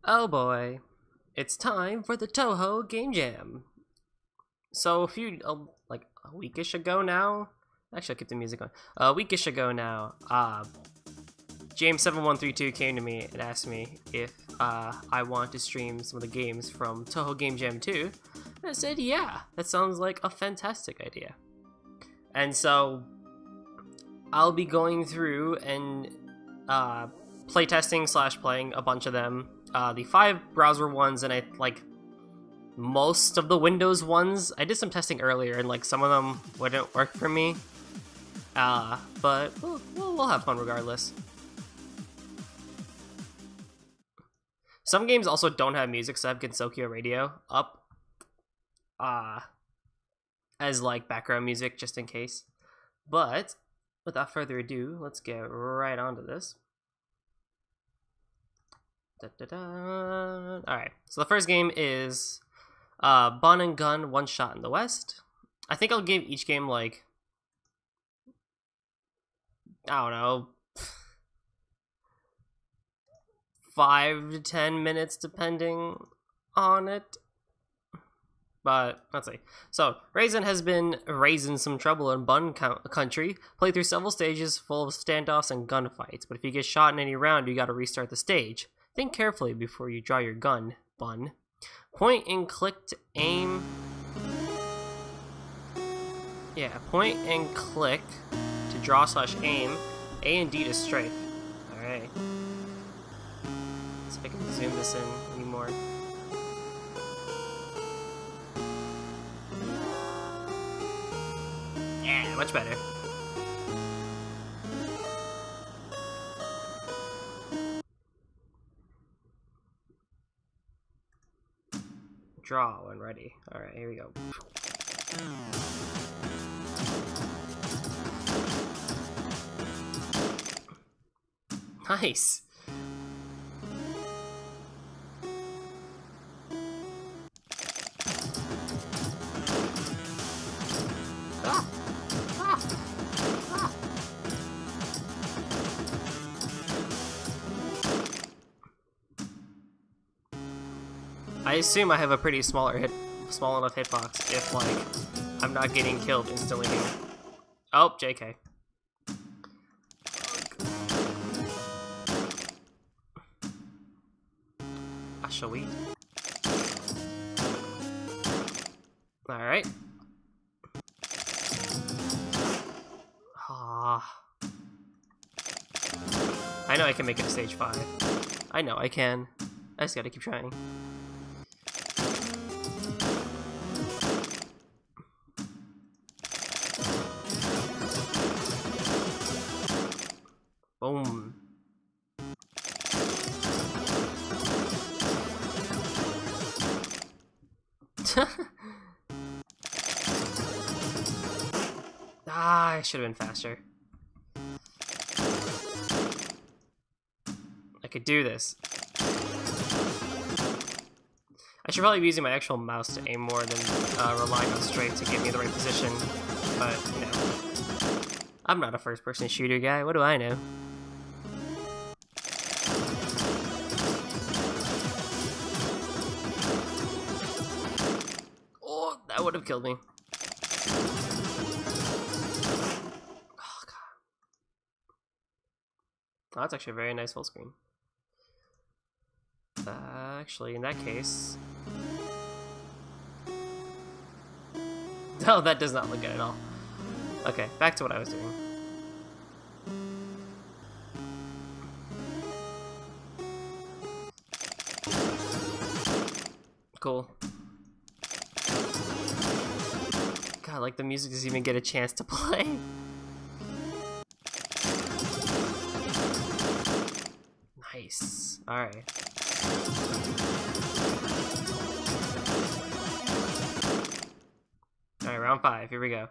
Oh boy, it's time for the Touhou Game Jam. So like a weekish ago now, actually I'll keep the music on. A weekish ago now, James7132 came to me and asked me if I want to stream some of the games from Touhou Game Jam 2. And I said, yeah, that sounds like a fantastic idea. And so I'll be going through and playtesting / playing a bunch of them. The 5 browser ones and most of the Windows ones. I did some testing earlier and like some of them wouldn't work for me. But we'll have fun regardless. Some games also don't have music, so I have Gensokyo Radio up as like background music just in case. But without further ado, let's get right onto this. Alright, so the first game is Bun and Gun One Shot in the West. I think I'll give each game like, I don't know, 5 to 10 minutes depending on it. But let's see. So Raisin has been raising some trouble in Bun Country. Play through several stages full of standoffs and gunfights. But if you get shot in any round, you gotta restart the stage. Think carefully before you draw your gun, Bun. Point and click to aim. Yeah, point and click to draw / aim. A and D to strafe. Alright. See if I can zoom this in anymore. Yeah, much better. Draw when ready. Alright, here we go. Nice! I assume I have a pretty small enough hitbox if like I'm not getting killed instantly here. Oh, JK. Shall we? Alright. I know I can make it to stage 5. I know I can. I just gotta keep trying. Boom. I should have been faster. I could do this. I should probably be using my actual mouse to aim more than relying on strafe to give me the right position. But, you know, I'm not a first-person shooter guy. What do I know? Oh, that would have killed me. Oh, God. Oh, that's actually a very nice full screen. Actually, in that case... Oh, that does not look good at all. Okay, back to what I was doing. Cool. God, like the music doesn't even get a chance to play. Nice. Alright. Alright, round 5. Here we go.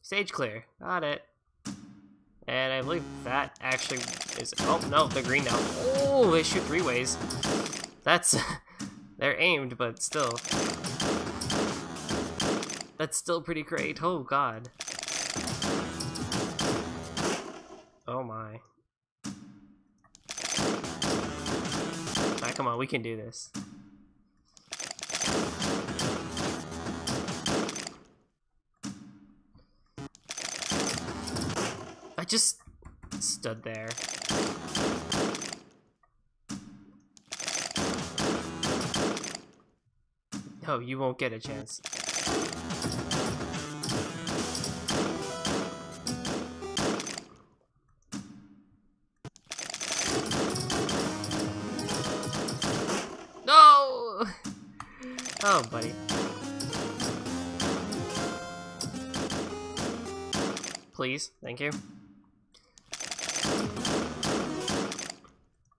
Stage clear. Got it. And I believe that actually is... Oh, no, they're green now. Oh, they shoot 3 ways. That's... They're aimed, but still. That's still pretty great. Oh, God. come on, we can do this. I just stood there. Oh, you won't get a chance. No! Oh, buddy. Please, thank you.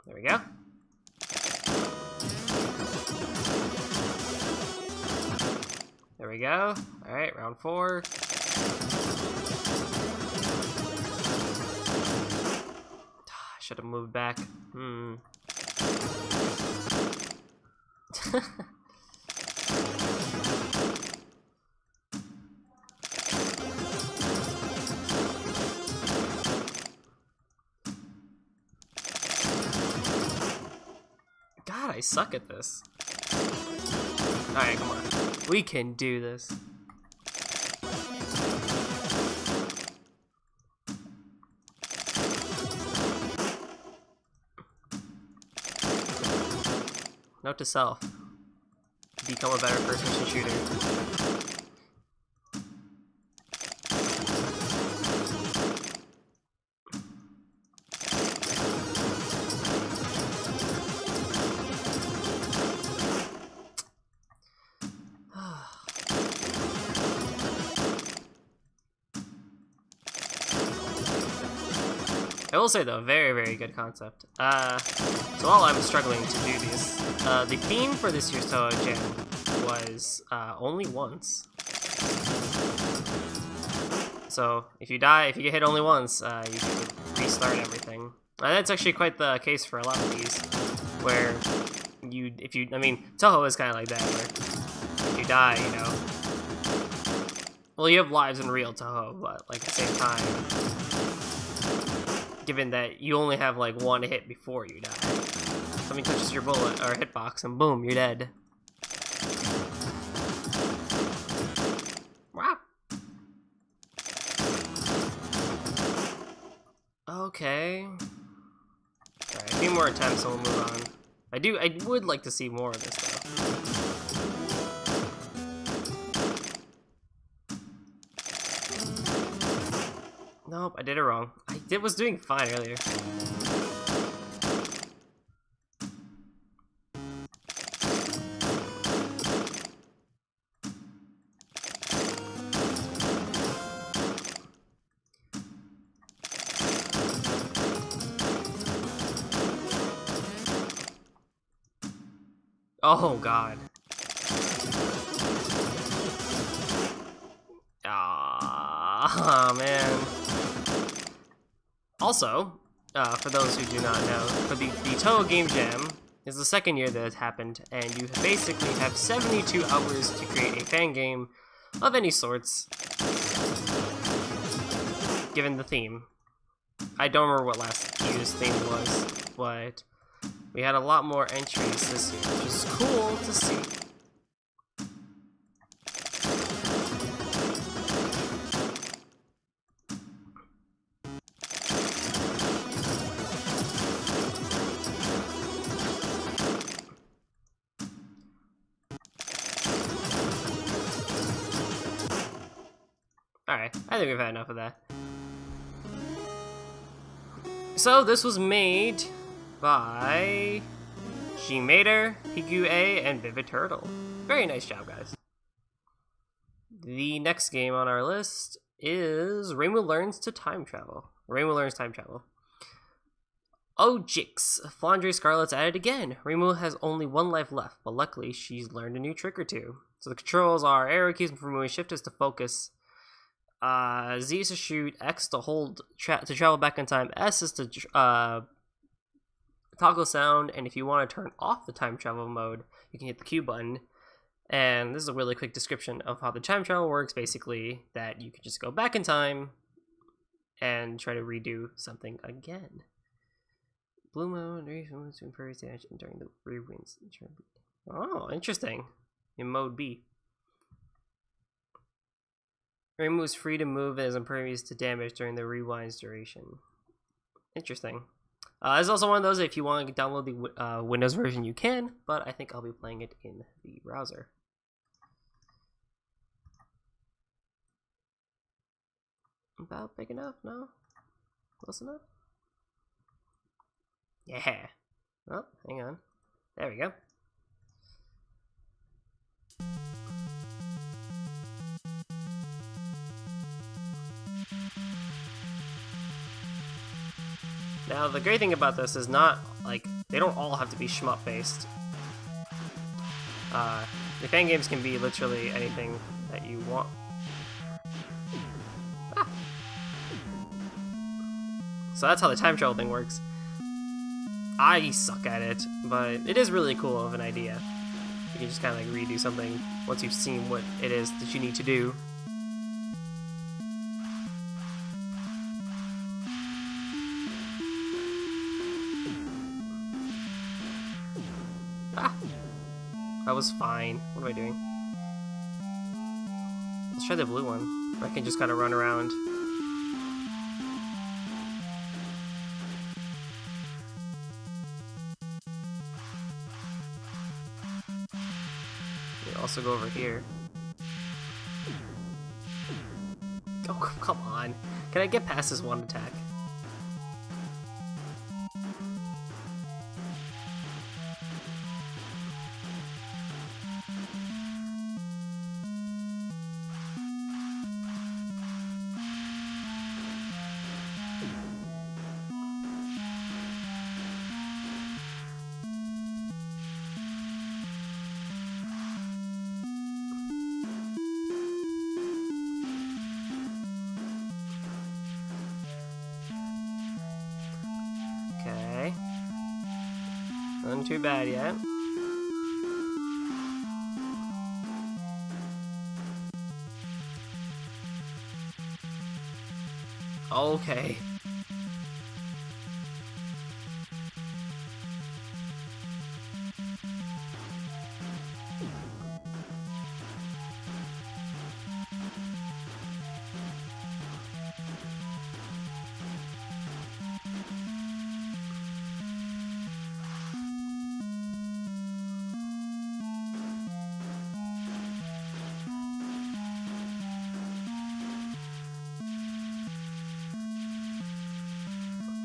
There we go. There we go. Alright, round 4. I should have moved back. God, I suck at this. Alright, come on. We can do this. Note to self. Become a better first-person shooter. I will say though, very, very good concept. So while I'm struggling to do these, the theme for this year's Touhou Jam was only once. So if you die, if you get hit only once, you can restart everything. And that's actually quite the case for a lot of these, where I mean, Touhou is kind of like that, where if you die, you know, well, you have lives in real Touhou, but like at the same time, given that you only have like one hit before you die. Something touches your bullet or hitbox and boom, you're dead. Wow. Okay. Alright, a few more attempts and we'll move on. I would like to see more of this though. Nope, I did it wrong. I was doing fine earlier. Oh god. Ah, man. Also, for those who do not know, for the Touhou Game Jam is the second year that it's happened, and you basically have 72 hours to create a fan game of any sorts, given the theme. I don't remember what last year's theme was, but we had a lot more entries this year, which is cool to see. Alright, I think we've had enough of that. So, this was made by Gmater, Higu-A, and Vivid Turtle. Very nice job, guys. The next game on our list is Reimu Learns to Time Travel. Reimu Learns Time Travel. Oh, Jix! Flandre Scarlet's at it again. Reimu has only one life left, but luckily she's learned a new trick or two. So the controls are arrow keys for moving, shift is to focus, Z is to shoot, X to hold to travel back in time, S is to toggle sound, and if you want to turn off the time travel mode, you can hit the Q button. And this is a really quick description of how the time travel works, basically, that you can just go back in time and try to redo something again. Blue mode, to increase damage during the rewinds. Oh, interesting. In mode B. Rainbow is free to move and is impervious to damage during the rewind's duration. Interesting. It's also one of those, if you want to download the Windows version, you can, but I think I'll be playing it in the browser. About big enough? No? Close enough? Yeah. Oh, hang on. There we go. Now, the great thing about this is not, like, they don't all have to be shmup based. The fan games can be literally anything that you want. Ah. So that's how the time travel thing works. I suck at it, but it is really cool of an idea. You can just kind of like redo something once you've seen what it is that you need to do. Ah! That was fine. What am I doing? Let's try the blue one, where I can just kind of run around. Also go over here. Oh, come on. Can I get past this one attack? Okay. Nothing too bad yet. Okay.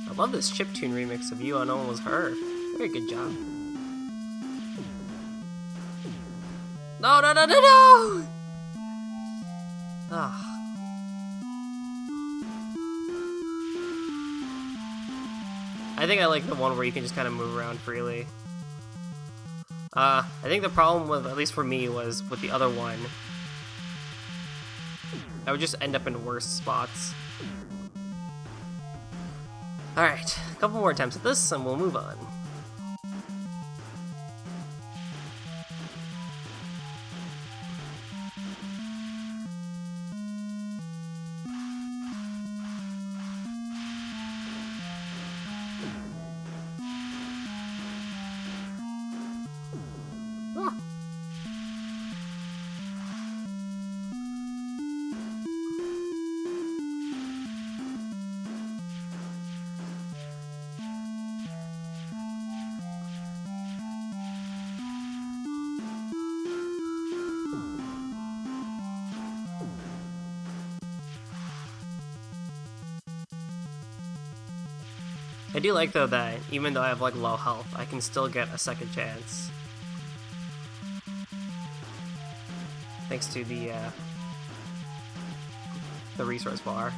I love this chiptune remix of You Unknown Was Her. Very good job. No, no, no, no, no! Ah. I think I like the one where you can just kind of move around freely. I think the problem with, at least for me, was with the other one. I would just end up in worse spots. Alright, a couple more attempts at this and we'll move on. Ah. I do like though that even though I have like low health, I can still get a second chance. Thanks to the resource bar.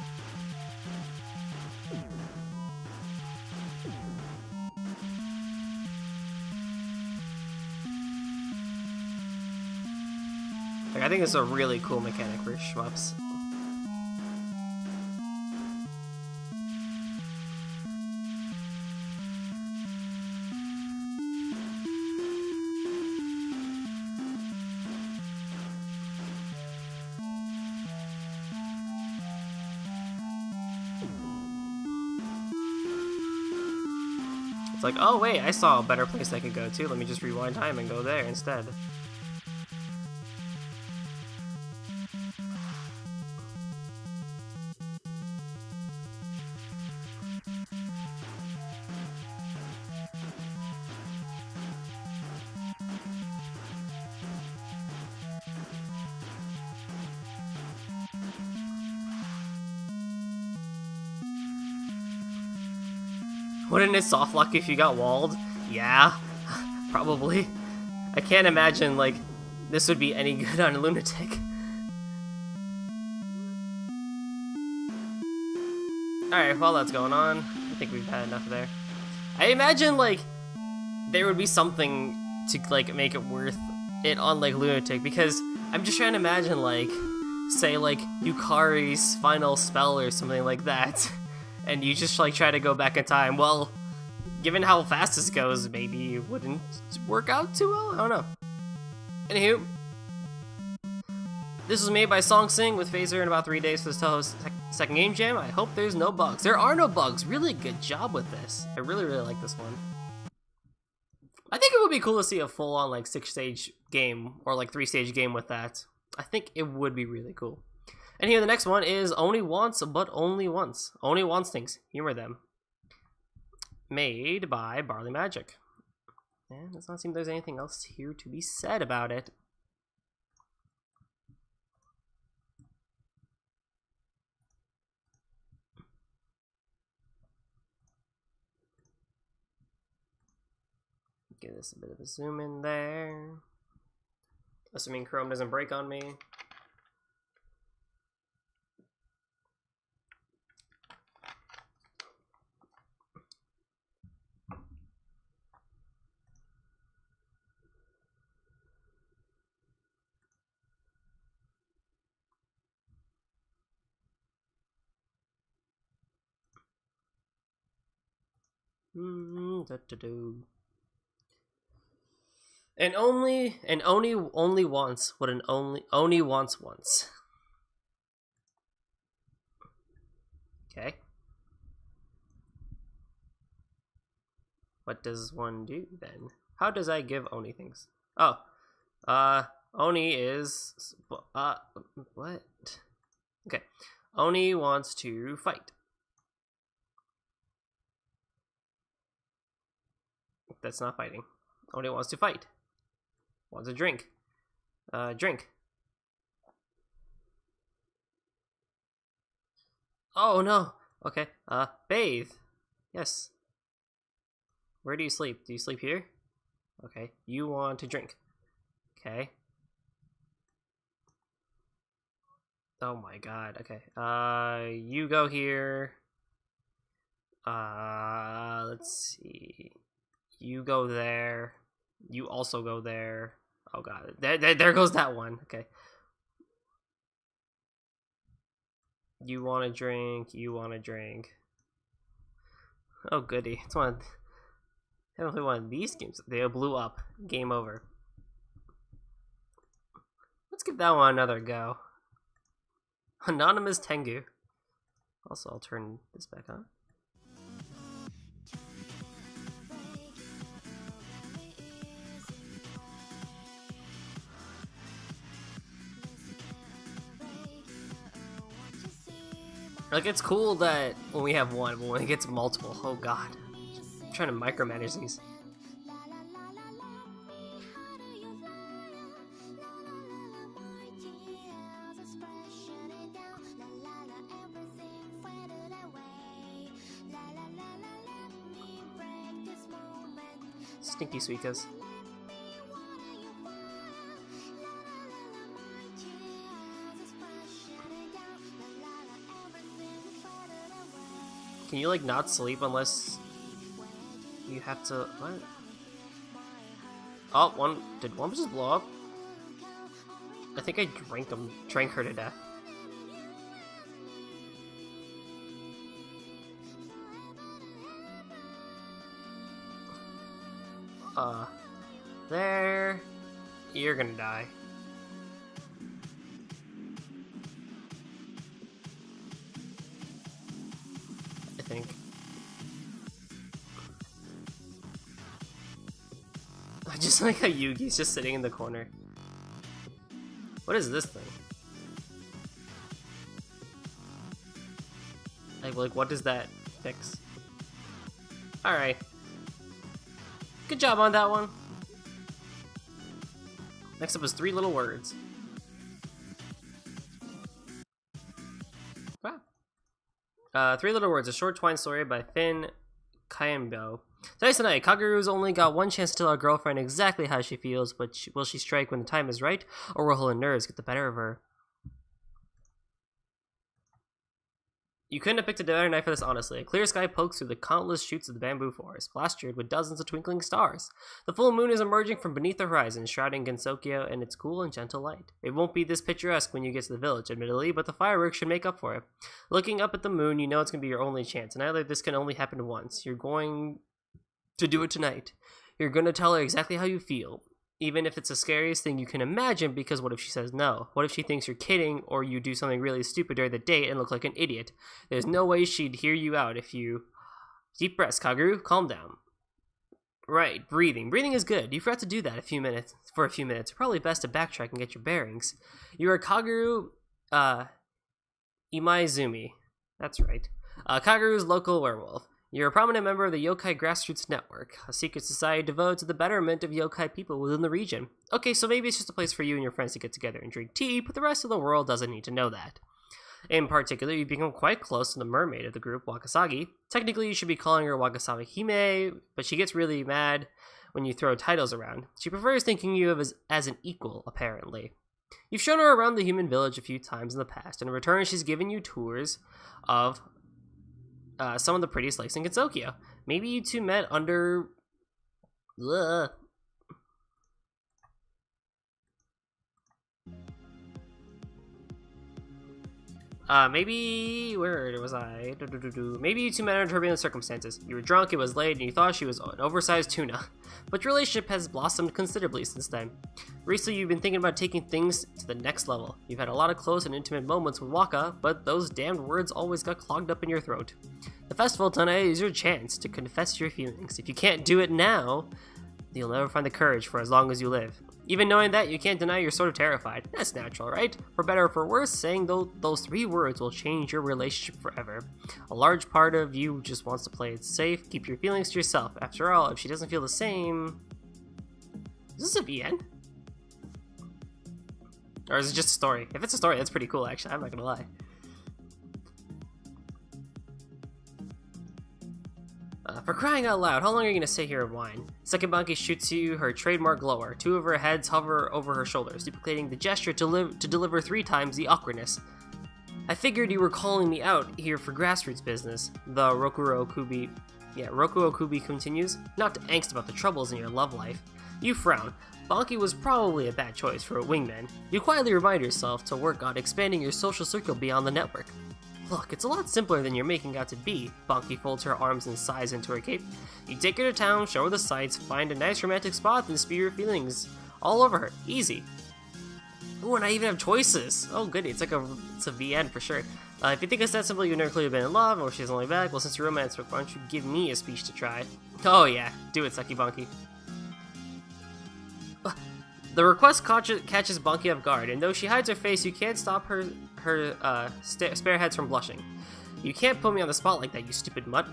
Like, I think it's a really cool mechanic for shmups. It's like, oh wait, I saw a better place I could go to. Let me just rewind time and go there instead. Wouldn't it soft lock if you got walled? Yeah, probably. I can't imagine, like, this would be any good on a lunatic. Alright, while that's going on, I think we've had enough there. I imagine, like, there would be something to, like, make it worth it on, like, lunatic, because I'm just trying to imagine, like, say, like, Yukari's final spell or something like that. And you just, like, try to go back in time. Well, given how fast this goes, maybe it wouldn't work out too well? I don't know. Anywho, this was made by Song Sing with Phaser in about 3 days for the Touhou second game jam. I hope there's no bugs. There are no bugs. Really good job with this. I really, really like this one. I think it would be cool to see a full-on, like, 6-stage game or, like, 3-stage game with that. I think it would be really cool. And here the next one is Only Once, but Only Once. Only Once things. Humor them. Made by Barley Magic. And it does not seem there's anything else here to be said about it. Give this a bit of a zoom in there. Assuming Chrome doesn't break on me. And only once what an only wants once. Okay. What does one do then? How does I give Oni things? Oh, Oni is what? Okay, Oni wants to fight. That's not fighting. Oni wants to fight. Wants a drink. Drink. Oh no. Okay. Bathe. Yes. Where do you sleep? Do you sleep here? Okay. You want to drink. Okay. Oh my god. Okay. You go here. Let's see. You go there. You also go there. Oh god. There goes that one. Okay. You want to drink. You want to drink. Oh goody. It's one. I don't play one of these games. They blew up. Game over. Let's give that one another go. Anonymous Tengu. Also, I'll turn this back on. Like, it's cool that when we have one, but when it gets multiple, oh god. I'm trying to micromanage these. Stinky Suikas. Can you, like, not sleep unless you have to... What? Oh, one... Did one just blow up? I think I drank her to death. There... You're gonna die. I think. I just like how Yugi's just sitting in the corner. What is this thing? Like what does that fix? Alright. Good job on that one. Next up is 3 little words. Wow. 3 little words, a short twine story by Finn Kayambo. Tonight's the night. Kageru's only got one chance to tell her girlfriend exactly how she feels, but will she strike when the time is right, or will her nerves get the better of her? You couldn't have picked a better night for this, honestly. A clear sky pokes through the countless shoots of the bamboo forest, plastered with dozens of twinkling stars. The full moon is emerging from beneath the horizon, shrouding Gensokyo in its cool and gentle light. It won't be this picturesque when you get to the village, admittedly, but the fireworks should make up for it. Looking up at the moon, you know it's going to be your only chance, and either this can only happen once. You're going to do it tonight. You're going to tell her exactly how you feel, even if it's the scariest thing you can imagine, because what if she says no? What if she thinks you're kidding, or you do something really stupid during the date and look like an idiot? There's no way she'd hear you out if you... Deep breaths, Kaguru. Calm down. Right, breathing. Breathing is good. You forgot to do that for a few minutes. Probably best to backtrack and get your bearings. You are Kaguru, Imaizumi. That's right. Kageru's local werewolf. You're a prominent member of the Yokai Grassroots Network, a secret society devoted to the betterment of yokai people within the region. Okay, so maybe it's just a place for you and your friends to get together and drink tea, but the rest of the world doesn't need to know that. In particular, you've become quite close to the mermaid of the group, Wakasagi. Technically, you should be calling her Wakasagi Hime, but she gets really mad when you throw titles around. She prefers thinking you of as an equal, apparently. You've shown her around the human village a few times in the past, and in return, she's given you tours of some of the prettiest lakes in Gensokyo. Maybe you two met under... Ugh. Maybe... Where was I? Maybe you two met under turbulent circumstances. You were drunk, it was late, and you thought she was an oversized tuna. But your relationship has blossomed considerably since then. Recently, you've been thinking about taking things to the next level. You've had a lot of close and intimate moments with Waka, but those damned words always got clogged up in your throat. The festival tonight is your chance to confess your feelings. If you can't do it now, you'll never find the courage for as long as you live. Even knowing that, you can't deny you're sort of terrified. That's natural, right? For better or for worse, saying those 3 words will change your relationship forever. A large part of you just wants to play it safe, keep your feelings to yourself. After all, if she doesn't feel the same... Is this a VN? Or is it just a story? If it's a story, that's pretty cool, actually. I'm not gonna lie. For crying out loud, how long are you going to sit here and whine? Second Banki shoots you her trademark glower. 2 of her heads hover over her shoulders, duplicating the gesture to deliver 3 times the awkwardness. I figured you were calling me out here for grassroots business. The Rokuo Okubi continues, not to angst about the troubles in your love life. You frown. Banki was probably a bad choice for a wingman. You quietly remind yourself to work on expanding your social circle beyond the network. Look, it's a lot simpler than you're making out to be. Banki folds her arms and sighs into her cape. You take her to town, show her the sights, find a nice romantic spot, and spew your feelings all over her. Easy. Ooh, and I even have choices. Oh, goody. It's a VN for sure. If you think it's that simple, you've never clearly been in love, or she's only back, well, since you're romantic, why don't you give me a speech to try? Oh, yeah. Do it, Saki Banki. The request catches Banki off guard, and though she hides her face, you can't stop her spare heads from blushing. You can't put me on the spot like that, you stupid mutt.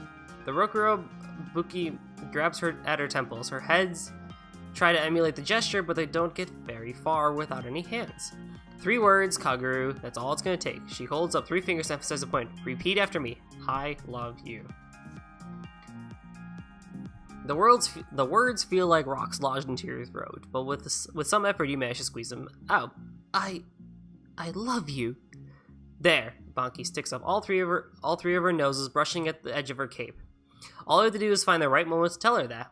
The Rokuo Buki grabs her at her temples. Her heads try to emulate the gesture, but they don't get very far without any hands. 3 words, Kaguru, that's all it's gonna take. She holds up 3 fingers to emphasize the point. Repeat after me. I love you. The words feel like rocks lodged into your throat, but with some effort you manage to squeeze them out. I love you. There, Banki sticks up all three of her noses, brushing at the edge of her cape. All you have to do is find the right moment to tell her that.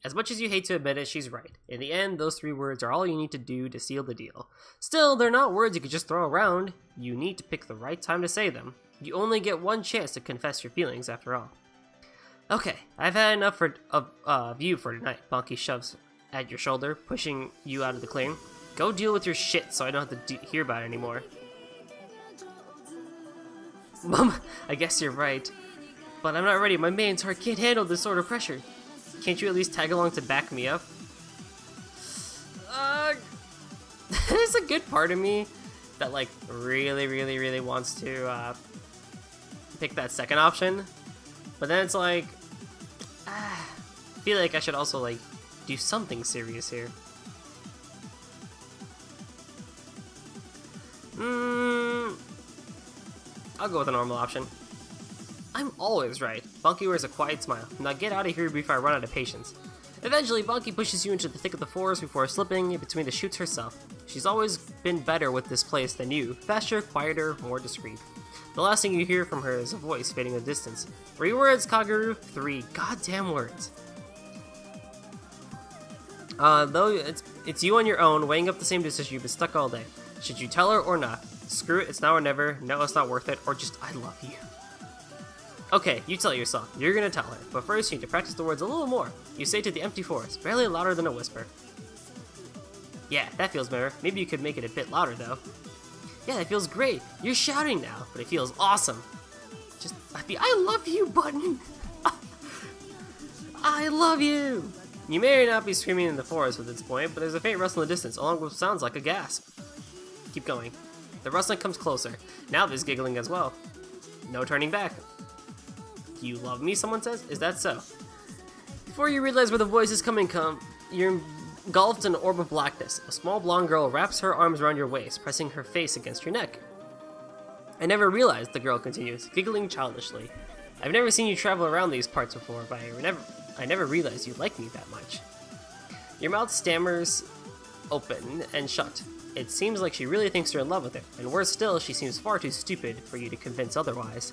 As much as you hate to admit it, she's right. In the end, those 3 words are all you need to do to seal the deal. Still, they're not words you could just throw around. You need to pick the right time to say them. You only get one chance to confess your feelings, after all. Okay, I've had enough of you for tonight. Banki shoves at your shoulder, pushing you out of the clearing. Go deal with your shit so I don't have to hear about it anymore. Mom, I guess you're right. But I'm not ready. My man's heart can't handle this sort of pressure. Can't you at least tag along to back me up? there's a good part of me that like really wants to pick that second option, but then it's like I feel like I should also like do something serious here. I'll go with a normal option. I'm always right. Bunky wears a quiet smile. Now get out of here before I run out of patience. Eventually, Bunky pushes you into the thick of the forest before slipping in between the shoots herself. She's always been better with this place than you. Faster, quieter, more discreet. The last thing you hear from her is a voice fading in the distance. 3 words, Kaguru. 3 goddamn words. Though it's you on your own, weighing up the same decision you've been stuck all day. Should you tell her or not? Screw it, it's now or never. No, it's not worth it. Or just, I love you. Okay, you tell yourself. You're gonna tell her. But first, you need to practice the words a little more. You say to the empty forest, barely louder than a whisper. Yeah, that feels better. Maybe you could make it a bit louder, though. Yeah, that feels great. You're shouting now, but it feels awesome. Just, I love you button. I love you. You may or not be screaming in the forest at this point, but there's a faint rustle in the distance, along with sounds like a gasp. Keep going. The rustling comes closer. Now there's giggling as well. No turning back. Do you love me, someone says? Is that so? Before you realize where the voice is coming from, you're engulfed in an orb of blackness. A small blonde girl wraps her arms around your waist, pressing her face against your neck. I never realized, the girl continues, giggling childishly. I've never seen you travel around these parts before, but I never realized you liked me that much. Your mouth stammers open and shut. It seems like she really thinks you're in love with her, and worse still, she seems far too stupid for you to convince otherwise.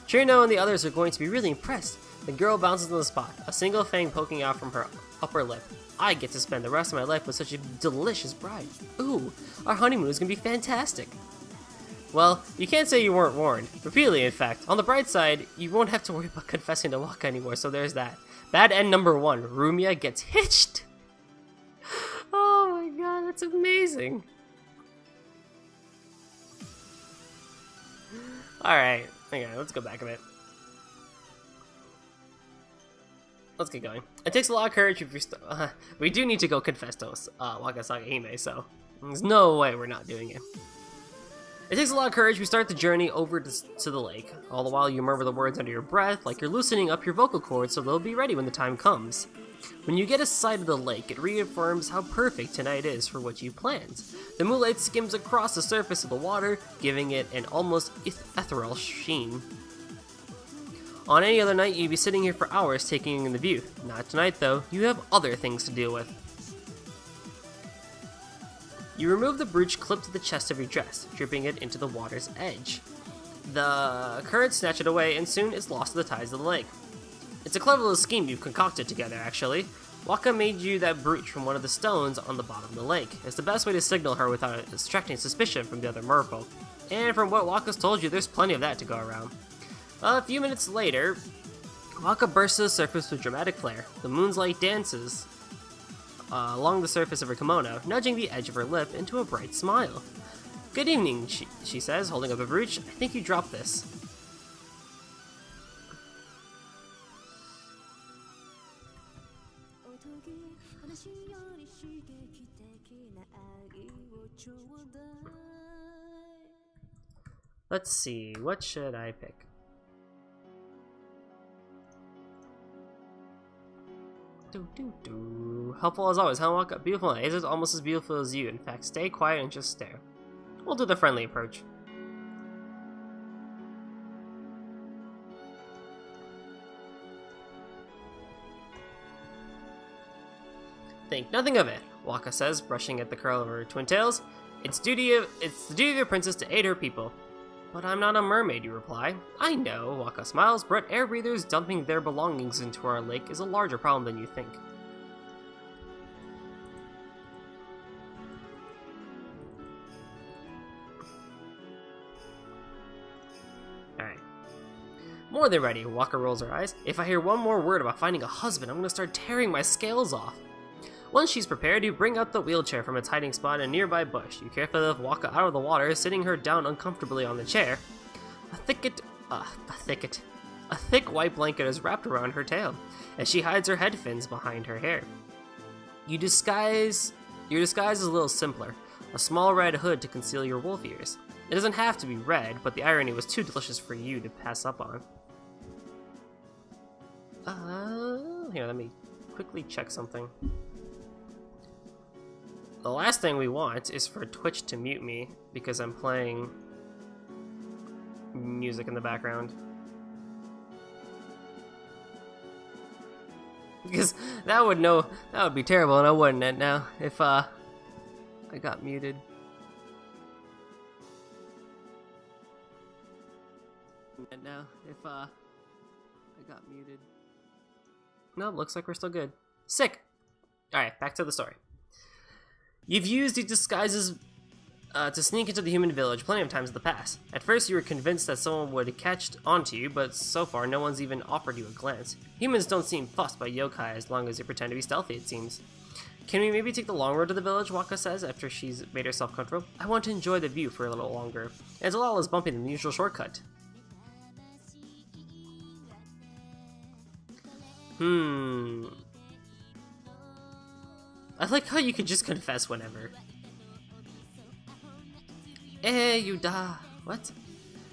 Chirino and the others are going to be really impressed. The girl bounces on the spot, a single fang poking out from her upper lip. I get to spend the rest of my life with such a delicious bride. Ooh, our honeymoon is going to be fantastic. Well, you can't say you weren't warned. Repeatedly, in fact. On the bright side, you won't have to worry about confessing to Waka anymore, so there's that. Bad end number 1, Rumia gets hitched. Oh my god, that's amazing. Alright, okay, let's go back a bit. Let's get going. It takes a lot of courage if you're we do need to go confess to Wakasaga Hime, so there's no way we're not doing it. It takes a lot of courage. We start the journey over to the lake. All the while you murmur the words under your breath, like you're loosening up your vocal cords so they'll be ready when the time comes. When you get a sight of the lake, it reaffirms how perfect tonight is for what you planned. The moonlight skims across the surface of the water, giving it an almost ethereal sheen. On any other night, you'd be sitting here for hours taking in the view. Not tonight, though. You have other things to deal with. You remove the brooch clipped to the chest of your dress, dripping it into the water's edge. The current snatch it away, and soon it's lost to the tides of the lake. It's a clever little scheme you've concocted together, actually. Waka made you that brooch from one of the stones on the bottom of the lake. It's the best way to signal her without distracting suspicion from the other merfolk. And from what Waka's told you, there's plenty of that to go around. A few minutes later, Waka bursts to the surface with dramatic flair. The moon's light dances along the surface of her kimono, nudging the edge of her lip into a bright smile. Good evening, she says, holding up a brooch. I think you dropped this. Let's see, what should I pick? Helpful as always, huh, Waka? Beautiful, and Aza's almost as beautiful as you. In fact, stay quiet and just stare. We'll do the friendly approach. Think nothing of it, Waka says, brushing at the curl of her twin tails. It's the duty of your princess to aid her people. But I'm not a mermaid, you reply. I know, Waka smiles, but air breathers dumping their belongings into our lake is a larger problem than you think. Alright. More than ready, Waka rolls her eyes. If I hear one more word about finding a husband, I'm gonna start tearing my scales off. Once she's prepared, you bring out the wheelchair from its hiding spot in a nearby bush. You carefully lift Waka out of the water, sitting her down uncomfortably on the chair. A thick white blanket is wrapped around her tail, as she hides her head fins behind her hair. Your disguise is a little simpler. a small red hood to conceal your wolf ears. It doesn't have to be red, but the irony was too delicious for you to pass up on. Here, let me quickly check something. The last thing we want is for Twitch to mute me because I'm playing music in the background. Because that would be terrible, and I wouldn't it now if I got muted. And now if I got muted. No, looks like we're still good. Sick. All right, back to the story. You've used these disguises to sneak into the human village plenty of times in the past. At first, you were convinced that someone would catch onto you, but so far, no one's even offered you a glance. Humans don't seem fussed by yokai as long as you pretend to be stealthy, it seems. Can we maybe take the long road to the village, Waka says, after she's made herself comfortable? I want to enjoy the view for a little longer. And it's a lot less bumpy than the usual shortcut. I like how you can just confess whenever. Eh, you da. What?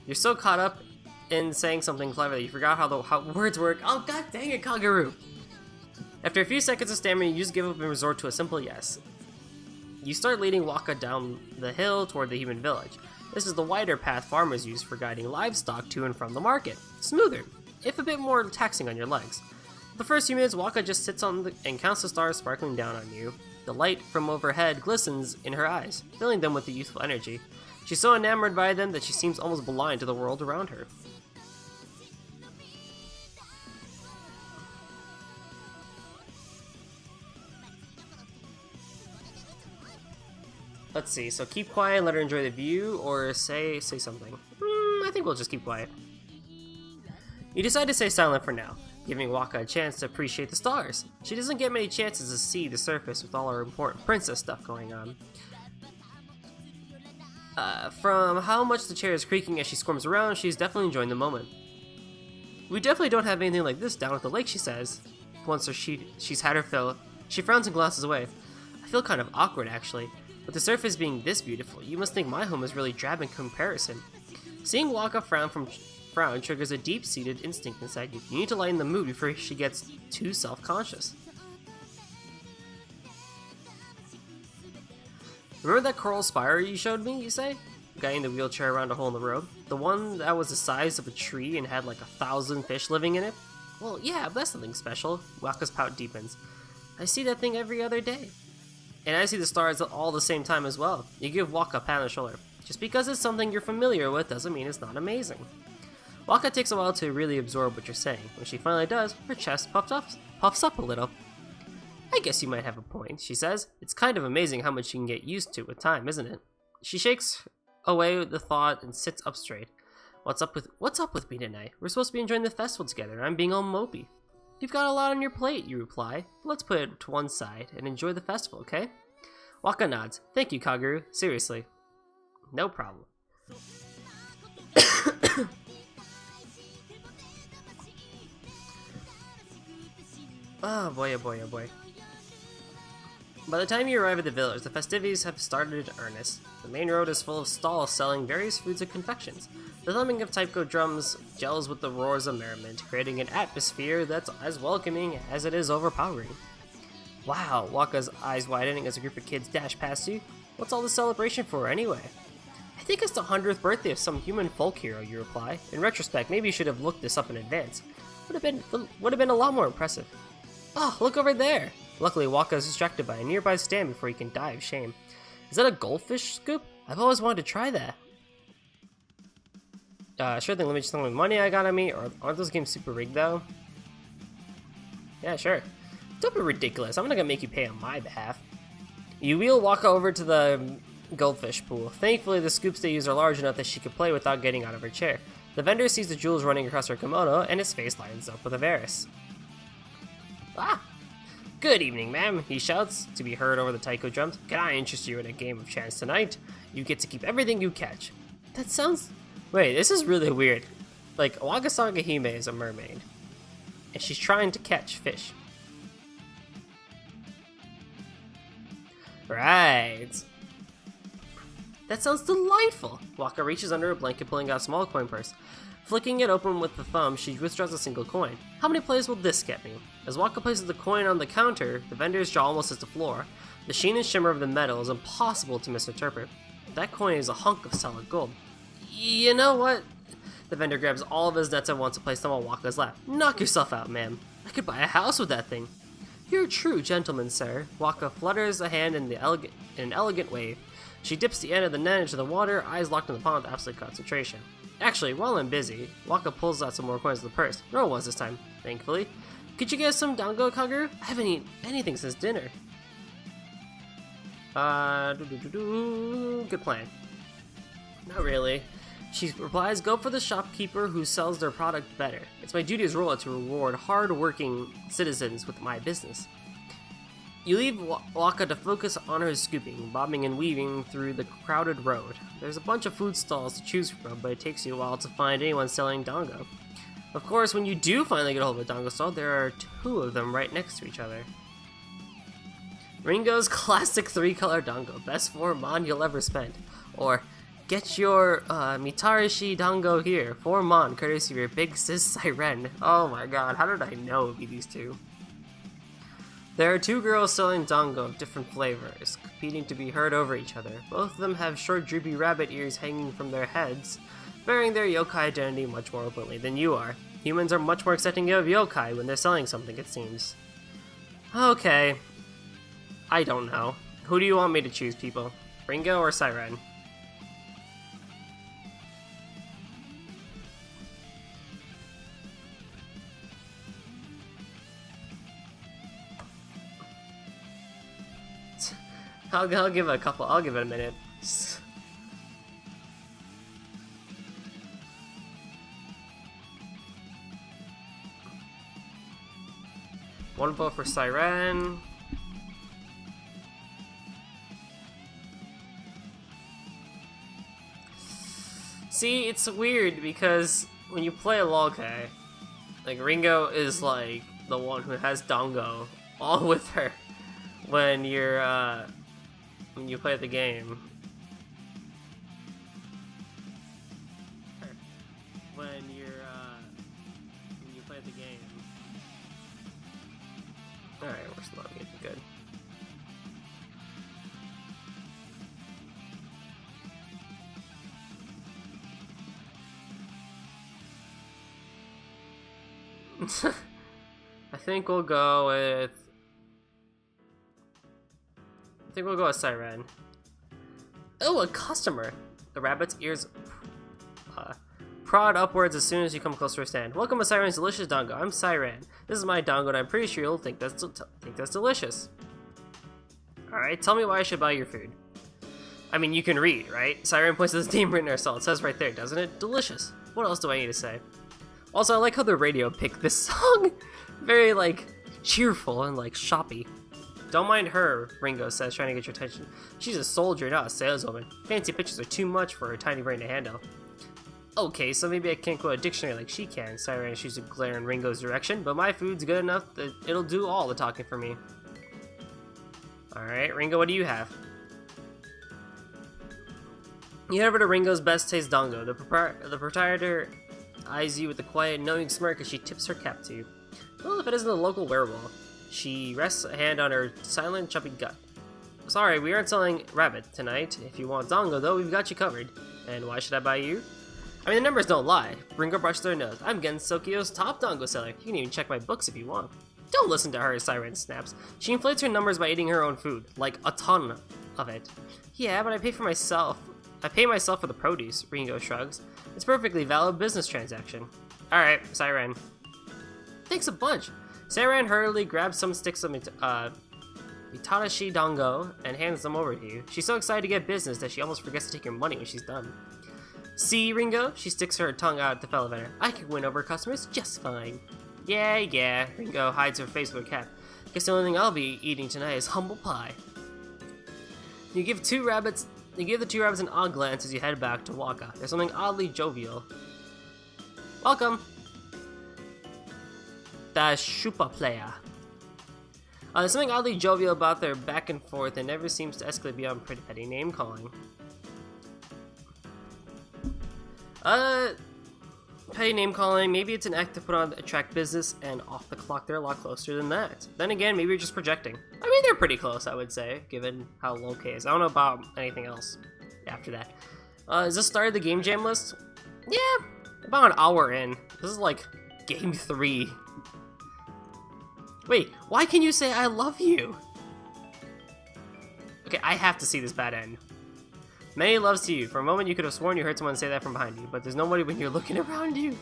You're so caught up in saying something clever that you forgot how words work. Oh, god dang it, Kaguru! After a few seconds of stamina, you just give up and resort to a simple yes. You start leading Waka down the hill toward the human village. This is the wider path farmers use for guiding livestock to and from the market. Smoother, if a bit more taxing on your legs. The first few minutes, Waka just sits on and counts the stars sparkling down on you. The light from overhead glistens in her eyes, filling them with the youthful energy. She's so enamored by them that she seems almost blind to the world around her. Let's see, so keep quiet and let her enjoy the view, or say something. I think we'll just keep quiet. You decide to stay silent for now, giving Waka a chance to appreciate the stars. She doesn't get many chances to see the surface with all her important princess stuff going on. From how much the chair is creaking as she squirms around, she's definitely enjoying the moment. We definitely don't have anything like this down at the lake, she says. Once she's had her fill, she frowns and glances away. I feel kind of awkward, actually. With the surface being this beautiful, you must think my home is really drab in comparison. Seeing Waka frown triggers a deep-seated instinct inside you. You need to lighten the mood before she gets too self-conscious. Remember that coral spire you showed me, you say? Guiding the wheelchair around a hole in the road? The one that was the size of a tree and had like 1,000 fish living in it? Well, yeah, but that's nothing special. Waka's pout deepens. I see that thing every other day. And I see the stars all the same time as well. You give Waka a pat on the shoulder. Just because it's something you're familiar with doesn't mean it's not amazing. Waka takes a while to really absorb what you're saying. When she finally does, her chest puffs up a little. I guess you might have a point, she says. It's kind of amazing how much you can get used to with time, isn't it? She shakes away the thought and sits up straight. What's up with me tonight? We're supposed to be enjoying the festival together, and I'm being all mopey. You've got a lot on your plate, you reply. Let's put it to one side and enjoy the festival, okay? Waka nods. Thank you, Kaguru. Seriously. No problem. Oh boy, oh boy, oh boy. By the time you arrive at the village, the festivities have started in earnest. The main road is full of stalls selling various foods and confections. The thumping of taiko drums gels with the roars of merriment, creating an atmosphere that's as welcoming as it is overpowering. Wow, Waka's eyes widening as a group of kids dash past you. What's all the celebration for, anyway? I think it's the 100th birthday of some human folk hero, you reply. In retrospect, maybe you should have looked this up in advance. Would have been a lot more impressive. Oh, look over there! Luckily, Waka is distracted by a nearby stand before he can die of shame. Is that a goldfish scoop? I've always wanted to try that. Sure thing, let me just tell me the money I got on me, or aren't those games super rigged though? Yeah, sure. Don't be ridiculous, I'm not gonna make you pay on my behalf. You wheel Waka over to the goldfish pool. Thankfully, the scoops they use are large enough that she can play without getting out of her chair. The vendor sees the jewels running across her kimono, and his face lines up with avarice. Ah! Good evening, ma'am, he shouts, to be heard over the taiko drums. Can I interest you in a game of chance tonight? You get to keep everything you catch. That sounds... Wait, this is really weird. Like, Wakasaga Hime is a mermaid, and she's trying to catch fish. Right. That sounds delightful! Waka reaches under her blanket, pulling out a small coin purse. Flicking it open with the thumb, she withdraws a single coin. How many plays will this get me? As Waka places the coin on the counter, the vendor's jaw almost hits the floor. The sheen and shimmer of the metal is impossible to misinterpret. That coin is a hunk of solid gold. You know what? The vendor grabs all of his nuts at once and places them on Waka's lap. Knock yourself out, ma'am. I could buy a house with that thing. You're a true gentleman, sir. Waka flutters a hand in an elegant wave. She dips the end of the net into the water, eyes locked in the pond with absolute concentration. Actually, while I'm busy, Waka pulls out some more coins of the purse. No ones this time, thankfully. Could you get us some dango, Kaguru? I haven't eaten anything since dinner. Good plan. Not really. She replies, go for the shopkeeper who sells their product better. It's my duty as ruler to reward hard-working citizens with my business. You leave Waka to focus on her scooping, bobbing and weaving through the crowded road. There's a bunch of food stalls to choose from, but it takes you a while to find anyone selling dango. Of course, when you do finally get a hold of a dango stall, there are 2 of them right next to each other. Ringo's classic 3-color dango, best 4 mon you'll ever spend. Or, get your Mitarashi dango here, 4 mon, courtesy of your big sis Siren. Oh my god, how did I know it would be these 2? There are 2 girls selling dango of different flavors, competing to be heard over each other. Both of them have short droopy rabbit ears hanging from their heads, bearing their yokai identity much more openly than you are. Humans are much more accepting of yokai when they're selling something, it seems. Okay. I don't know. Who do you want me to choose, people? Ringo or Siren? I'll give it a couple. I'll give it a minute. One vote for Siren. See, it's weird because when you play a Lolkai, like Ringo is like the one who has dango all with her when you play the game. When you play the game. Alright, we're still getting good. I think we'll go with Siren. Oh, a customer! The rabbit's ears prod upwards as soon as you come close to her stand. Welcome to Siren's delicious dango. I'm Siren. This is my dango, and I'm pretty sure you'll think that's delicious. Alright, tell me why I should buy your food. I mean, you can read, right? Siren points to the name written in her stall. It says right there, doesn't it? Delicious. What else do I need to say? Also, I like how the radio picked this song. Very, like, cheerful and, like, shoppy. Don't mind her, Ringo says, trying to get your attention. She's a soldier, not a saleswoman. Fancy pictures are too much for her tiny brain to handle. Okay, so maybe I can't quote a dictionary like she can. Siren shoots a glare in Ringo's direction, but my food's good enough that it'll do all the talking for me. Alright, Ringo, what do you have? You head over to Ringo's Best Taste Dango. The proprietor eyes you with a quiet, knowing smirk as she tips her cap to you. Well, if it isn't the local werewolf. She rests a hand on her silent, chubby gut. Sorry, we aren't selling rabbit tonight. If you want dango, though, we've got you covered. And why should I buy you? I mean, the numbers don't lie. Ringo brushed their nose. I'm Gensokyo's top dango seller. You can even check my books if you want. Don't listen to her, Siren snaps. She inflates her numbers by eating her own food. Like, a ton of it. Yeah, but I pay myself for the produce, Ringo shrugs. It's a perfectly valid business transaction. Alright, Siren. Thanks a bunch. Siren hurriedly grabs some sticks of Mitarashi dango and hands them over to you. She's so excited to get business that she almost forgets to take your money when she's done. See, Ringo? She sticks her tongue out at the fellow vendor. I can win over customers just fine. Yeah. Ringo hides her face with her cap. Guess the only thing I'll be eating tonight is humble pie. You give the 2 rabbits an odd glance as you head back to Waka. There's something oddly jovial. Welcome! The Shupa player. There's something oddly jovial about their back and forth and never seems to escalate beyond pretty petty name calling. Petty name calling, maybe it's an act to put on attract business, and off the clock they're a lot closer than that. Then again, maybe you're just projecting. I mean, they're pretty close, I would say, given how low K is. I don't know about anything else after that. Is this started the game jam list? Yeah, about an hour in. This is like game 3. Wait, why can you say I love you? Okay, I have to see this bad end. Many loves to you. For a moment you could have sworn you heard someone say that from behind you, but there's nobody when you're looking around you.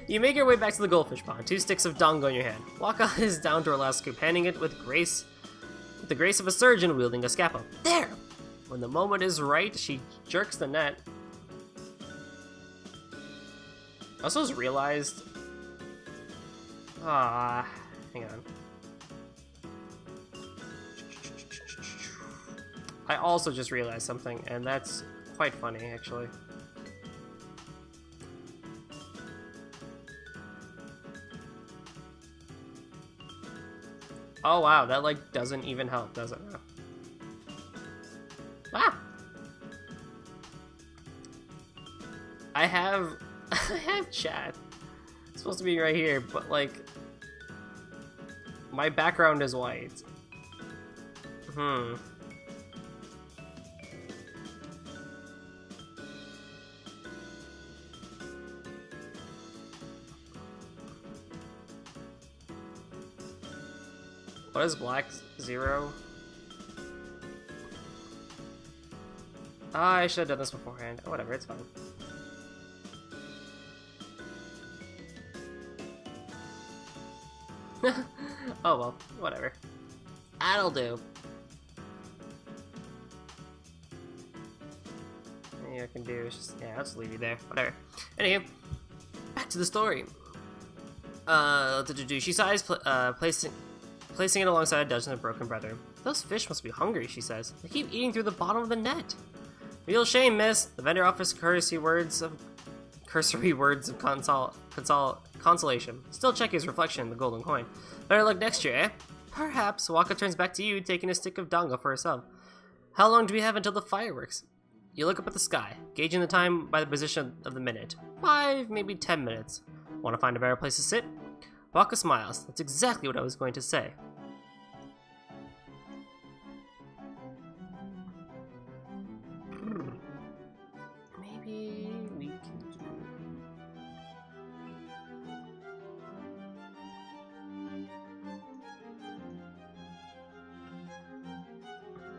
You make your way back to the goldfish pond, 2 sticks of dango in your hand. Waka is down to her last scoop, handing it with the grace of a surgeon wielding a scalpel. There! When the moment is right, she jerks the net. I also just realized... hang on. I also just realized something, and that's quite funny, actually. Oh wow, that like doesn't even help, does it? Ah! I have chat. It's supposed to be right here, but like my background is white. What is black 0? I should have done this beforehand. Oh, whatever, it's fine. Oh well, whatever. That'll do. Anything I can do is just, yeah, I'll just leave you there. Whatever. Anywho, back to the story. She sighs, placing it alongside a dozen of broken brethren. Those fish must be hungry, she says. They keep eating through the bottom of the net. Real shame, miss. The vendor offers cursory words of consolation. Still check his reflection in the golden coin. Better luck next year, eh? Perhaps. Waka turns back to you, taking a stick of dango for herself. How long do we have until the fireworks? You look up at the sky, gauging the time by the position of the minute. 5, maybe 10 minutes. Want to find a better place to sit? Waka smiles. That's exactly what I was going to say. Maybe we can do...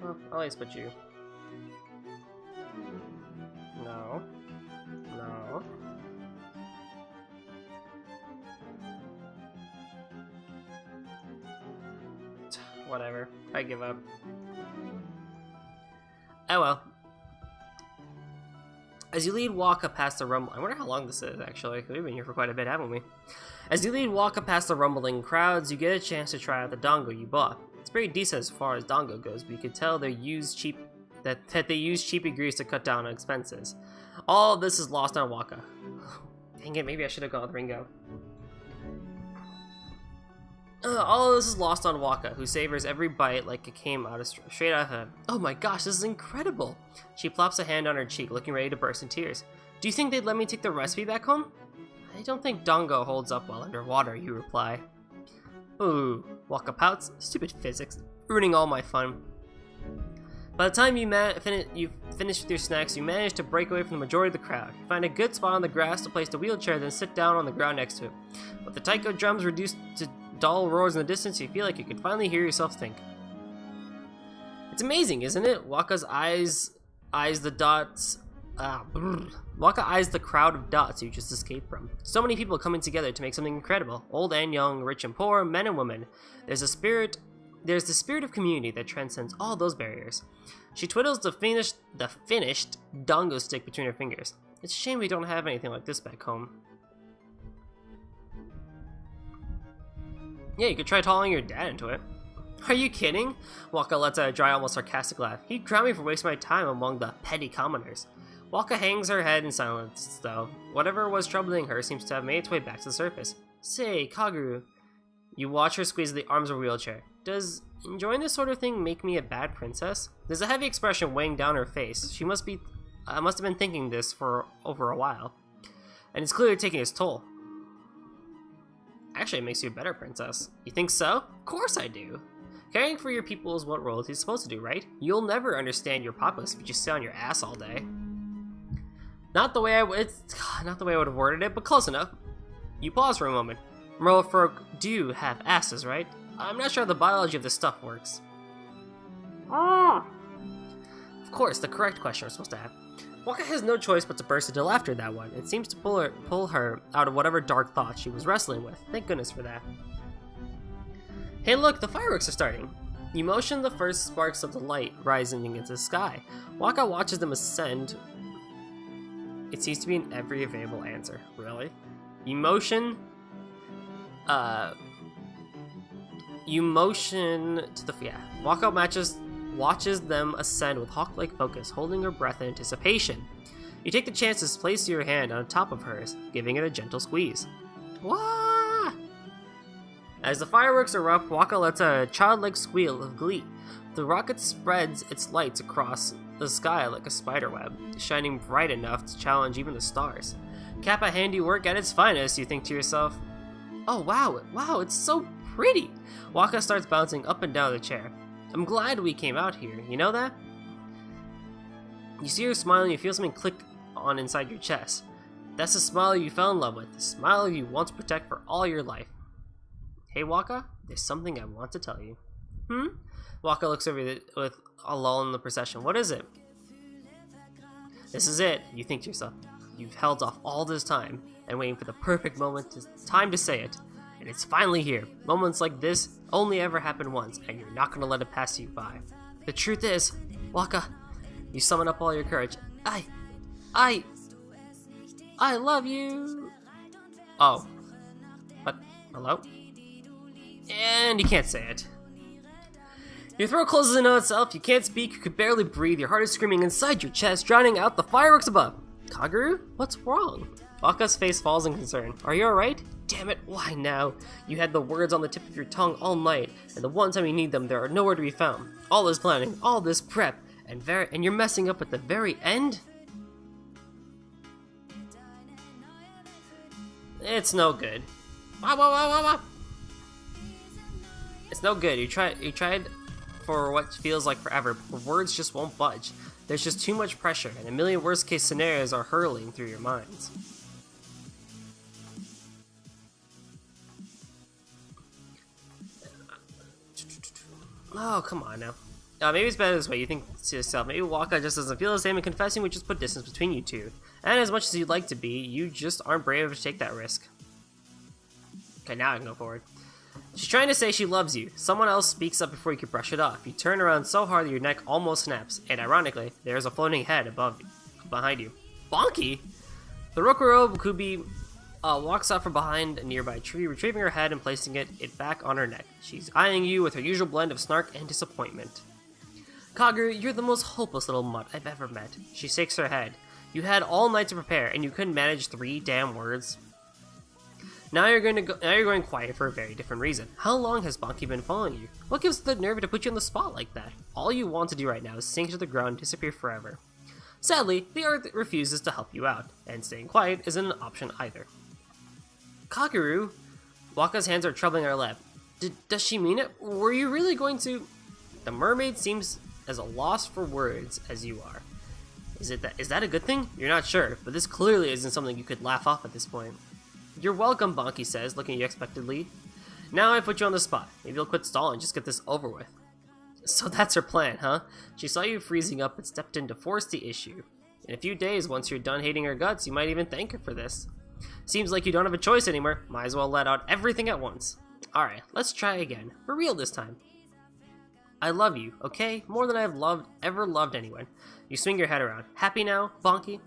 Well, I'll at least put you. No. No. Whatever. I give up. Oh well. As you lead Waka past the rumble... I wonder how long this is, actually. We've been here for quite a bit, haven't we? As you lead Waka past the rumbling crowds, you get a chance to try out the dango you bought. It's pretty decent as far as dango goes, but you can tell they use cheap ingredients to cut down on expenses. All of this is lost on Waka. Dang it, maybe I should have gone with Ringo. All of this is lost on Waka, who savors every bite like it came straight out of him. Oh my gosh, this is incredible! She plops a hand on her cheek, looking ready to burst in tears. Do you think they'd let me take the recipe back home? I don't think dango holds up well underwater, you reply. Ooh, Waka pouts. Stupid physics, ruining all my fun. By the time you've finished with your snacks, you manage to break away from the majority of the crowd. You find a good spot on the grass to place the wheelchair, then sit down on the ground next to it. With the taiko drums reduced to dull roars in the distance, you feel like you can finally hear yourself think. It's amazing, isn't it? Waka eyes the crowd of dots you just escaped from. So many people coming together to make something incredible. Old and young, rich and poor, men and women. There's the spirit of community that transcends all those barriers. She twiddles the finished dango stick between her fingers. It's a shame we don't have anything like this back home. Yeah, you could try talking your dad into it. Are you kidding? Waka lets out a dry, almost sarcastic laugh. He'd crown me for wasting my time among the petty commoners. Waka hangs her head in silence, though. Whatever was troubling her seems to have made its way back to the surface. Say, Kaguru. You watch her squeeze the arms of a wheelchair. Does enjoying this sort of thing make me a bad princess? There's a heavy expression weighing down her face. She must have been thinking this for over a while. And it's clearly taking its toll. Actually, it makes you a better princess. You think so? Of course I do. Caring for your people is what royalty is supposed to do, right? You'll never understand your populace if you just sit on your ass all day. Not the way I would have worded it, but close enough. You pause for a moment. Merfolk do have asses, right? I'm not sure how the biology of this stuff works. Of course, the correct question we're supposed to have. Waka has no choice but to burst into laughter at that one. It seems to pull her out of whatever dark thoughts she was wrestling with. Thank goodness for that. Hey look, the fireworks are starting. You motion the first sparks of the light rising into the sky. Waka watches them ascend. It seems to be in every available answer. Really? You motion to the... yeah. Waka watches them ascend with hawk-like focus, holding her breath in anticipation. You take the chance to place your hand on top of hers, giving it a gentle squeeze. Wah! As the fireworks erupt, Waka lets a childlike squeal of glee. The rocket spreads its lights across the sky like a spiderweb, shining bright enough to challenge even the stars. Kappa handiwork at its finest, you think to yourself. Oh wow, it's so pretty! Waka starts bouncing up and down the chair. I'm glad we came out here, you know that? You see her smiling, you feel something click on inside your chest. That's the smile you fell in love with, the smile you want to protect for all your life. Hey Waka, there's something I want to tell you. Waka looks over with a lull in the procession. What is it? This is it, you think to yourself. You've held off all this time and waiting for the perfect time to say it. And it's finally here. Moments like this only ever happen once, and you're not gonna let it pass you by. The truth is, Waka, you summon up all your courage. I love you. Oh. But, hello? And you can't say it. Your throat closes in on itself, you can't speak, you can barely breathe, your heart is screaming inside your chest, drowning out the fireworks above. Kaguru? What's wrong? Waka's face falls in concern. Are you alright? Damn it, why now? You had the words on the tip of your tongue all night, and the one time you need them, they are nowhere to be found. All this planning, all this prep, and you're messing up at the very end? It's no good. It's no good. You tried for what feels like forever, but the words just won't budge. There's just too much pressure, and a million worst-case scenarios are hurling through your minds. Oh, come on now. Maybe it's better this way. You think to yourself, maybe Waka just doesn't feel the same, and confessing would just put distance between you two. And as much as you'd like to be, you just aren't brave enough to take that risk. Okay, now I can go forward. She's trying to say she loves you. Someone else speaks up before you can brush it off. You turn around so hard that your neck almost snaps, and ironically, there's a floating head behind you. Bonky! The Rokuro Bukubi walks out from behind a nearby tree, retrieving her head and placing it back on her neck. She's eyeing you with her usual blend of snark and disappointment. Kaguru, you're the most hopeless little mutt I've ever met. She shakes her head. You had all night to prepare, and you couldn't manage 3 damn words. Now you're going quiet for a very different reason. How long has Bonky been following you? What gives the nerve to put you on the spot like that? All you want to do right now is sink to the ground and disappear forever. Sadly, the earth refuses to help you out, and staying quiet isn't an option either. Kaguru? Waka's hands are troubling her lap. Does she mean it? Were you really going to... The mermaid seems as a loss for words as you are. Is that a good thing? You're not sure, but this clearly isn't something you could laugh off at this point. You're welcome, Bonky says, looking at you expectantly. Now I put you on the spot. Maybe you'll quit stalling and just get this over with. So that's her plan, huh? She saw you freezing up and stepped in to force the issue. In a few days, once you're done hating her guts, you might even thank her for this. Seems like you don't have a choice anymore. Might as well let out everything at once. Alright, let's try again. For real this time. I love you, okay? More than I've ever loved anyone. You swing your head around. Happy now, Bonky?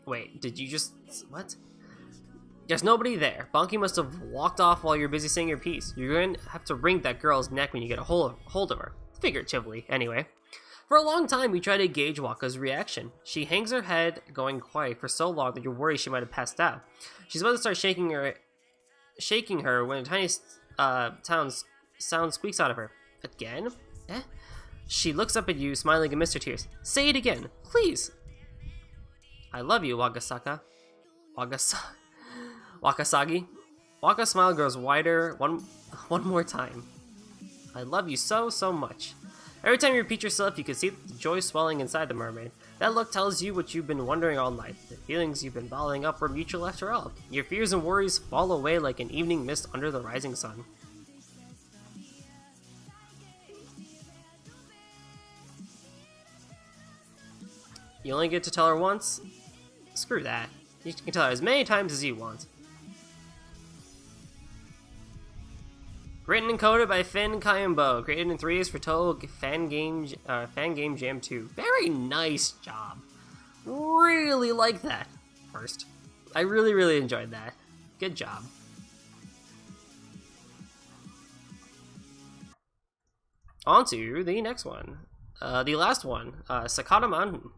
Wait, did you just... what? There's nobody there. Bonky must have walked off while you're busy saying your piece. You're going to have to wring that girl's neck when you get a hold of her. Figuratively, anyway. For a long time, we try to gauge Waka's reaction. She hangs her head, going quiet for so long that you're worried she might have passed out. She's about to start shaking her when a tiny town's sound squeaks out of her. Again? Eh? She looks up at you, smiling amidst her tears. Say it again, please. I love you, Wakasaka. Wakasagi. Waka's smile grows wider one more time. I love you so much. Every time you repeat yourself, you can see the joy swelling inside the mermaid. That look tells you what you've been wondering all night. The feelings you've been bottling up were mutual after all. Your fears and worries fall away like an evening mist under the rising sun. You only get to tell her once? Screw that. You can tell her as many times as you want. Written and coded by Finn Kayambo. Created in 3 days for Touhou Fan Game Jam 2. Very nice job. Really like that. First. I really enjoyed that. Good job. On to the next one. The last one. Sakata Mountain.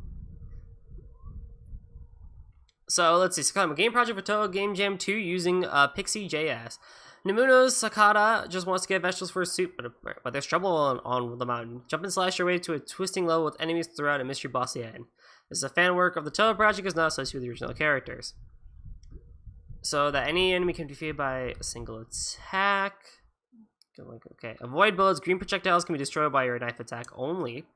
So let's see. Sakata, game project for Touhou Game Jam 2 using Pixie.js. Namuno's Sakata just wants to get vegetables for his soup, but there's trouble on the mountain. Jump and slash your way to a twisting level with enemies throughout a mystery boss at the end. This is a fan work of the Touhou project, is not associated with the original characters. So that any enemy can be defeated by a single attack. Okay. Avoid bullets. Green projectiles can be destroyed by your knife attack only.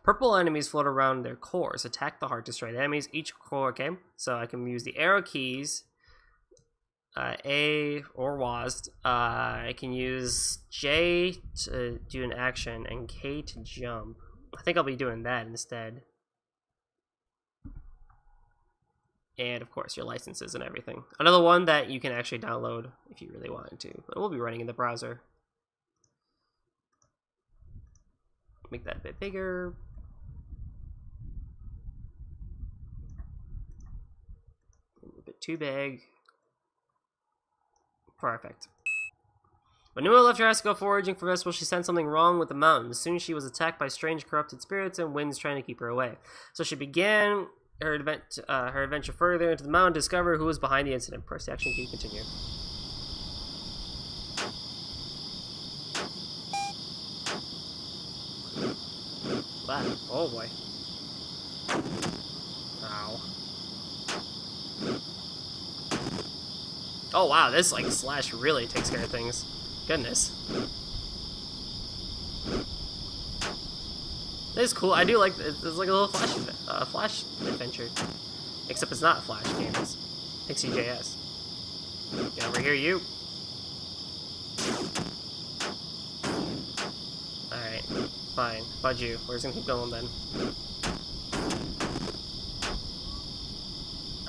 Purple enemies float around their cores. Attack the heart, destroy the enemies. Each core, okay. So I can use the arrow keys. A or WASD. I can use J to do an action and K to jump. I think I'll be doing that instead. And of course your licenses and everything. Another one that you can actually download if you really wanted to, but we'll be running in the browser. Make that a bit bigger. A bit too big. Perfect. When Nua left her house to go foraging for vegetables, she sensed something wrong with the mountain. Soon she was attacked by strange corrupted spirits and winds trying to keep her away. So she began her adventure further into the mountain to discover who was behind the incident. Press the action key to continue. Wow. Oh boy. Ow. Oh wow, this like slash really takes care of things. Goodness. This is cool. I do like it's like a little flash adventure. Except it's not a Flash game, it's Pixie.js. Get over here, you. Alright, fine. Fudge you. We're just gonna keep going then.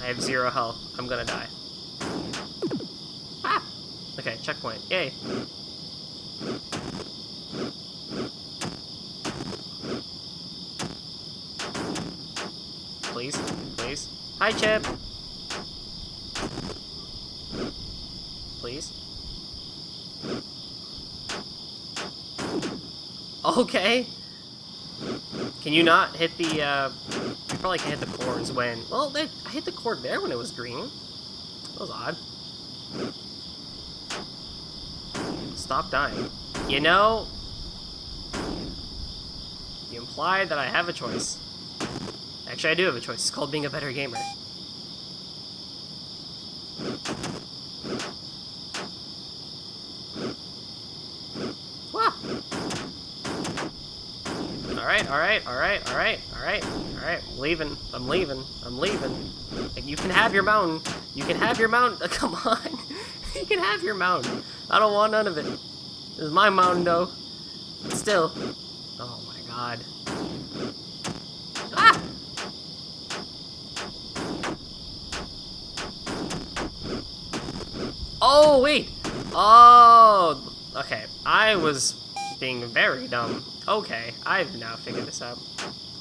I have 0 health. I'm gonna die. Ah! Okay, checkpoint. Yay! Please, please. Hi, Chip! Please. Okay. Can you not hit the, you probably can hit the chords when, well, I hit the chord there when it was green. That was odd. Stop dying. You know, you implied that I have a choice. Actually, I do have a choice. It's called being a better gamer. Alright. I'm leaving. Like, you can have your mountain. You can have your mountain. Come on. You can have your mountain. I don't want none of it. This is my mountain, though. But still. Oh my god. Ah! Oh, wait. Oh. Okay. I was being very dumb. Okay, I've now figured this out.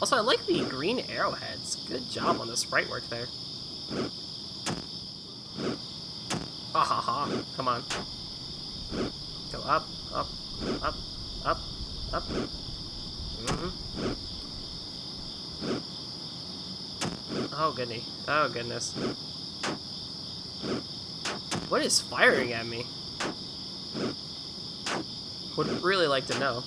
Also, I like the green arrowheads. Good job on the sprite work there. Ha ha ha. Come on. Go up, up, up, up, up. Oh, goodness. Oh, goodness. What is firing at me? Would really like to know.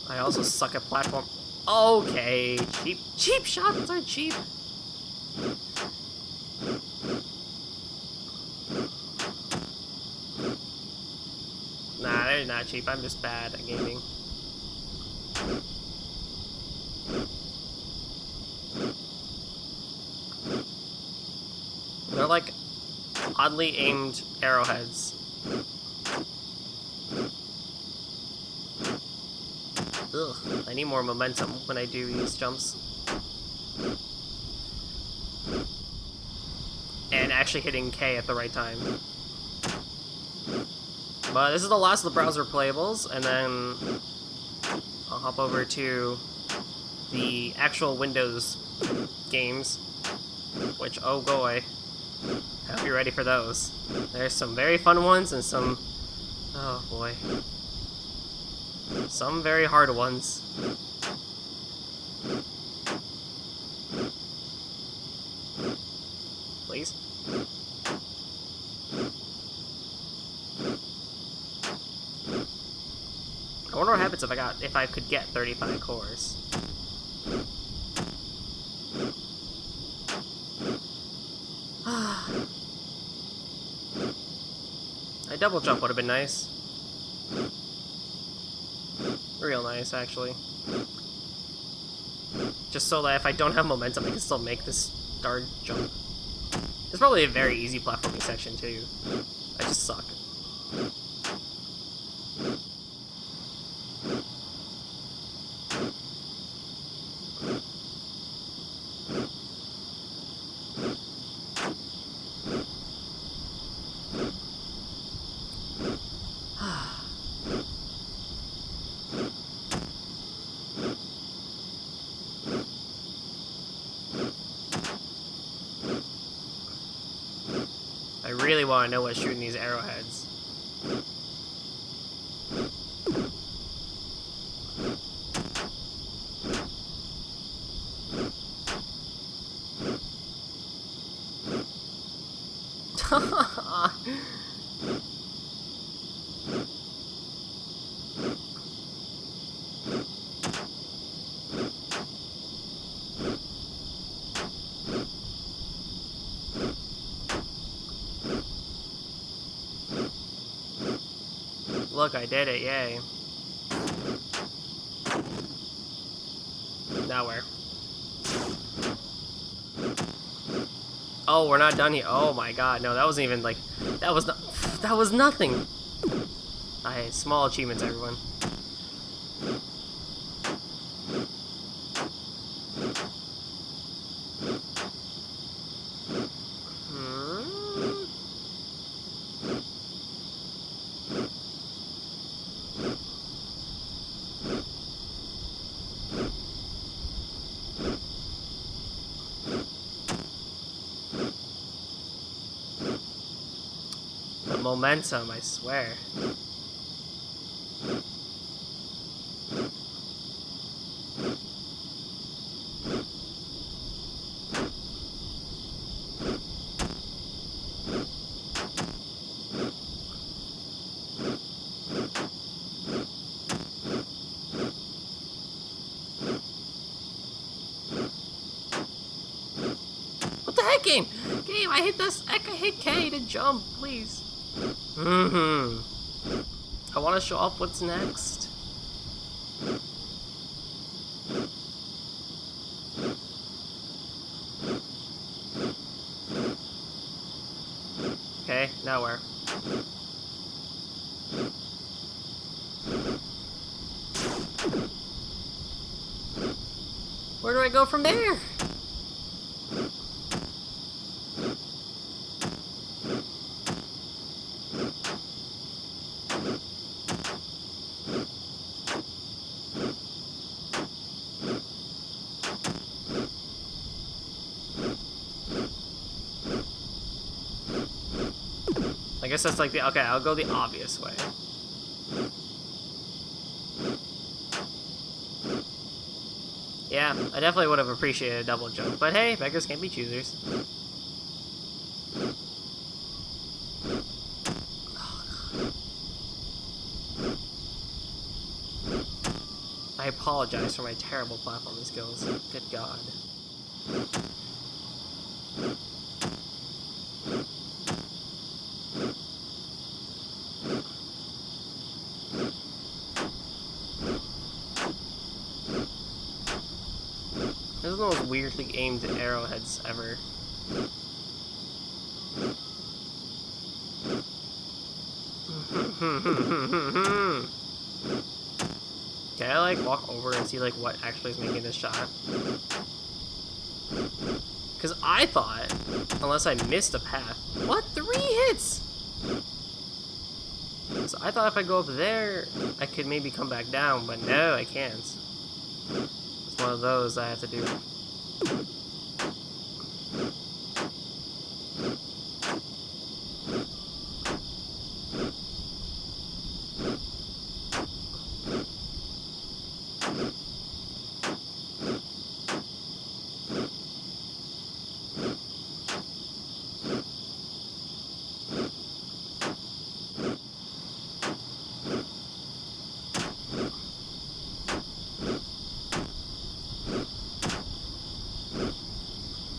I also suck at platform. Okay, cheap shots are cheap. Nah, they're not cheap. I'm just bad at gaming. They're like oddly aimed arrowheads. Ugh, I need more momentum when I do these jumps. And actually hitting K at the right time. But this is the last of the browser playables, and then I'll hop over to the actual Windows games, which, oh boy, I hope you're ready for those. There's some very fun ones and some, oh boy, some very hard ones. Please? I wonder what happens if I could get 35 cores. A double jump would have been nice. Real nice, actually. Just so that if I don't have momentum, I can still make this star jump. It's probably a very easy platforming section, too. I just suck. I really want to know what's shooting these arrowheads. Look, I did it, yay. Now where? Oh, we're not done yet. Oh my god, no, that wasn't even like, that was nothing. Small achievements, everyone. Momentum, I swear. What the heck, game? Game, I hit K to jump, please. I want to show off what's next. Okay, now where? Where do I go from there? I guess that's like the, okay, I'll go the obvious way. Yeah, I definitely would have appreciated a double jump, but hey, beggars can't be choosers. I apologize for my terrible platforming skills. Good God. This is one of those weirdly aimed arrowheads ever. Can I like walk over and see like what actually is making this shot? Because I thought, unless I missed a path, what? 3 hits? So I thought if I go up there, I could maybe come back down, but no, I can't. It's one of those I have to do.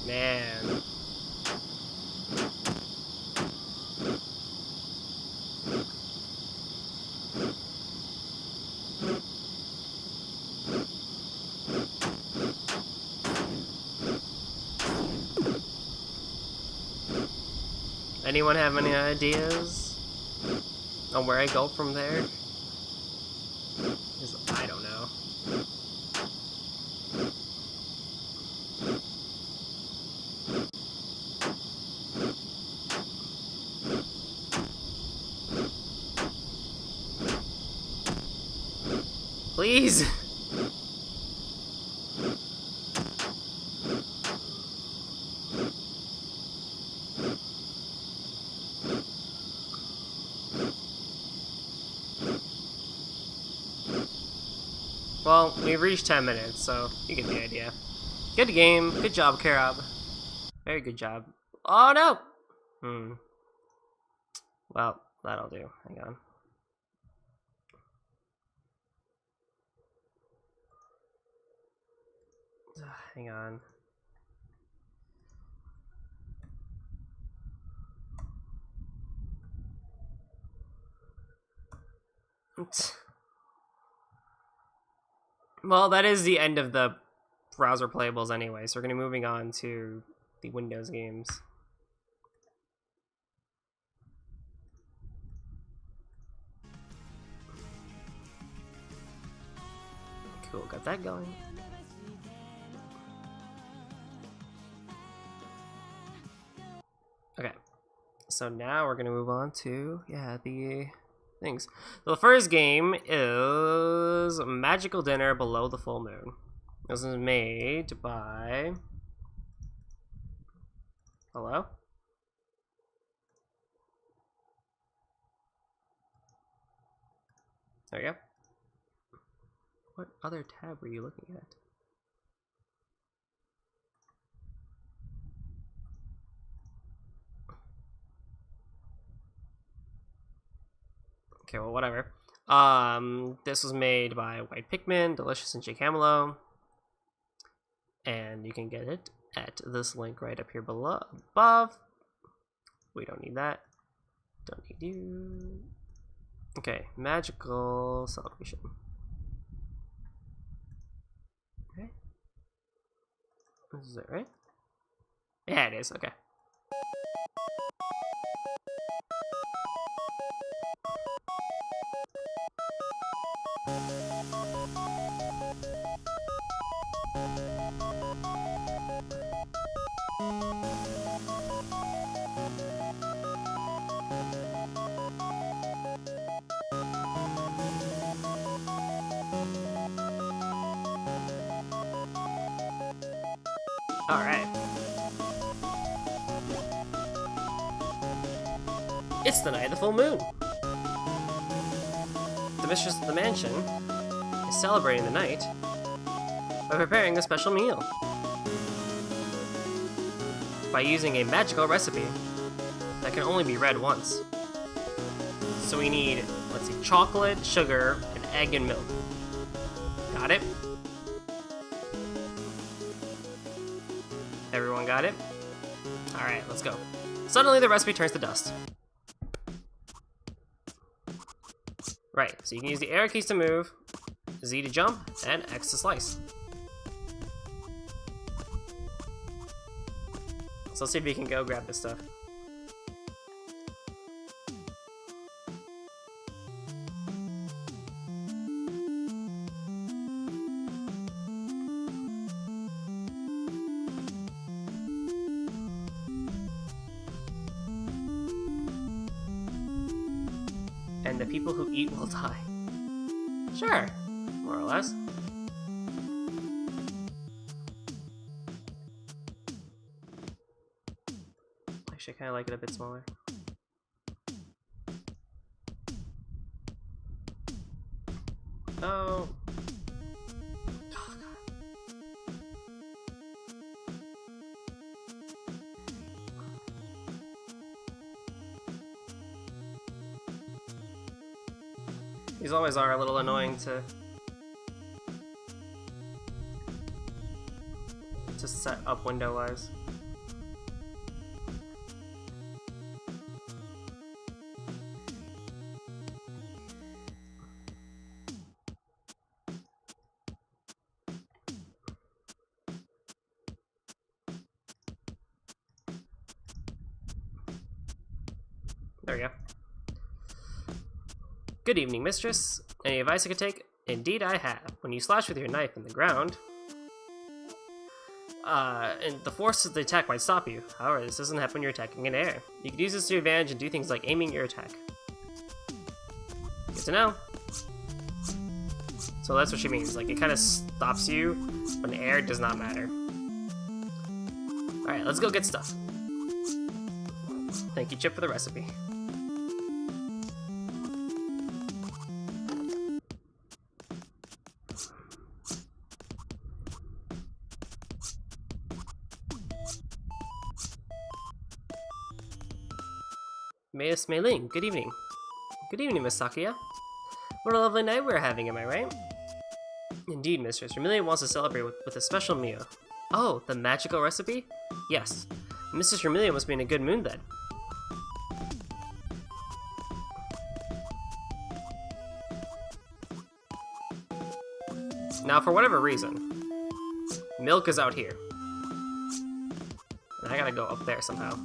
Man. Anyone have any ideas on where I go from there? 'Cause I don't know. Please! Well, we've reached 10 minutes, so you get the idea. Good game. Good job, Karab. Very good job. Oh, no! Well, that'll do. Hang on. Hang on. Well, that is the end of the browser playables anyway, so we're going to be moving on to the Windows games. Cool, got that going. Okay, so now we're going to move on to, the things. So the first game is Magical Dinner Below the Full Moon. This is made by... Hello? There we go. What other tab were you looking at? Okay, well, whatever. This was made by White Pikmin, Delicious, and Jake Hamelo. And you can get it at this link right up here below, above. We don't need that. Don't need you. Okay, Magical Celebration. Okay. Is that right? Yeah, it is. Okay. Alright. It's the night of the full moon. The mistress of the mansion is celebrating the night by by preparing a special meal. By using a magical recipe that can only be read once. So we need, let's see, chocolate, sugar, and egg and milk. Got it? Everyone got it? Alright, let's go. Suddenly the recipe turns to dust. Right, so you can use the arrow keys to move, Z to jump, and X to slice. So let's see if we can go grab this stuff. And the people who eat will die. Sure, more or less. Actually, I kind of like it a bit smaller. Oh. Oh, God. These always are a little annoying to set up window-wise. There we go. Good evening, mistress. Any advice I could take? Indeed I have. When you slash with your knife in the ground, and the force of the attack might stop you. However, this doesn't happen when you're attacking in air. You could use this to your advantage and do things like aiming your attack. Good to know. So that's what she means. Like, it kind of stops you, but in air it does not matter. Alright, let's go get stuff. Thank you, Chip, for the recipe. Miss Mei Ling, good evening. Good evening, Miss Sakuya. What a lovely night we're having, am I right? Indeed, mistress. Vermilion wants to celebrate with a special meal. Oh, the magical recipe? Yes. Mrs. Vermilion must be in a good mood then. Now, for whatever reason, milk is out here. And I gotta go up there somehow.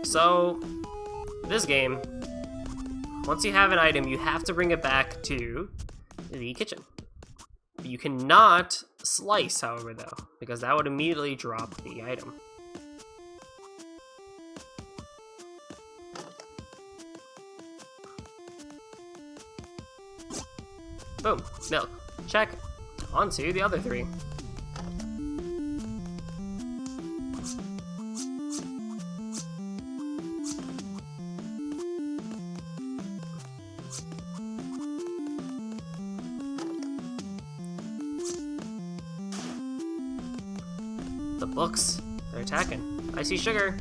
So, this game, once you have an item, you have to bring it back to the kitchen. You cannot slice, however, though, because that would immediately drop the item. Boom, milk. Check. On to the other three. The books, they're attacking. I see sugar.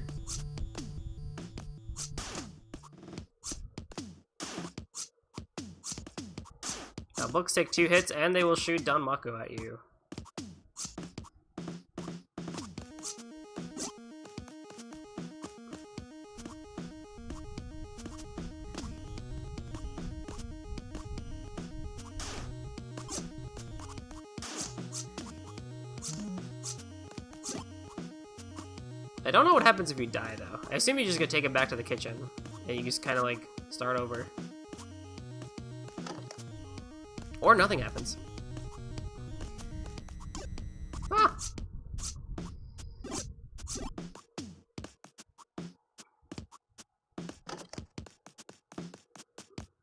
Now books take 2 hits and they will shoot Danmaku at you. I don't know what happens if you die, though. I assume you just gotta take it back to the kitchen, and you just kind of, like, start over. Or nothing happens. Ah!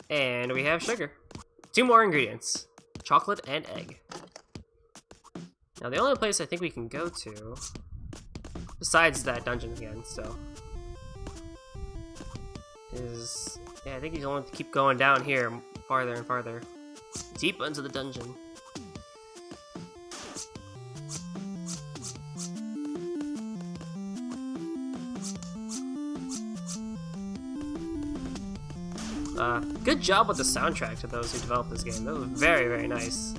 And we have sugar. 2 more ingredients. Chocolate and egg. Now, the only place I think we can go to, besides that dungeon again, so, is, yeah, I think you only have to keep going down here farther and farther. It's deep into the dungeon. Good job with the soundtrack to those who developed this game. That was very, very nice.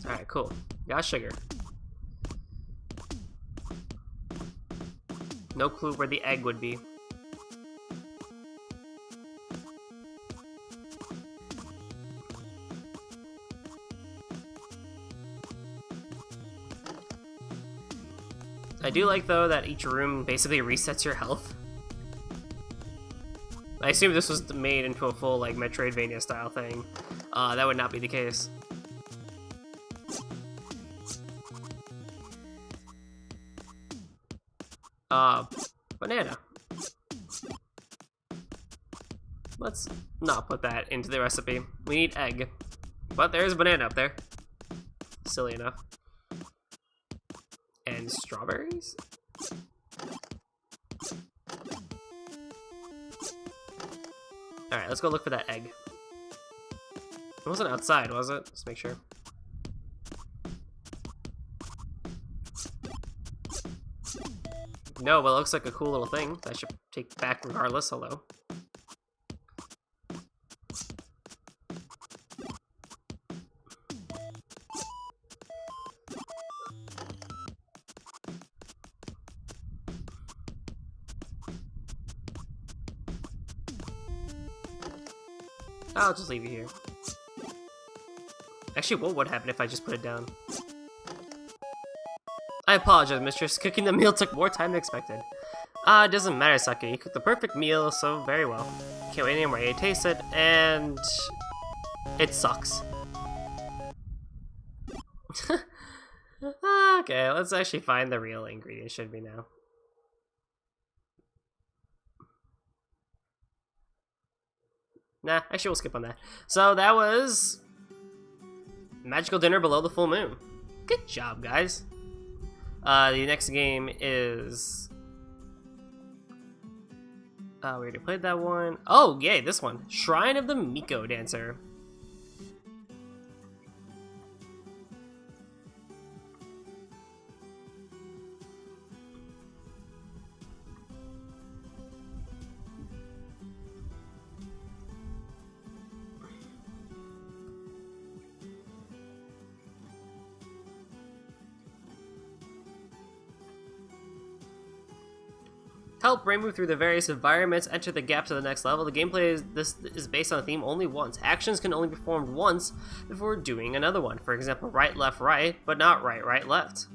Alright, cool. Got sugar. No clue where the egg would be. I do like, though, that each room basically resets your health. I assume this was made into a full, like, Metroidvania style thing. That would not be the case. Banana. Let's not put that into the recipe. We need egg. But there's a banana up there. Silly enough. And strawberries? Alright, let's go look for that egg. It wasn't outside, was it? Let's make sure. No, but it looks like a cool little thing that I should take back regardless. Hello. I'll just leave you here. Actually, what would happen if I just put it down? I apologize, mistress. Cooking the meal took more time than expected. It doesn't matter, Sake. You cooked the perfect meal, so very well. Can't wait anymore to taste it, and it sucks. Okay, let's actually find the real ingredient. Should be now. Nah, actually we'll skip on that. So that was Magical Dinner Below the Full Moon. Good job, guys. The next game is... we already played that one. Oh, yay, this one. Shrine of the Miko Dancer. Help Ray move through the various environments, enter the gap to the next level. The gameplay is based on a theme only once. Actions can only be performed once before doing another one. For example, right, left, right, but not right, right, left.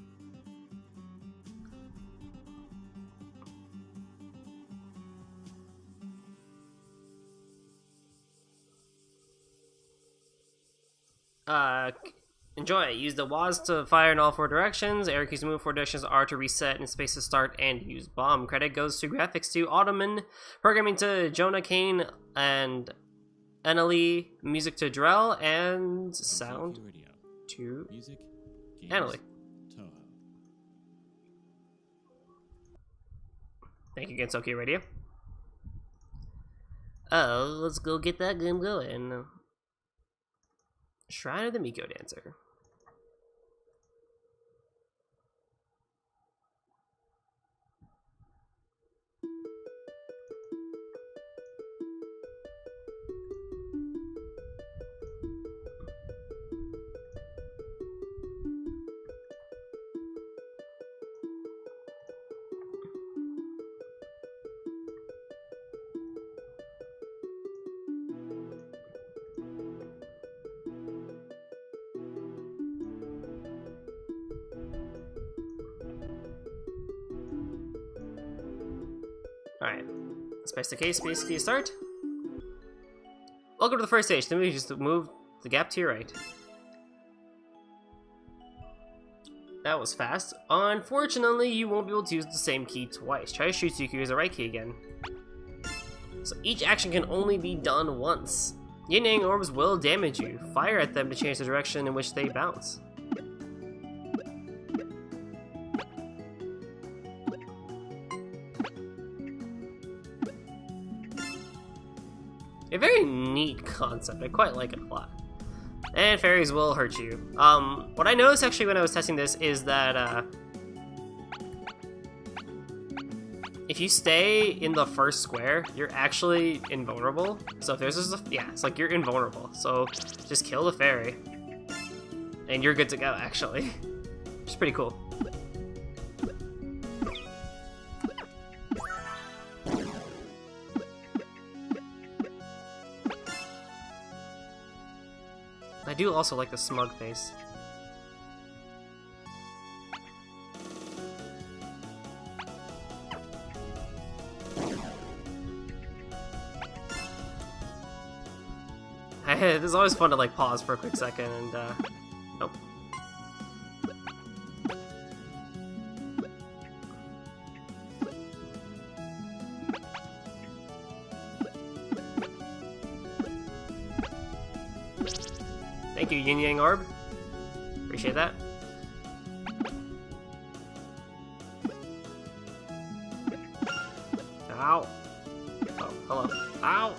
Enjoy. Use the WAS to fire in all 4 directions. Arrow keys to move 4 directions, R to reset, and space to start and use bomb. Credit goes to graphics to Ottoman, programming to Jonah Kane and Annalie, music to Drell, and sound to Annalie. Thank you again, Tokyo Radio. Oh, let's go get that game going. Shrine of the Miko Dancer. Alright, space the case, basically start. Welcome to the first stage. Then we just move the gap to your right. That was fast. Unfortunately, you won't be able to use the same key twice. Try to shoot so you can use the right key again. So each action can only be done once. Yin-Yang orbs will damage you. Fire at them to change the direction in which they bounce. A very neat concept. I quite like it a lot. And fairies will hurt you. What I noticed actually when I was testing this is that if you stay in the first square, you're actually invulnerable. So if there's just yeah, it's like you're invulnerable. So just kill the fairy, and you're good to go. Actually, which is pretty cool. I do also like the smug face. It's always fun to like pause for a quick second and oh. Thank you, Yin Yang Orb. Appreciate that. Ow. Oh, hello. Ow.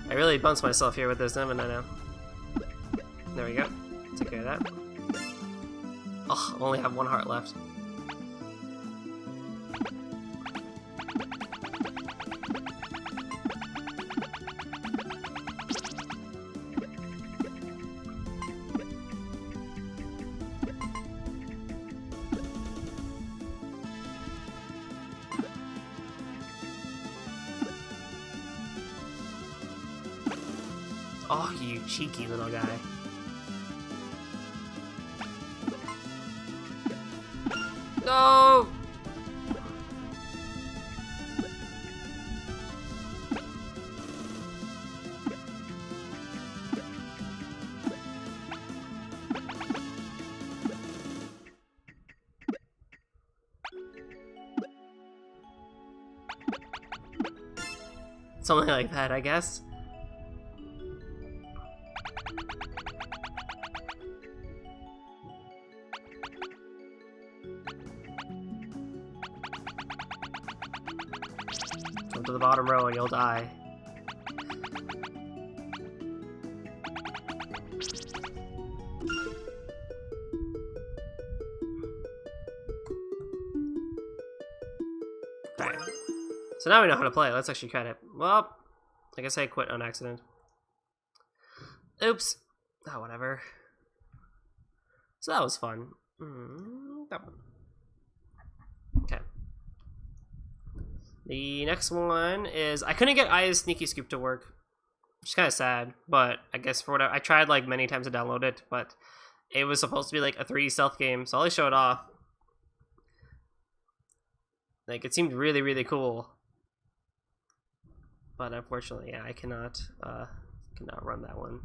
I really bounced myself here with this, haven't I now? There we go. Take care of that. Oh, I only have one heart left. Oh, you cheeky little guy. No! Something like that, I guess. Come to the bottom row and you'll die. Alright. So now we know how to play. Let's actually try it. Well, I guess I quit on accident. Oops. Oh, whatever. So that was fun. That one. Okay. The next one is, I couldn't get Aya's Sneaky Scoop to work, which is kind of sad, but I guess for whatever, I tried like many times to download it, but it was supposed to be like a 3D stealth game, so I'll show it off. Like, it seemed really, really cool, but unfortunately, yeah, I cannot run that one.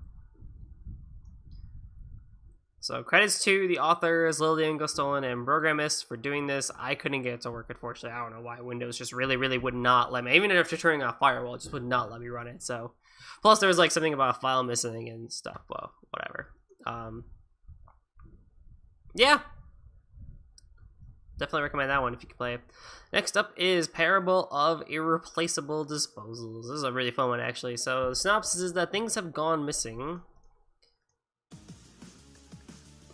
So credits to the authors, Lillian Gostolin and Programmist for doing this. I couldn't get it to work, unfortunately. I don't know why Windows just really, really would not let me. Even after turning off Firewall, it just would not let me run it. So, plus there was like something about a file missing and stuff. Well, whatever. Yeah. Definitely recommend that one if you can play it. Next up is Parable of Irreplaceable Disposals. This is a really fun one, actually. So the synopsis is that things have gone missing.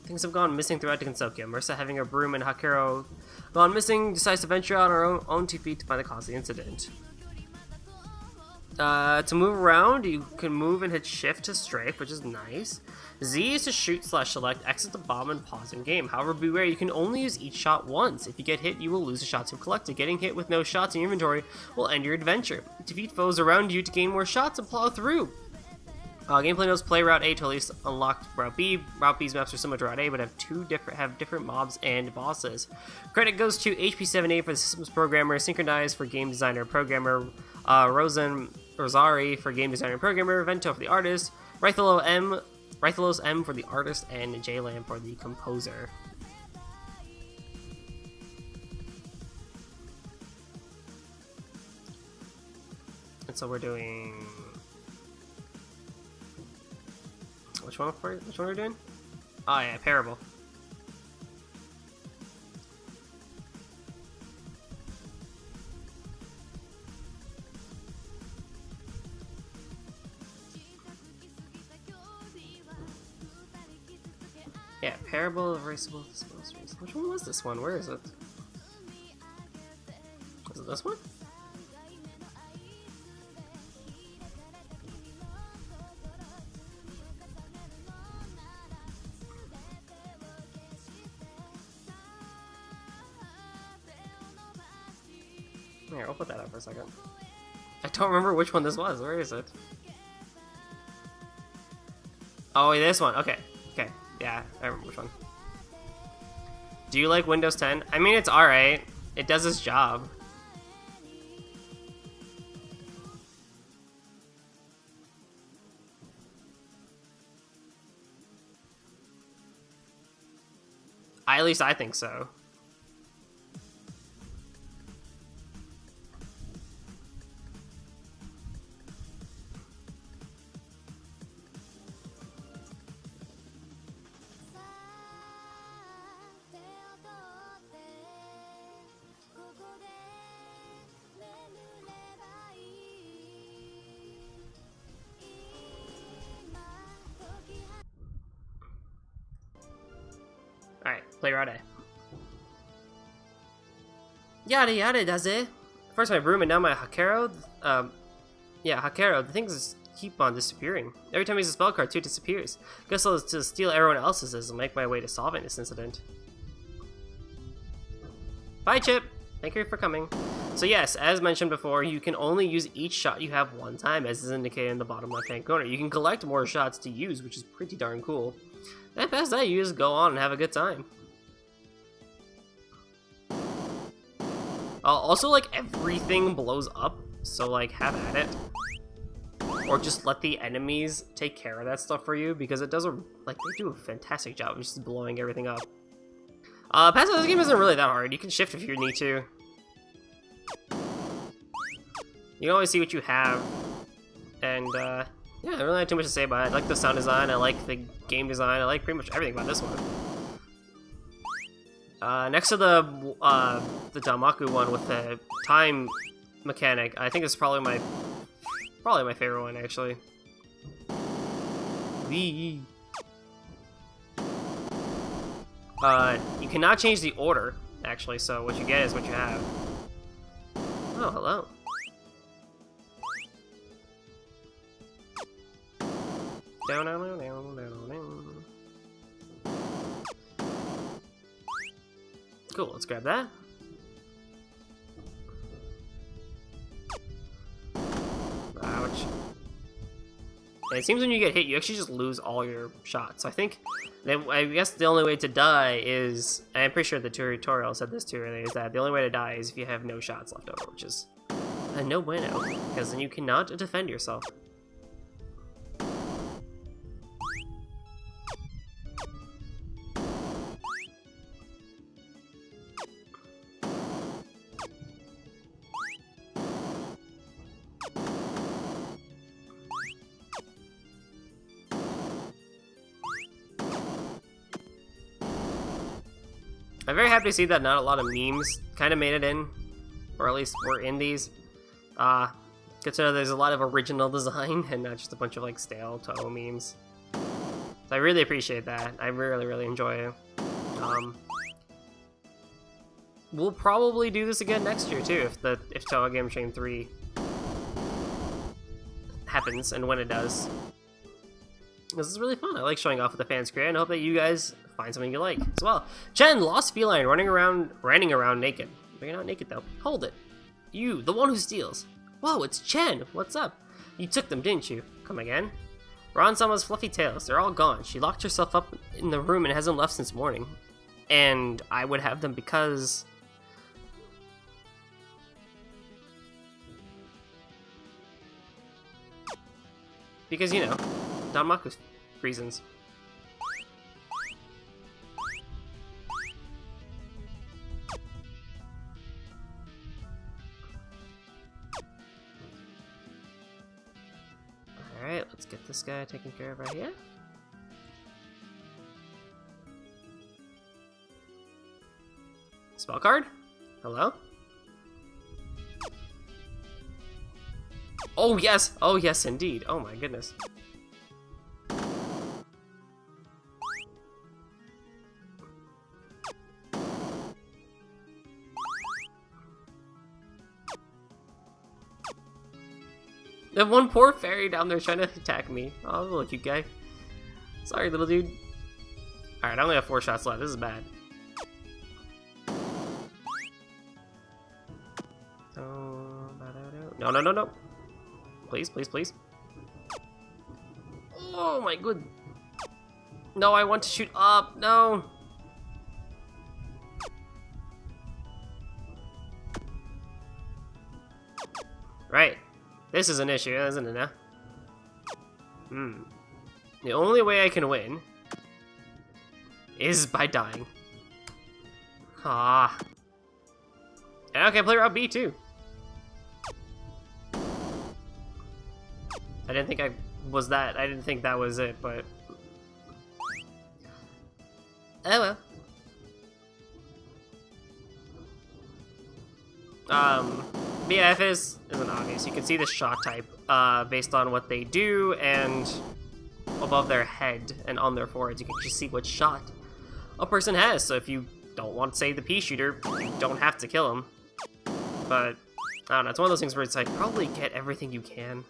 Things have gone missing throughout Dikensokyo. Marissa, having her broom, and Hakero gone missing, decides to venture out on her own 2 feet to find the cause of the incident. To move around, you can move and hit shift to strafe, which is nice. Z is to shoot/select, X is to bomb and pause in game. However, beware, you can only use each shot once. If you get hit, you will lose the shots you've collected. Getting hit with no shots in your inventory will end your adventure. Defeat foes around you to gain more shots and plow through. Gameplay notes: play Route A to at least unlock Route B. Route B's maps are similar to Route A, but have different mobs and bosses. Credit goes to HP7A for the systems programmer, Synchronized for game designer programmer, Rosari for game designer and programmer, Vento for the artist, Rythalos M for the artist, and JLam for the composer. And so we're doing... Which one are we doing? Oh yeah, Parable. Yeah, Parable of Erasable Disposals. Which one was this one? Where is it? Is it this one? Here, I'll put that up for a second. I don't remember which one this was. Where is it? Oh, this one. Okay. Okay. Yeah, I remember which one. Do you like Windows 10? I mean, it's alright. It does its job. At least I think so. Alright, play Rade. Yada yada does it. First my broom and now my Hakero. Yeah, Hakero, the things keep on disappearing. Every time I use a spell card, 2 disappears. Guess I'll to steal everyone else's and make my way to solving this incident. Bye, Chip! Thank you for coming. So yes, as mentioned before, you can only use each shot you have one time, as is indicated in the bottom left-hand corner. You can collect more shots to use, which is pretty darn cool. And past that, you just go on and have a good time. Also, like, everything blows up, so, like, have at it. Or just let the enemies take care of that stuff for you, because it does they do a fantastic job of just blowing everything up. Past that, this game isn't really that hard. You can shift if you need to. You can always see what you have. And, yeah, I don't really have too much to say about it. I like the sound design, I like the game design, I like pretty much everything about this one. Next to the Damaku one with the time mechanic, I think it's probably my favorite one, actually. You cannot change the order, actually, so what you get is what you have. Oh, hello. Down, down, down, down, down, down. Cool, let's grab that. Ouch. And it seems when you get hit, you actually just lose all your shots. So I guess the only way to die is, and I'm pretty sure the tutorial said this too earlier, is that the only way to die is if you have no shots left over, which is a no bueno, because then you cannot defend yourself. I'm very happy to see that not a lot of memes kind of made it in, or at least were in these. Good to know there's a lot of original design and not just a bunch of like stale Touhou memes. So I really appreciate that. I really, really enjoy it. We'll probably do this again next year too, if Touhou Game Train 3 happens and when it does. This is really fun. I like showing off what the fans create, and I hope that you guys find something you like as well. Chen, lost feline, running around naked. But you're not naked though. Hold it. You, the one who steals. Whoa, it's Chen. What's up? You took them, didn't you? Come again? Ron-sama's fluffy tails. They're all gone. She locked herself up in the room and hasn't left since morning. And I would have them because... Because, you know, Danmaku's reasons. get this guy taken care of right here. Spell card? Hello? Oh yes! Oh yes indeed. Oh my goodness. That one poor fairy down there trying to attack me. Oh, look, you guy. Sorry, little dude. Alright, I only have 4 shots left. This is bad. No, no, no, no. Please, please, please. Oh my good. No, I want to shoot up. No. Right. This is an issue, isn't it now? The only way I can win is by dying. Ah. And I can play Route B too. I didn't think I didn't think that was it, but oh well. BF isn't obvious. You can see the shot type based on what they do, and above their head and on their foreheads you can just see what shot a person has. So if you don't want to say the pea shooter, you don't have to kill him. But I don't know, it's one of those things where it's like, probably get everything you can.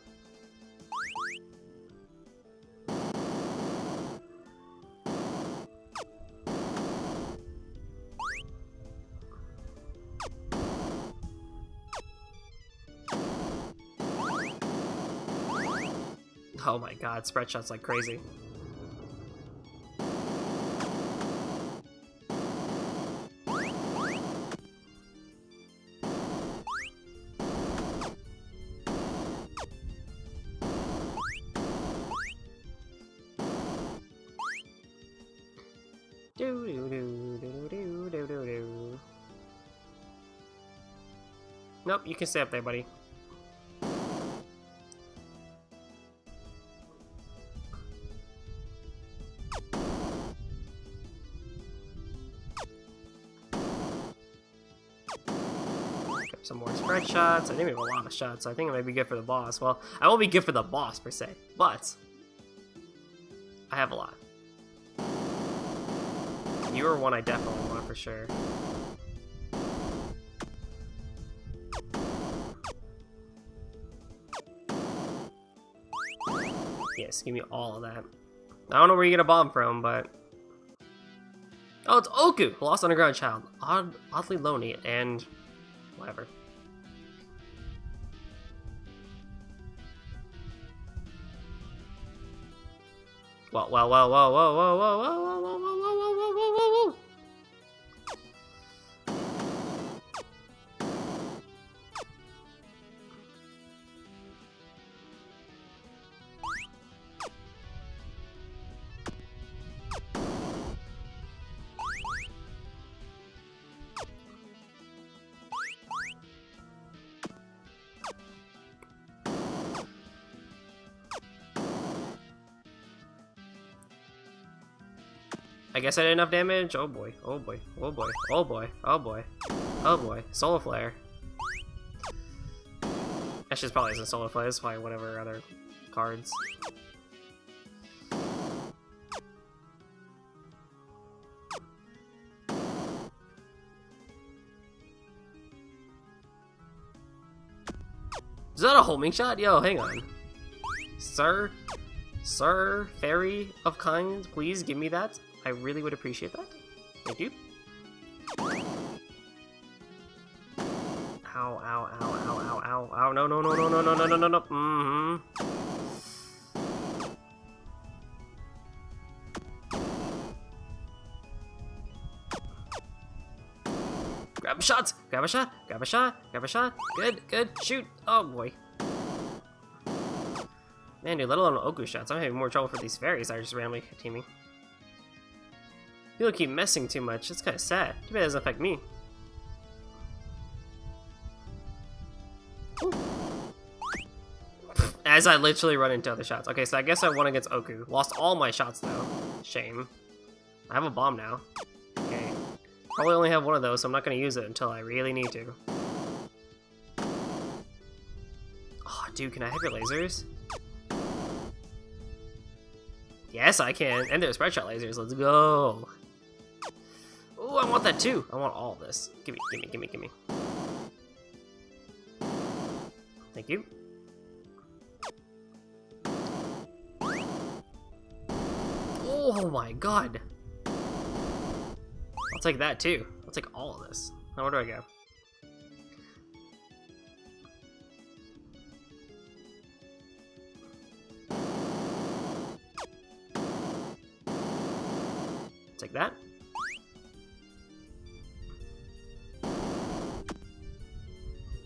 Oh my god, spread shots like crazy. Nope, you can stay up there, buddy. Some more spread shots. I think we have a lot of shots, so I think it might be good for the boss. Well, I won't be good for the boss per se, but I have a lot. You are one I definitely want for sure. Yes, give me all of that. I don't know where you get a bomb from, but oh, it's Oku, lost underground child, oddly lonely and whatever. Whoa, whoa, whoa, whoa, whoa, whoa, whoa, whoa, whoa, whoa, whoa, whoa, whoa, whoa, whoa, whoa. I guess I did enough damage. Oh boy, oh boy, oh boy, oh boy, oh boy, oh boy. Solar Flare. Actually, probably isn't Solar Flare, it's probably whatever other cards. Is that a homing shot? Yo, hang on. Sir, fairy of kind, please give me that. I really would appreciate that. Thank you. Ow, ow, ow, ow, ow, ow, ow, no, no, no, no, no, no, no, no, no, no, Grab a shot, grab a shot, grab a shot, grab a shot. Good, good, shoot. Oh boy. Man, dude, let alone Oku shots. I'm having more trouble for these fairies that are just randomly teaming. People keep messing too much. It's kind of sad. Too bad it doesn't affect me. Ooh. As I literally run into other shots. Okay, so I guess I won against Oku. Lost all my shots, though. Shame. I have a bomb now. Okay. Probably only have one of those, so I'm not going to use it until I really need to. Oh, dude, can I have your lasers? Yes, I can. And there's spread shot lasers. Let's go. Ooh, I want that too. I want all of this. Gimme, gimme, gimme, gimme. Thank you. Oh my god. I'll take that too. I'll take all of this. Now where do I go? Take that.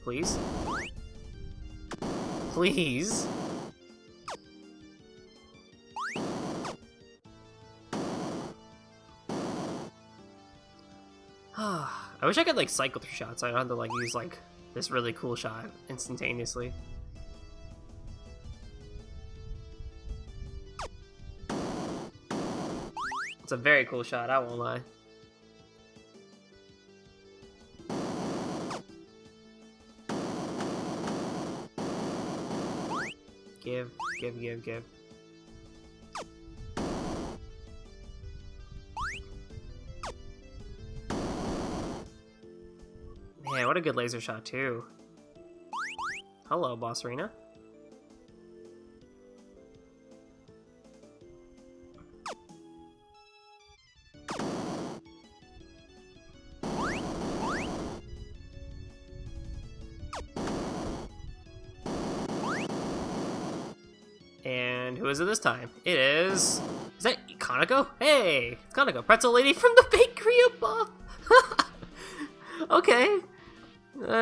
Please. Please. I wish I could like cycle through shots. I don't have to like use like this really cool shot instantaneously. It's a very cool shot, I won't lie. Give, give, give, give. Man, what a good laser shot too. Hello, Boss Arena. And who is it this time? It is that Kaneko? Hey, it's Kaneko, pretzel lady from the bakery above. Okay.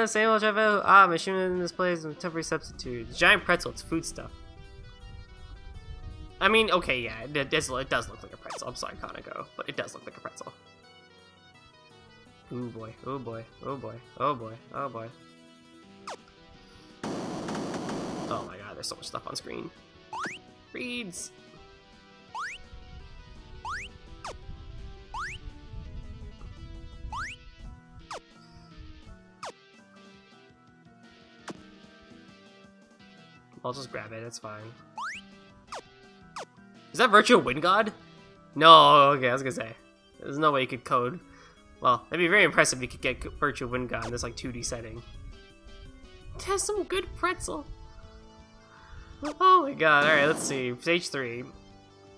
Same old travel. Ah, machine in this place with temporary substitute. Giant pretzel, it's food stuff. I mean, okay, yeah, it does look like a pretzel. I'm sorry, Kaneko, but it does look like a pretzel. Oh boy, oh boy, oh boy, oh boy, oh boy. Oh my god, there's so much stuff on screen. Reads. I'll just grab it, it's fine. Is that Virtual Wind God? No, okay, I was gonna say. There's no way you could code. Well, it'd be very impressive if you could get Virtual Wind God in this like 2D setting. It has some good pretzel. Oh my god, alright, let's see. Stage 3.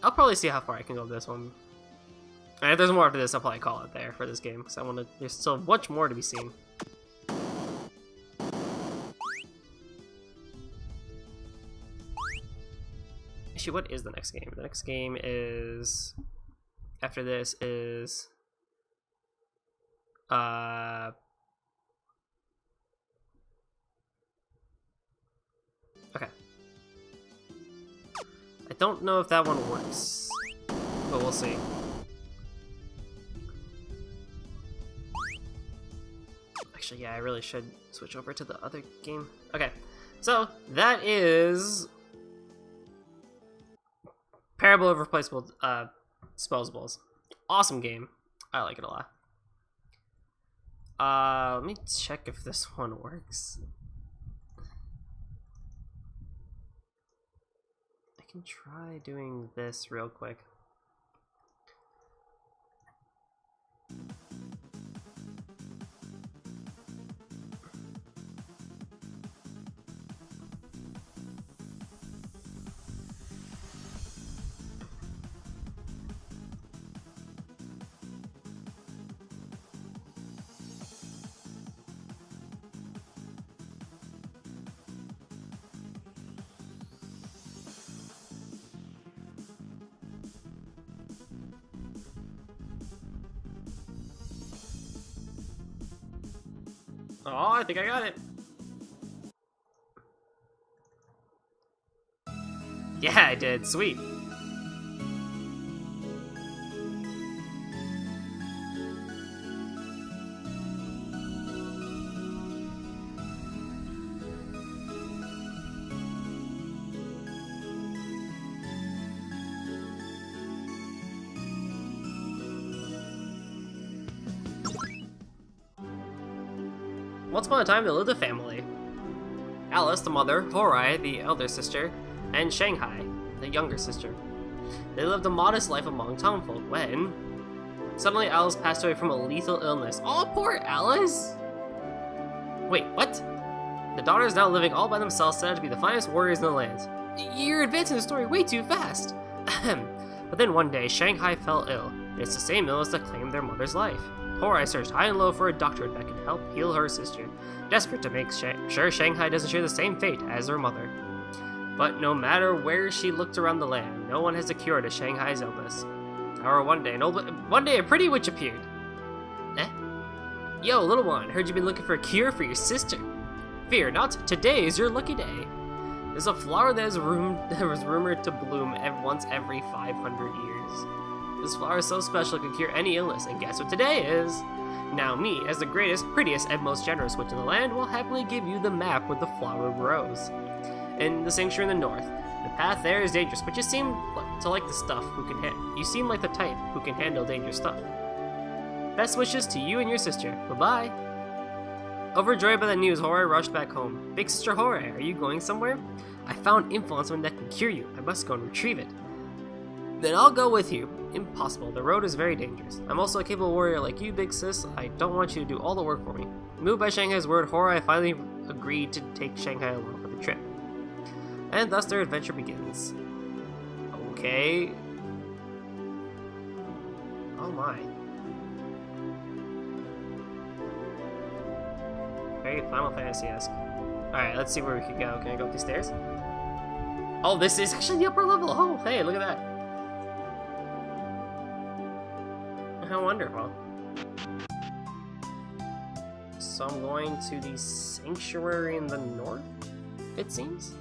I'll probably see how far I can go with this one. And if there's more after this, I'll probably call it there for this game, because I want to. There's still much more to be seen. Actually, what is the next game? The next game is. After this is. Okay. I don't know if that one works, but we'll see. Actually, yeah, I really should switch over to the other game. Okay, so that is Parable of Replaceable Disposables. Awesome game. I like it a lot. Let me check if this one works. I can try doing this real quick. Oh, I think I got it. Yeah, I did. Sweet. Once upon a time, there lived a family. Alice, the mother, Horai, the elder sister, and Shanghai, the younger sister. They lived a modest life among townfolk when... Suddenly, Alice passed away from a lethal illness. Oh, poor Alice! Wait, what? The daughters, now living all by themselves, set out to be the finest warriors in the land. You're advancing the story way too fast! But then one day, Shanghai fell ill. It's the same illness that claimed their mother's life. Horai searched high and low for a doctor that could help heal her sister, desperate to make sure Shanghai doesn't share the same fate as her mother. But no matter where she looked around the land, no one has a cure to Shanghai's illness. However, one day a pretty witch appeared. Eh? Yo, little one, heard you've been looking for a cure for your sister. Fear not, today is your lucky day. There's a flower that was rumored to bloom once every 500 years. This flower is so special it can cure any illness, and guess what today is? Now me, as the greatest, prettiest, and most generous witch in the land, will happily give you the map where the flower grows. In the sanctuary in the north. The path there is dangerous, but you seem to like the stuff you seem like the type who can handle dangerous stuff. Best wishes to you and your sister. Bye-bye. Overjoyed by the news, Horai rushed back home. Big sister Horai, are you going somewhere? I found info on someone that can cure you. I must go and retrieve it. Then I'll go with you. Impossible. The road is very dangerous. I'm also a capable warrior like you, big sis. I don't want you to do all the work for me. Moved by Shanghai's word, Horai finally agreed to take Shanghai along for the trip. And thus their adventure begins. Okay. Oh my. Very Final Fantasy-esque. Alright, let's see where we can go. Can I go up these stairs? Oh, this is actually the upper level! Oh, hey, look at that. How wonderful. So I'm going to the sanctuary in the north, it seems?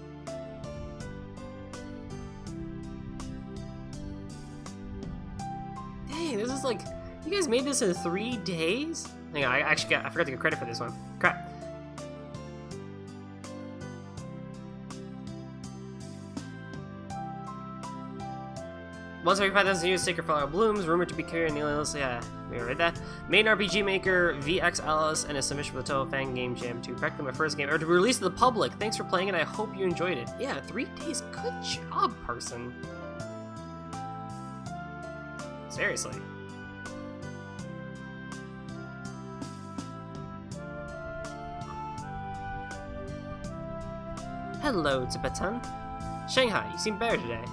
Dang, this is like... You guys made this in 3 days? Hang on, I forgot to get credit for this one. Crap. Once every 5,000 years, Sacred Flower blooms, rumored to be carried in the alien list. Yeah, we read that. Main RPG maker VX Alice and a submission for the Touhou fan game Jam 2. Practically my first game ever to be released to the public. Thanks for playing it. I hope you enjoyed it. Yeah, 3 days. Good job, person. Seriously. Hello, Tibetan. Shanghai, you seem better today.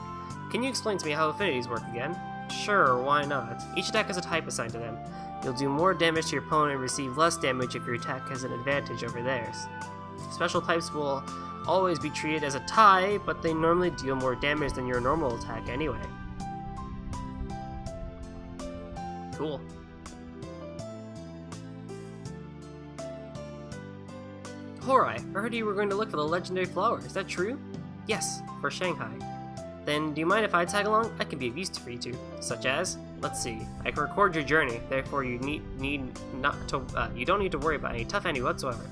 Can you explain to me how affinities work again? Sure, why not? Each attack has a type assigned to them. You'll do more damage to your opponent and receive less damage if your attack has an advantage over theirs. Special types will always be treated as a tie, but they normally deal more damage than your normal attack anyway. Cool. Horai, I heard you were going to look for the legendary flower. Is that true? Yes, for Shanghai. Then, do you mind if I tag along? I can be of use for you two. Such as, let's see, I can record your journey. Therefore, you you don't need to worry about any tough enemy whatsoever.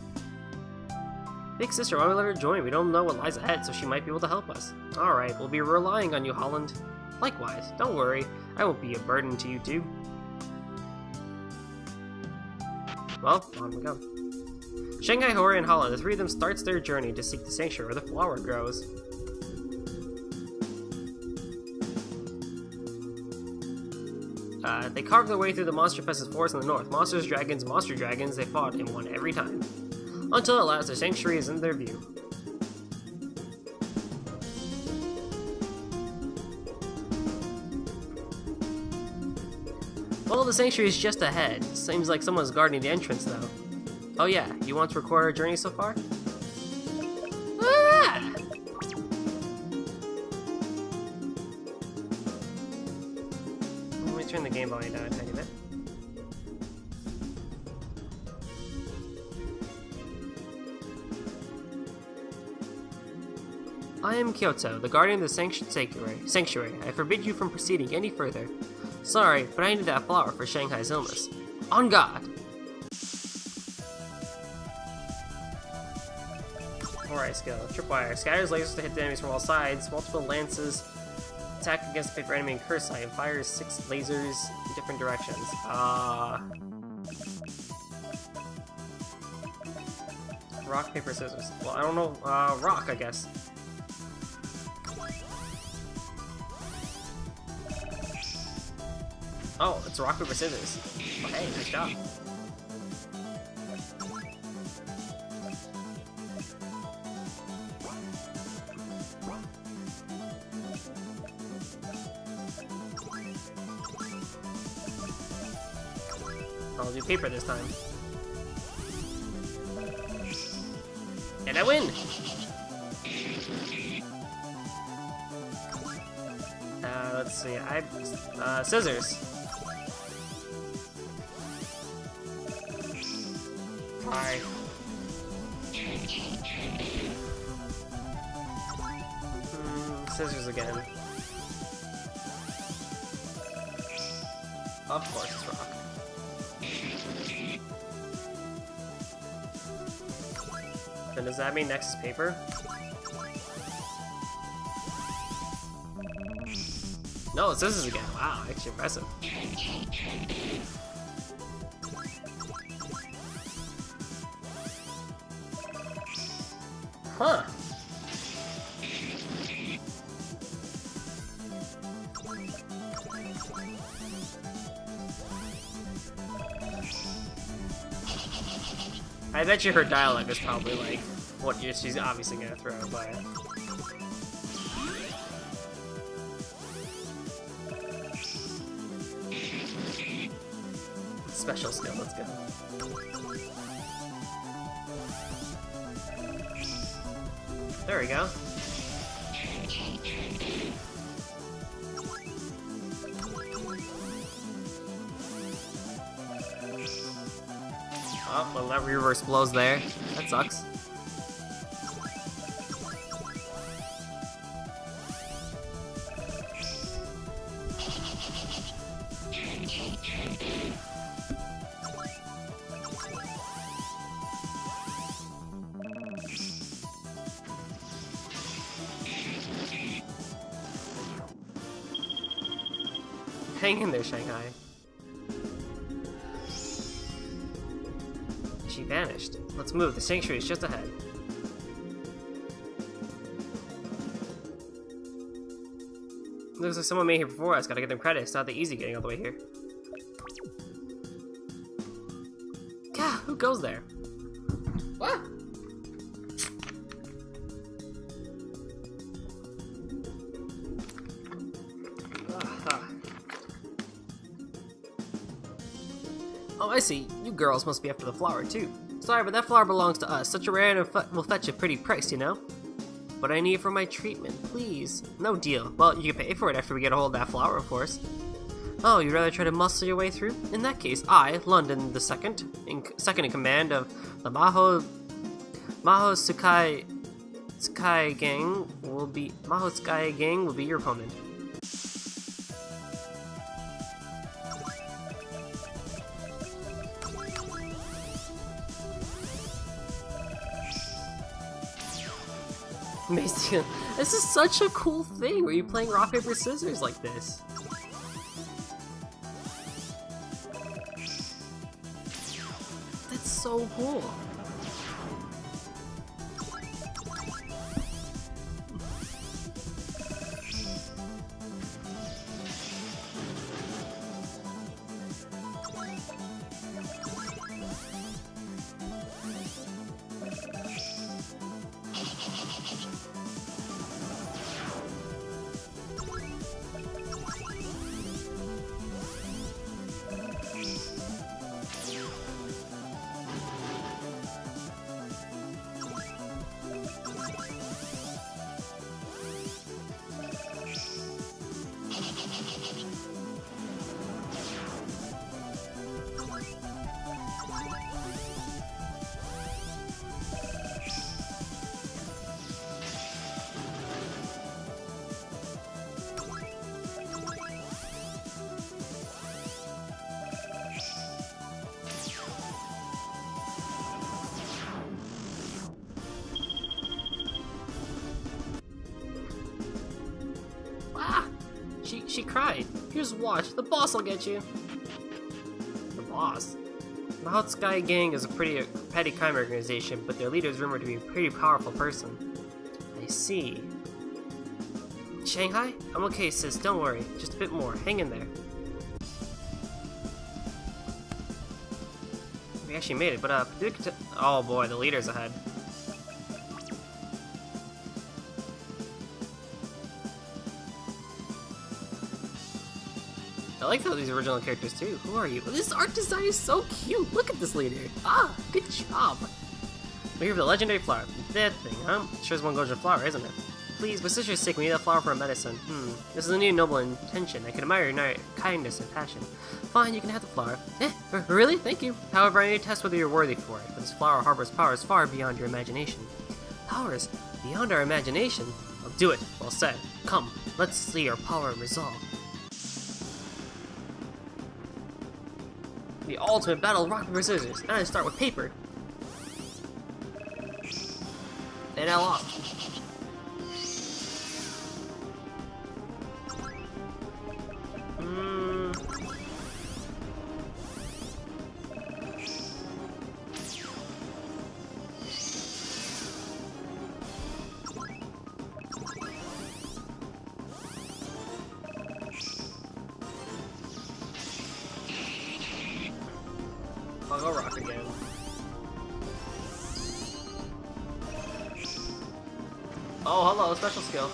Big sister, why don't we let her join? We don't know what lies ahead, so she might be able to help us. All right, we'll be relying on you, Holland. Likewise, don't worry. I won't be a burden to you two. Well, on we go. Shanghai, Horai, and Holland, the 3 of them starts their journey to seek the sanctuary where the flower grows. They carved their way through the monster-infested forest in the north. Monsters, dragons, monster dragons, they fought and won every time. Until at last, the sanctuary is in their view. Well, the sanctuary is just ahead. Seems like someone's guarding the entrance, though. Oh yeah, you want to record our journey so far? Ah! Let me turn the game volume down a tiny bit. I am Kyoto, the guardian of the sanctuary. I forbid you from proceeding any further. Sorry, but I need that flower for Shanghai's illness. On guard! Alright, skill. Tripwire. Scatters lasers to hit the enemies from all sides. Multiple lances attack against the paper enemy and curse sight. And fires 6 lasers in different directions. Rock, paper, scissors. Well, I don't know. Rock, I guess. Oh, it's rock, paper, scissors. Oh, hey, nice job. I'll do paper this time. And I win! Let's see, scissors. Hi. Scissors again. Of course it's rock. Then does that mean next is paper? No, it's scissors again. Wow, actually impressive. Huh. I bet you her dialogue is probably like what she's obviously gonna throw by it. Special skill, let's go. There we go. Oh, well, that reverse blows there. That sucks. Hang in there, Shanghai. She vanished. Let's move. The sanctuary is just ahead. Looks like someone made here before us. Gotta give them credit. It's not that easy getting all the way here. God, who goes there? What? Oh, I see. You girls must be after the flower, too. Sorry, but that flower belongs to us. Such a rare and will fetch a pretty price, you know? But I need it for my treatment, please. No deal. Well, you can pay for it after we get a hold of that flower, of course. Oh, you'd rather try to muscle your way through? In that case, I, London the second in command of the Maho Sky Gang will be your opponent. Amazing. This is such a cool thing where you're playing rock, paper, scissors like this. That's so cool. She cried. Here's watch. The boss will get you. The boss? Mahou Sky Gang is a pretty petty crime organization, but their leader is rumored to be a pretty powerful person. I see. Shanghai? I'm okay, sis, don't worry. Just a bit more. Hang in there. We actually made it, but oh boy, the leader's ahead. I like how these original characters too. Who are you? This art design is so cute. Look at this leader. Ah, good job. We're here for the legendary flower. That thing, huh? Sure is one gorgeous flower, isn't it? Please, for sister's sake, we need that flower for a medicine. This is a new noble intention. I can admire your kindness and passion. Fine, you can have the flower. Really? Thank you. However, I need to test whether you're worthy for it. This flower harbors powers far beyond your imagination. Powers beyond our imagination? I'll do it. Well said. Come, let's see your power and resolve. The ultimate battle of rock, paper, scissors. And I start with paper. And I lost. I'll go rock again. Oh, hello, special skill.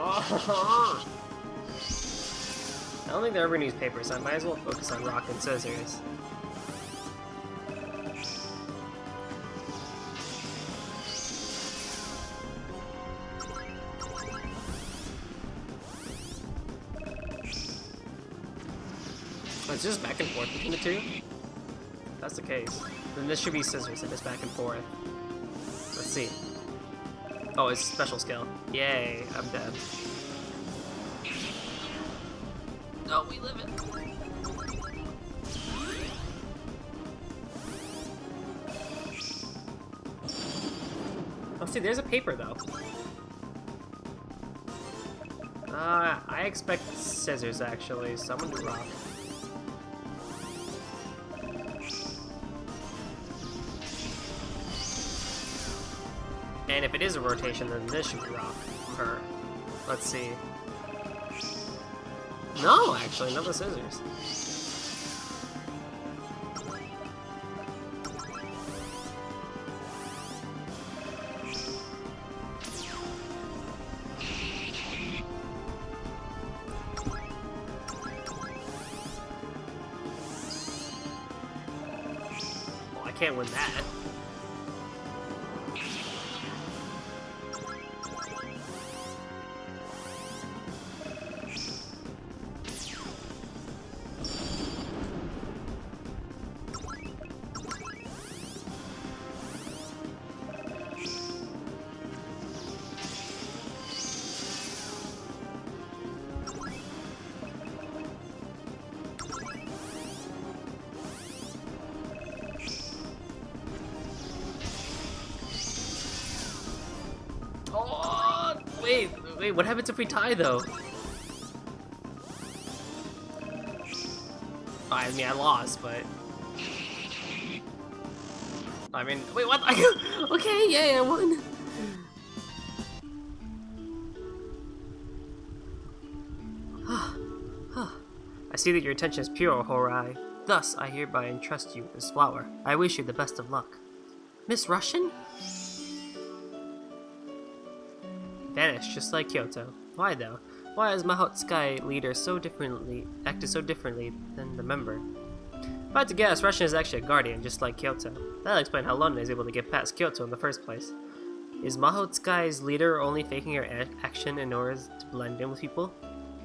Oh. I don't think they ever use paper, so I might as well focus on rock and scissors. Oh, it's just back and forth between the two? If that's the case, then this should be scissors and it's back and forth. Let's see. Oh, it's special skill. Yay, I'm dead. Oh, we live it. Oh, see, there's a paper, though. I expect scissors, actually, so I'm gonna rock. And if it is a rotation, then this should be rock. Her. Let's see. No, actually, not the scissors. Well, I can't win that. Oh, wait, what happens if we tie, though? I mean, I lost, but... I mean, wait, what? Okay, yay, I won! I see that your intention is pure, Horai. Thus, I hereby entrust you with this flower. I wish you the best of luck. Miss Russian? Vanished, just like Kyoto. Why though? Why has Mahou Sky leader acted so differently than the member? If I had to guess, Russian is actually a guardian, just like Kyoto. That'll explain how London is able to get past Kyoto in the first place. Is Mahou Sky's leader only faking her action in order to blend in with people?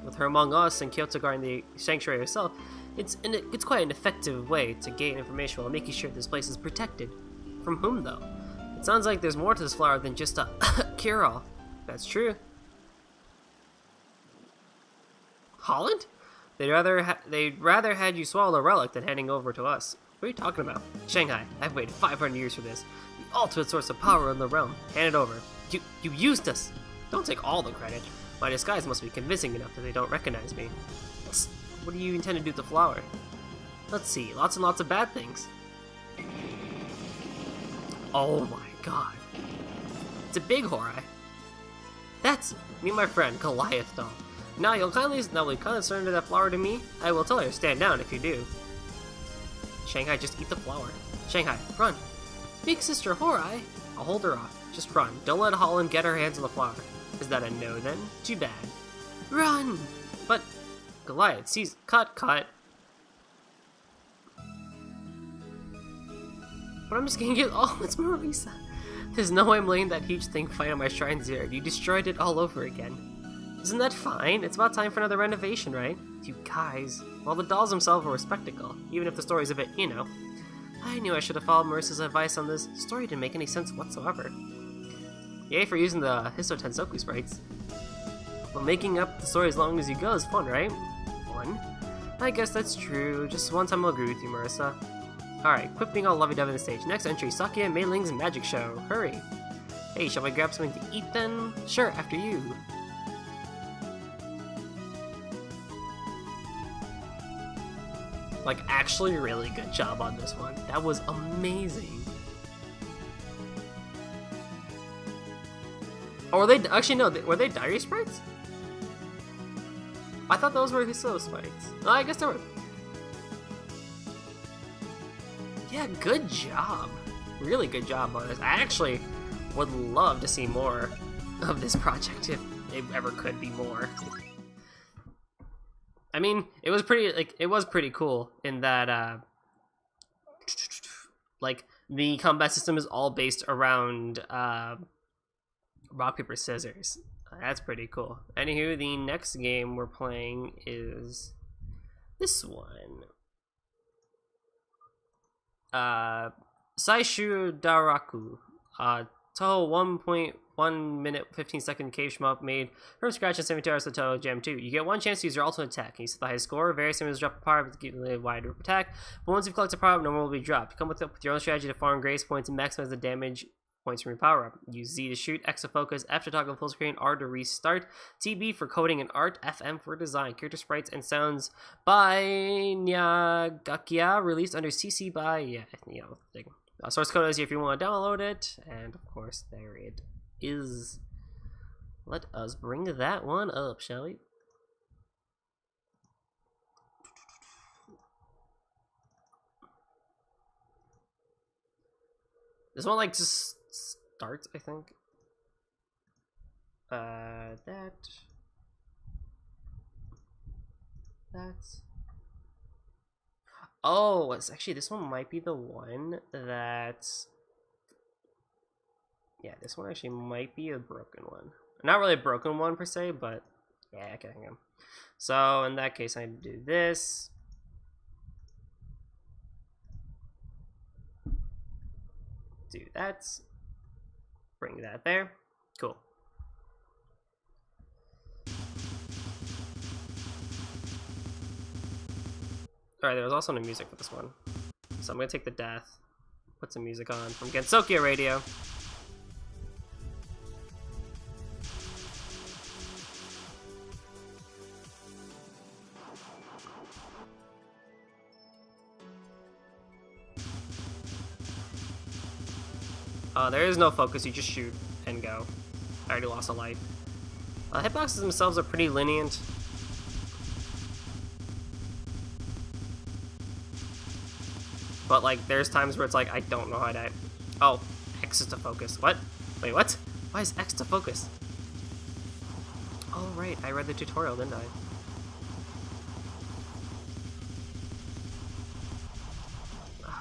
With her among us and Kyoto guarding the sanctuary herself, it's quite an effective way to gain information while making sure this place is protected. From whom though? It sounds like there's more to this flower than just a cure-all. That's true. Holland? They'd rather had you swallow a relic than handing over to us. What are you talking about? Shanghai, I've waited 500 years for this. The ultimate source of power in the realm. Hand it over. You used us! Don't take all the credit. My disguise must be convincing enough that they don't recognize me. What do you intend to do with the flower? Let's see, lots and lots of bad things. Oh my god. It's a big Horai. That's me and my friend, Goliath doll. Now will you kindly surrender that flower to me? I will tell her to stand down if you do. Shanghai, just eat the flower. Shanghai, run. Big sister Horai. I'll hold her off. Just run. Don't let Holland get her hands on the flower. Is that a no then? Too bad. Run! But Goliath sees cut. But I'm just gonna get it's Marisa. There's no way I'm letting that huge thing fight on my shrine zero. You destroyed it all over again. Isn't that fine? It's about time for another renovation, right? You guys. Well, the dolls themselves were a spectacle, even if the story's a bit, you know. I knew I should have followed Marissa's advice on this. The story didn't make any sense whatsoever. Yay for using the Hiso Tensoku sprites. Well, making up the story as long as you go is fun, right? Fun? I guess that's true. Just one time I'll agree with you, Marissa. Alright, quit being all lovey-dovey on the stage. Next entry, Sakia Mei Ling's magic show. Hurry. Hey, shall we grab something to eat then? Sure, after you. Like, actually really good job on this one. That was amazing. Oh, were they, actually no, were they diary sprites? I thought those were Hiso sprites. Oh, I guess they were. Yeah, good job. Really good job on this. I actually would love to see more of this project if it ever could be more. I mean, it was pretty cool in that, like, the combat system is all based around, rock, paper, scissors. That's pretty cool. Anywho, the next game we're playing is this one. Saishu Daraku. Touhou 1.1 minute 15 second cave shmup made from scratch in 72 hours of Touhou Jam 2. You get one chance to use your ultimate attack. You set the highest score. Various enemies drop a power up to keep a wide attack. But once you've collected power up, no more will be dropped. Come with your own strategy to farm grace points and maximize the damage points from your power up. Use Z to shoot, X to focus, F to toggle full screen, R to restart, TB for coding and art, FM for design. Character sprites and sounds by Nyagakia, released under CC by thing. Source code is here if you want to download it, and of course there it is. Let us bring that one up, shall we? This one just starts, I think. That's. Oh, it's actually, this one might be the one that's... Yeah, this one actually might be a broken one. Not really a broken one per se, but yeah, I can hang on. So in that case, I need to do this. Do that. Bring that there. Cool. Alright, there was also no music for this one. So I'm gonna take the death, put some music on from Gensokia Radio. There is no focus, you just shoot and go. I already lost a life. Hitboxes themselves are pretty lenient. But, like, there's times where it's like, I don't know how to die. Oh, X is to focus. What? Wait, what? Why is X to focus? Oh, right, I read the tutorial, didn't I? Okay.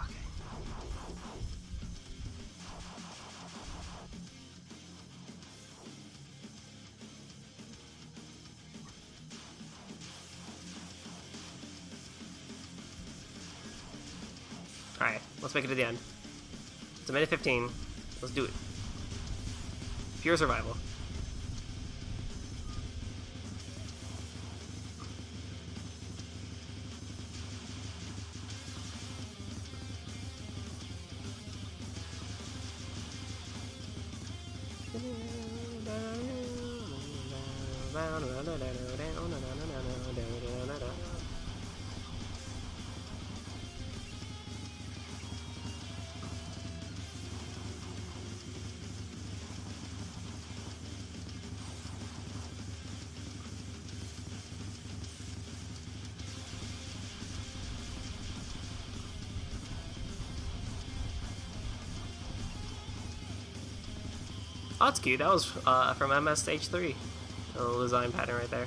Alright, let's make it to the end. It's a minute 15. Let's do it. Pure survival. Oh, that's cute. That was from MS Stage 3. A little design pattern right there.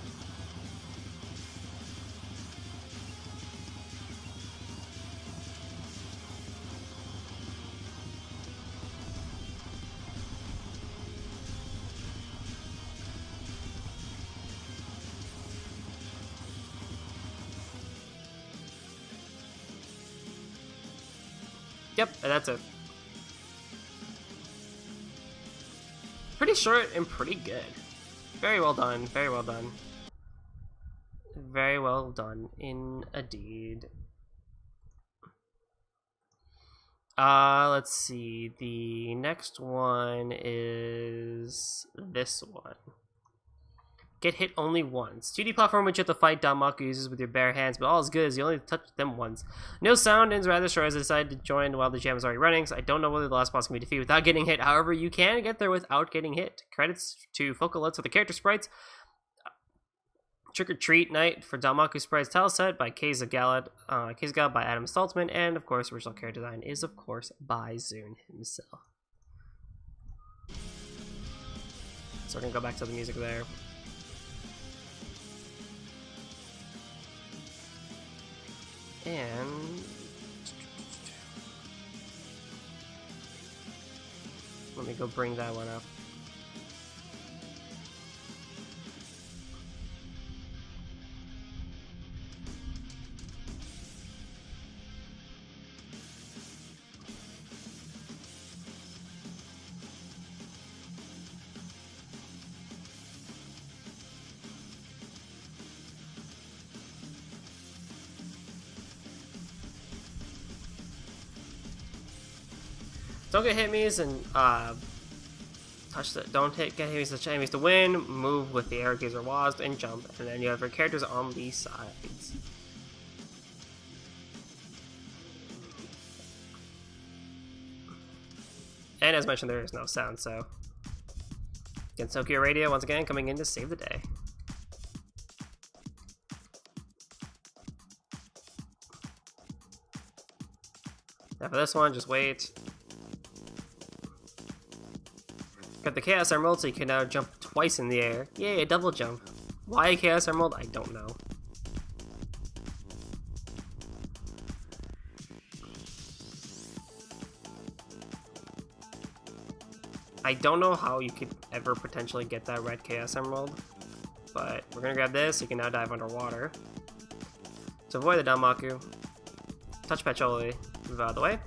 Yep, that's it. Pretty short and pretty good. Very well done, very well done. Very well done indeed. Let's see. The next one is this one. Get hit only once. 2D platform which you have to fight Danmaku uses with your bare hands, but all is good as you only touch them once. No sound ends rather short as I decided to join while the jam is already running, so I don't know whether the last boss can be defeated without getting hit. However, you can get there without getting hit. Credits to Focal Lets for the character sprites. Trick or Treat Night for Danmaku Sprites tile set by Kays of Galad by Adam Stoltzman, and of course, original character design is of course by Zune himself. So we're gonna go back to the music there. And let me go bring that one up. Don't get hit me's and touch the get hit me's to enemies to win. Move with the arrow keys or WASD and jump, and then you have your characters on the sides. And as mentioned, there is no sound, so Gensokyo Radio once again coming in to save the day. Now for this one, just wait. Got the Chaos Emerald, so you can now jump twice in the air. Yay, a double jump. Why a Chaos Emerald? I don't know. I don't know how you could ever potentially get that red Chaos Emerald, but we're gonna grab this. You can now dive underwater. To avoid the Danmaku, touch Patchouli, move out of the way.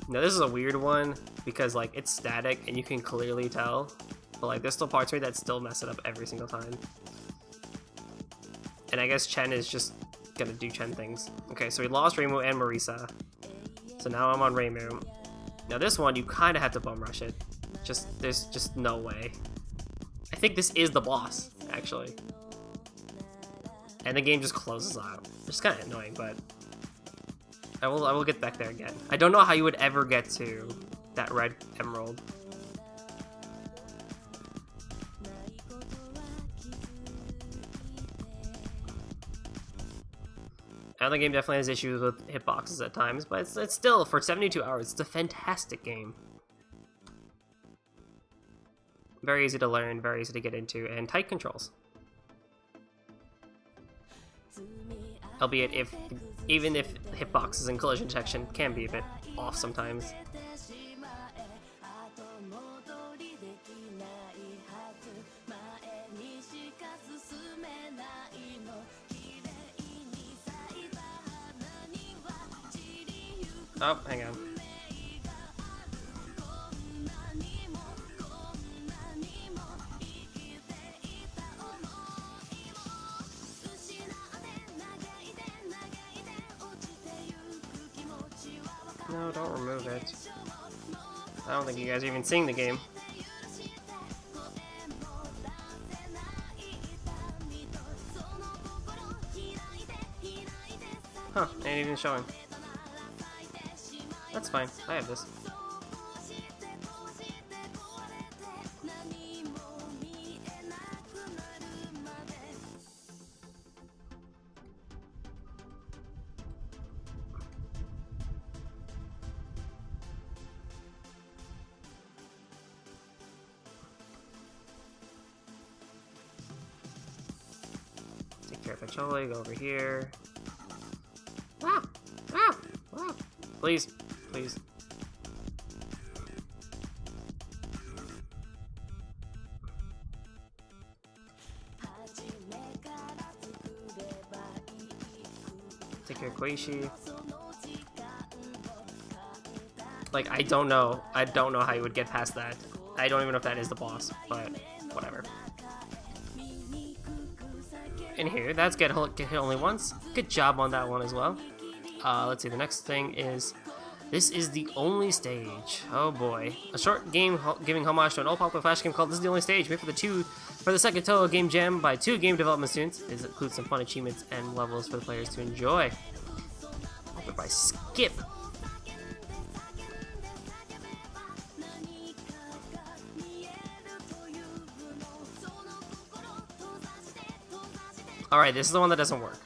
Now this is a weird one because like it's static and you can clearly tell, but like there's still parts of me that still mess it up every single time. And I guess Chen is just gonna do Chen things. Okay, so we lost Reimu and Marisa. So now I'm on Reimu. Now this one you kind of have to bum rush it. There's just no way. I think this is the boss actually. And the game just closes out. It's kind of annoying, but I will get back there again. I don't know how you would ever get to that red emerald. And the game definitely has issues with hitboxes at times, but it's still, for 72 hours, it's a fantastic game. Very easy to learn, very easy to get into, and tight controls. Albeit even if hitboxes and collision detection can be a bit off sometimes. Oh, hang on. No, don't remove it. I don't think you guys are even seeing the game. Huh, ain't even showing. That's fine, I have this. Take care of Pachole, go over here. Ah! Ah! Ah! Please, please. Take care of Koishi. Like, I don't know how you would get past that. I don't even know if that is the boss, but whatever. In here, that's get hit only once. Good job on that one as well. Let's see, the next thing is, this is the only stage. Oh boy. A short game giving homage to an old popular flash game called This is the Only Stage, made for the second Touhou Game Jam by 2 game development students. It includes some fun achievements and levels for the players to enjoy. Authored by Skip. Alright, this is the one that doesn't work.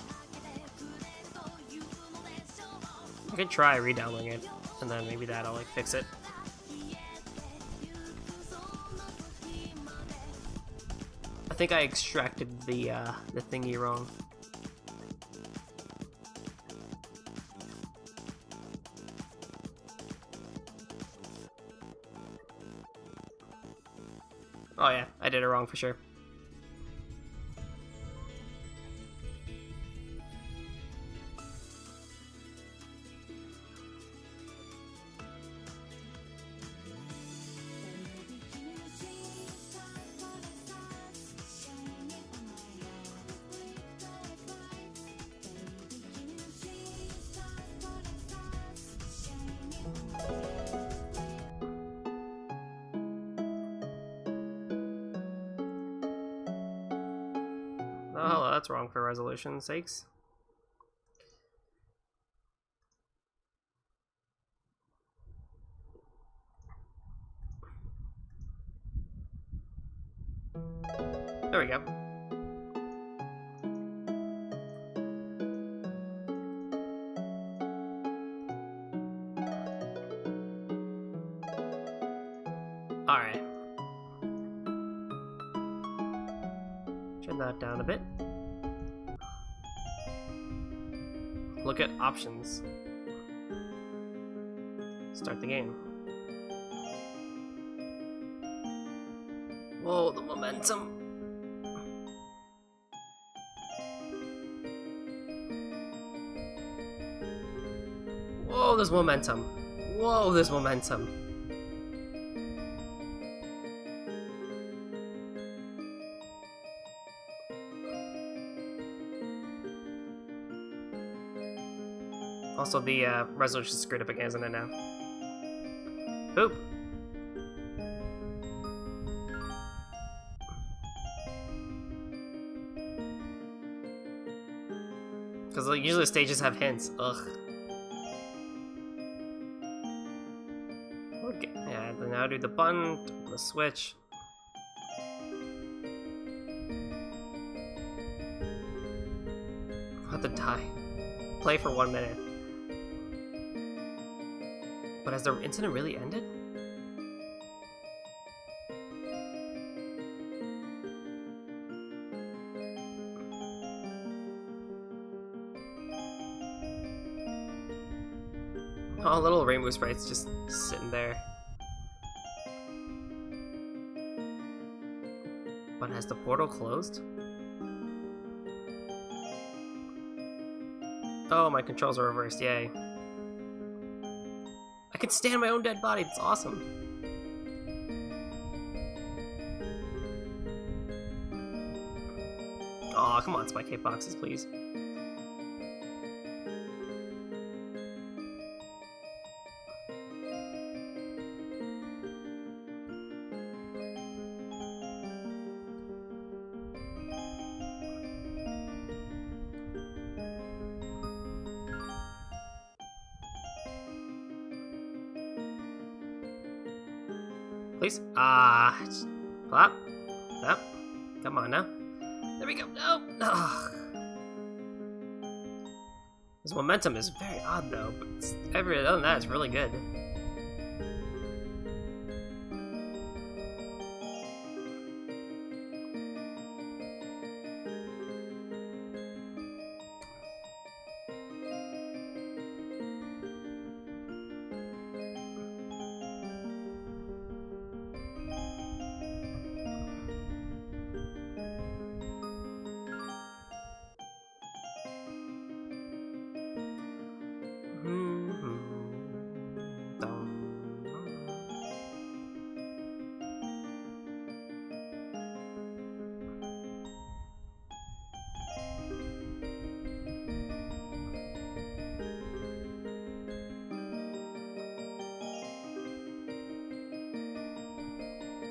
I could try re-downloading it, and then maybe that'll like fix it. I think I extracted the thingy wrong. Oh yeah, I did it wrong for sure. Oh, that's wrong for resolution sakes. There we go. Alright. Turn that down a bit. Look at options. Start the game. Whoa, the momentum. Whoa, there's momentum. Whoa, there's momentum. Also, the resolution's screwed up again, isn't it now? Boop. Because like, usually stages have hints. Ugh. Okay. Yeah, then now do the button, the switch. I'll have to die. Play for 1 minute. But has the incident really ended? Oh, little rainbow sprite's just sitting there. But has the portal closed? Oh, my controls are reversed, yay. I can stand my own dead body, that's awesome. Aw, come on, Spike Boxes, please. Please. Flop. Up. Come on now. There we go. No. Ugh. This momentum is very odd though, but other than that, it's really good.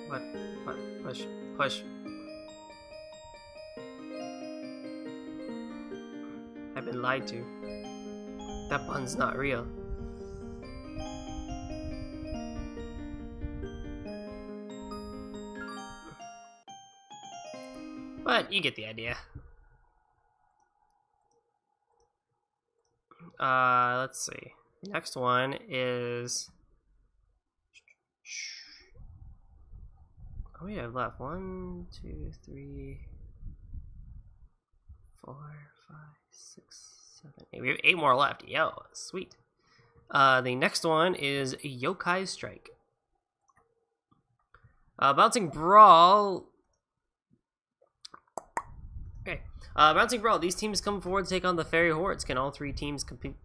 What? Push. I've been lied to. That bun's not real. But you get the idea. Let's see. Next one is... How many have left? 1, 2, 3, 4, 5, 6, 7, 8. We have 8 more left. Yo, sweet. The next one is Yokai Strike. Bouncing Brawl. Okay. Bouncing Brawl. These teams come forward to take on the Fairy Hordes. Can all 3 teams complete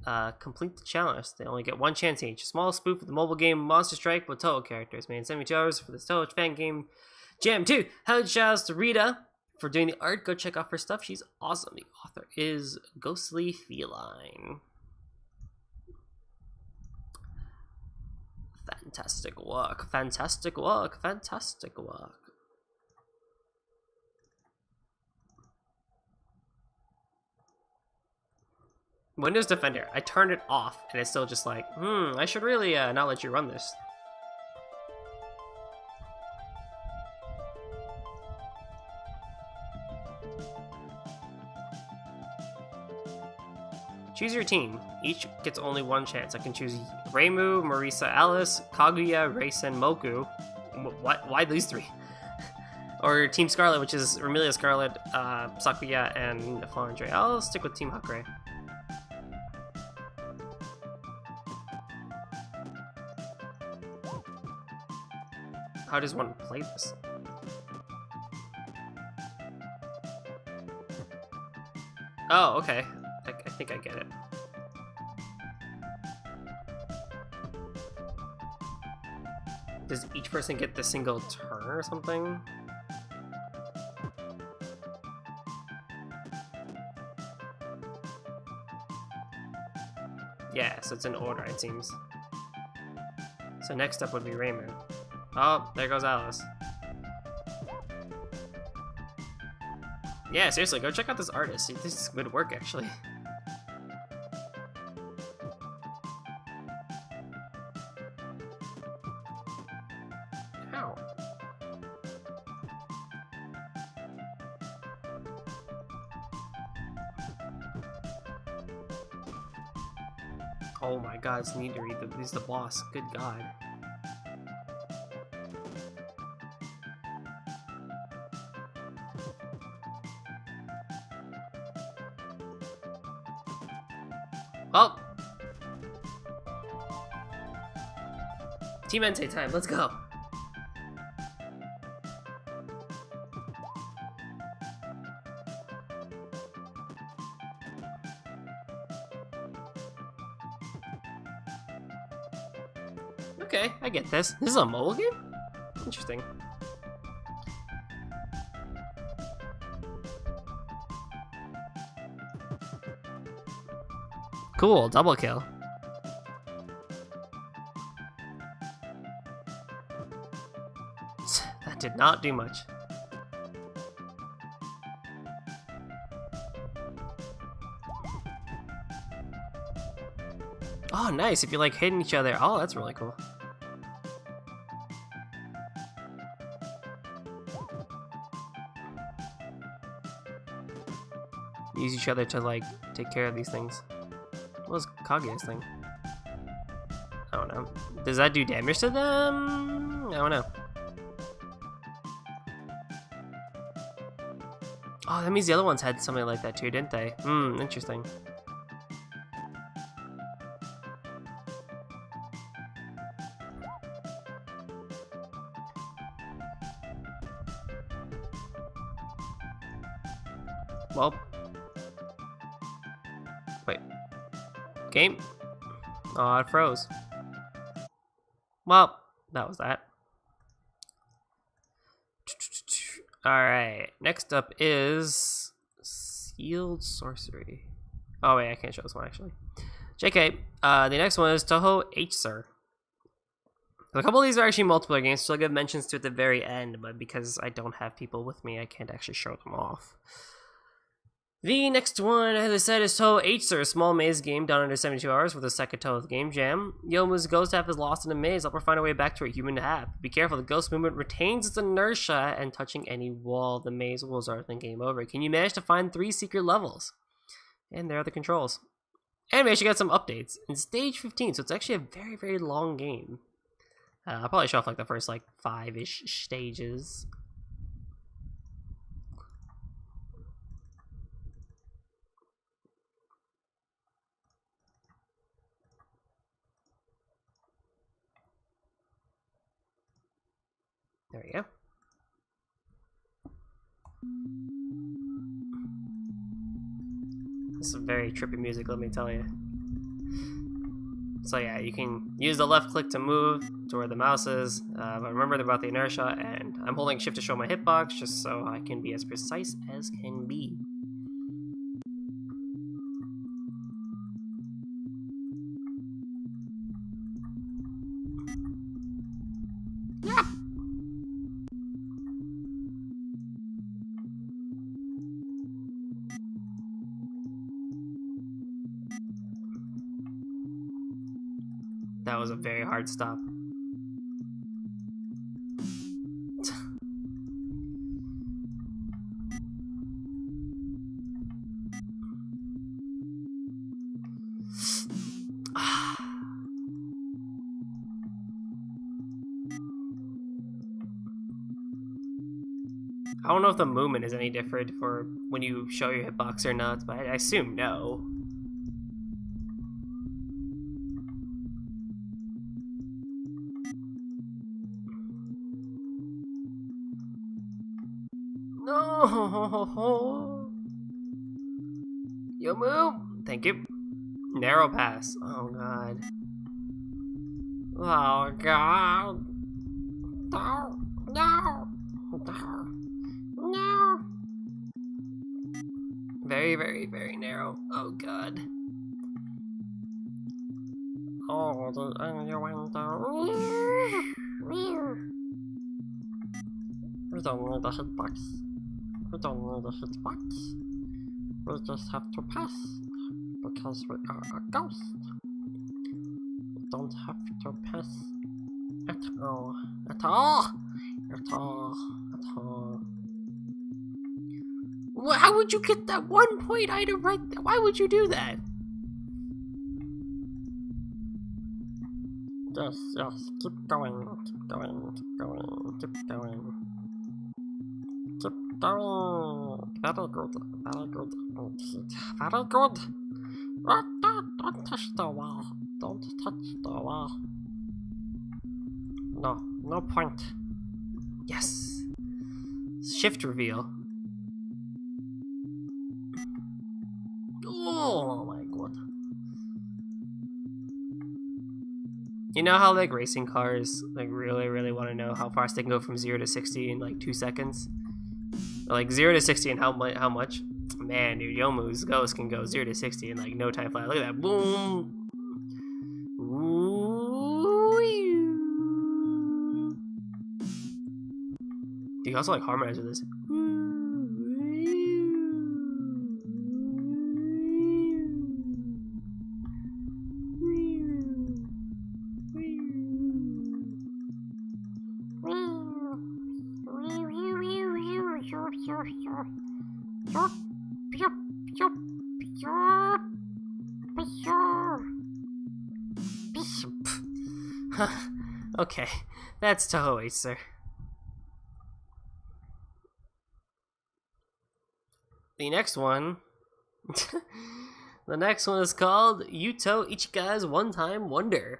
the challenge? They only get 1 chance each. A small spoof of the mobile game Monster Strike with Touhou characters. Made in 72 hours for the Touhou fan game Jam 2. Huge shouts to Rita for doing the art. Go check out her stuff. She's awesome. The author is Ghostly Feline. Fantastic work. Fantastic work. Fantastic work. Windows Defender. I turned it off, and it's still just like, I should really not let you run this. Choose your team. Each gets only 1 chance. I can choose Reimu, Marisa Alice, Kaguya, Raysen, Moku. What? Why these 3? Or Team Scarlet, which is Remilia Scarlet, Sakuya, and Flandre. I'll stick with Team Hakure. How does one play this? Oh, okay. I think I get it. Does each person get the single turn or something? Yeah, so it's in order, it seems. So next up would be Reimu. Oh, there goes Alice. Yeah, seriously, go check out this artist. This is good work, actually. Ow. Oh my god, it's need to read he's the boss. Good god. Oh! Team Entei time, let's go! Okay, I get this. This is a mobile game? Interesting. Cool, double kill. That did not do much. Oh, nice. If you like hitting each other. Oh, that's really cool. use each other to like take care of these things. What was Kaguya's thing? I don't know. Does that do damage to them? I don't know. Oh, that means the other ones had something like that too, didn't they? Hmm, interesting. Well, wait. Game? Oh, it froze. Well, that was that. Alright, next up is Sealed Sorcery. Oh wait, I can't show this one actually. JK, the next one is Touhou H-Sir. A couple of these are actually multiplayer games, so I'll give mentions to at the very end, but because I don't have people with me, I can't actually show them off. The next one, as I said, is Touhou H-Sir, a small maze game done under 72 hours with a second Touhou Game Jam. Yomu's ghost half is lost in a maze. Help her find her way back to her human half. Be careful, the ghost movement retains its inertia, and touching any wall, the maze will start then game over. Can you manage to find 3 secret levels? And there are the controls. And we actually got some updates. In stage 15, so it's actually a very, very long game. I'll probably show off like the first like 5-ish stages. There we go. This is very trippy music, let me tell you. So yeah, you can use the left click to move to where the mouse is, but remember about the inertia, and I'm holding shift to show my hitbox just so I can be as precise as can be. Yeah. That was a very hard stop. I don't know if the movement is any different for when you show your hitbox or not, but I assume no. No! Yo, move! Thank you. Narrow pass. Oh god. Oh god. No! No! No! No! Very, very, very narrow. Oh god. Oh, the innuendo. We don't need the hitbox. We don't need the hitbox. We just have to pass. Because we are a ghost. We don't have to pass at all. At all! At all. At all. Well, how would you get that 1 point item right there? Why would you do that? Yes, yes, keep going, keep going, keep going, keep going. Keep going. Very good, very good. Very good. Don't touch the wall. Don't touch the wall. No, no point. Yes. Shift reveal. Oh my god. You know how like racing cars like really want to know how fast they can go from 0 to 60 in like 2 seconds? Or, like 0 to 60 and how much? Man, dude, Yomu's ghost can go 0 to 60 in like no time flat. Look at that. Boom. Ooh. You can also like harmonize with this. Okay, that's Touhou, sir. The next one... the next one is called Yuto Ichiga's One-Time Wonder.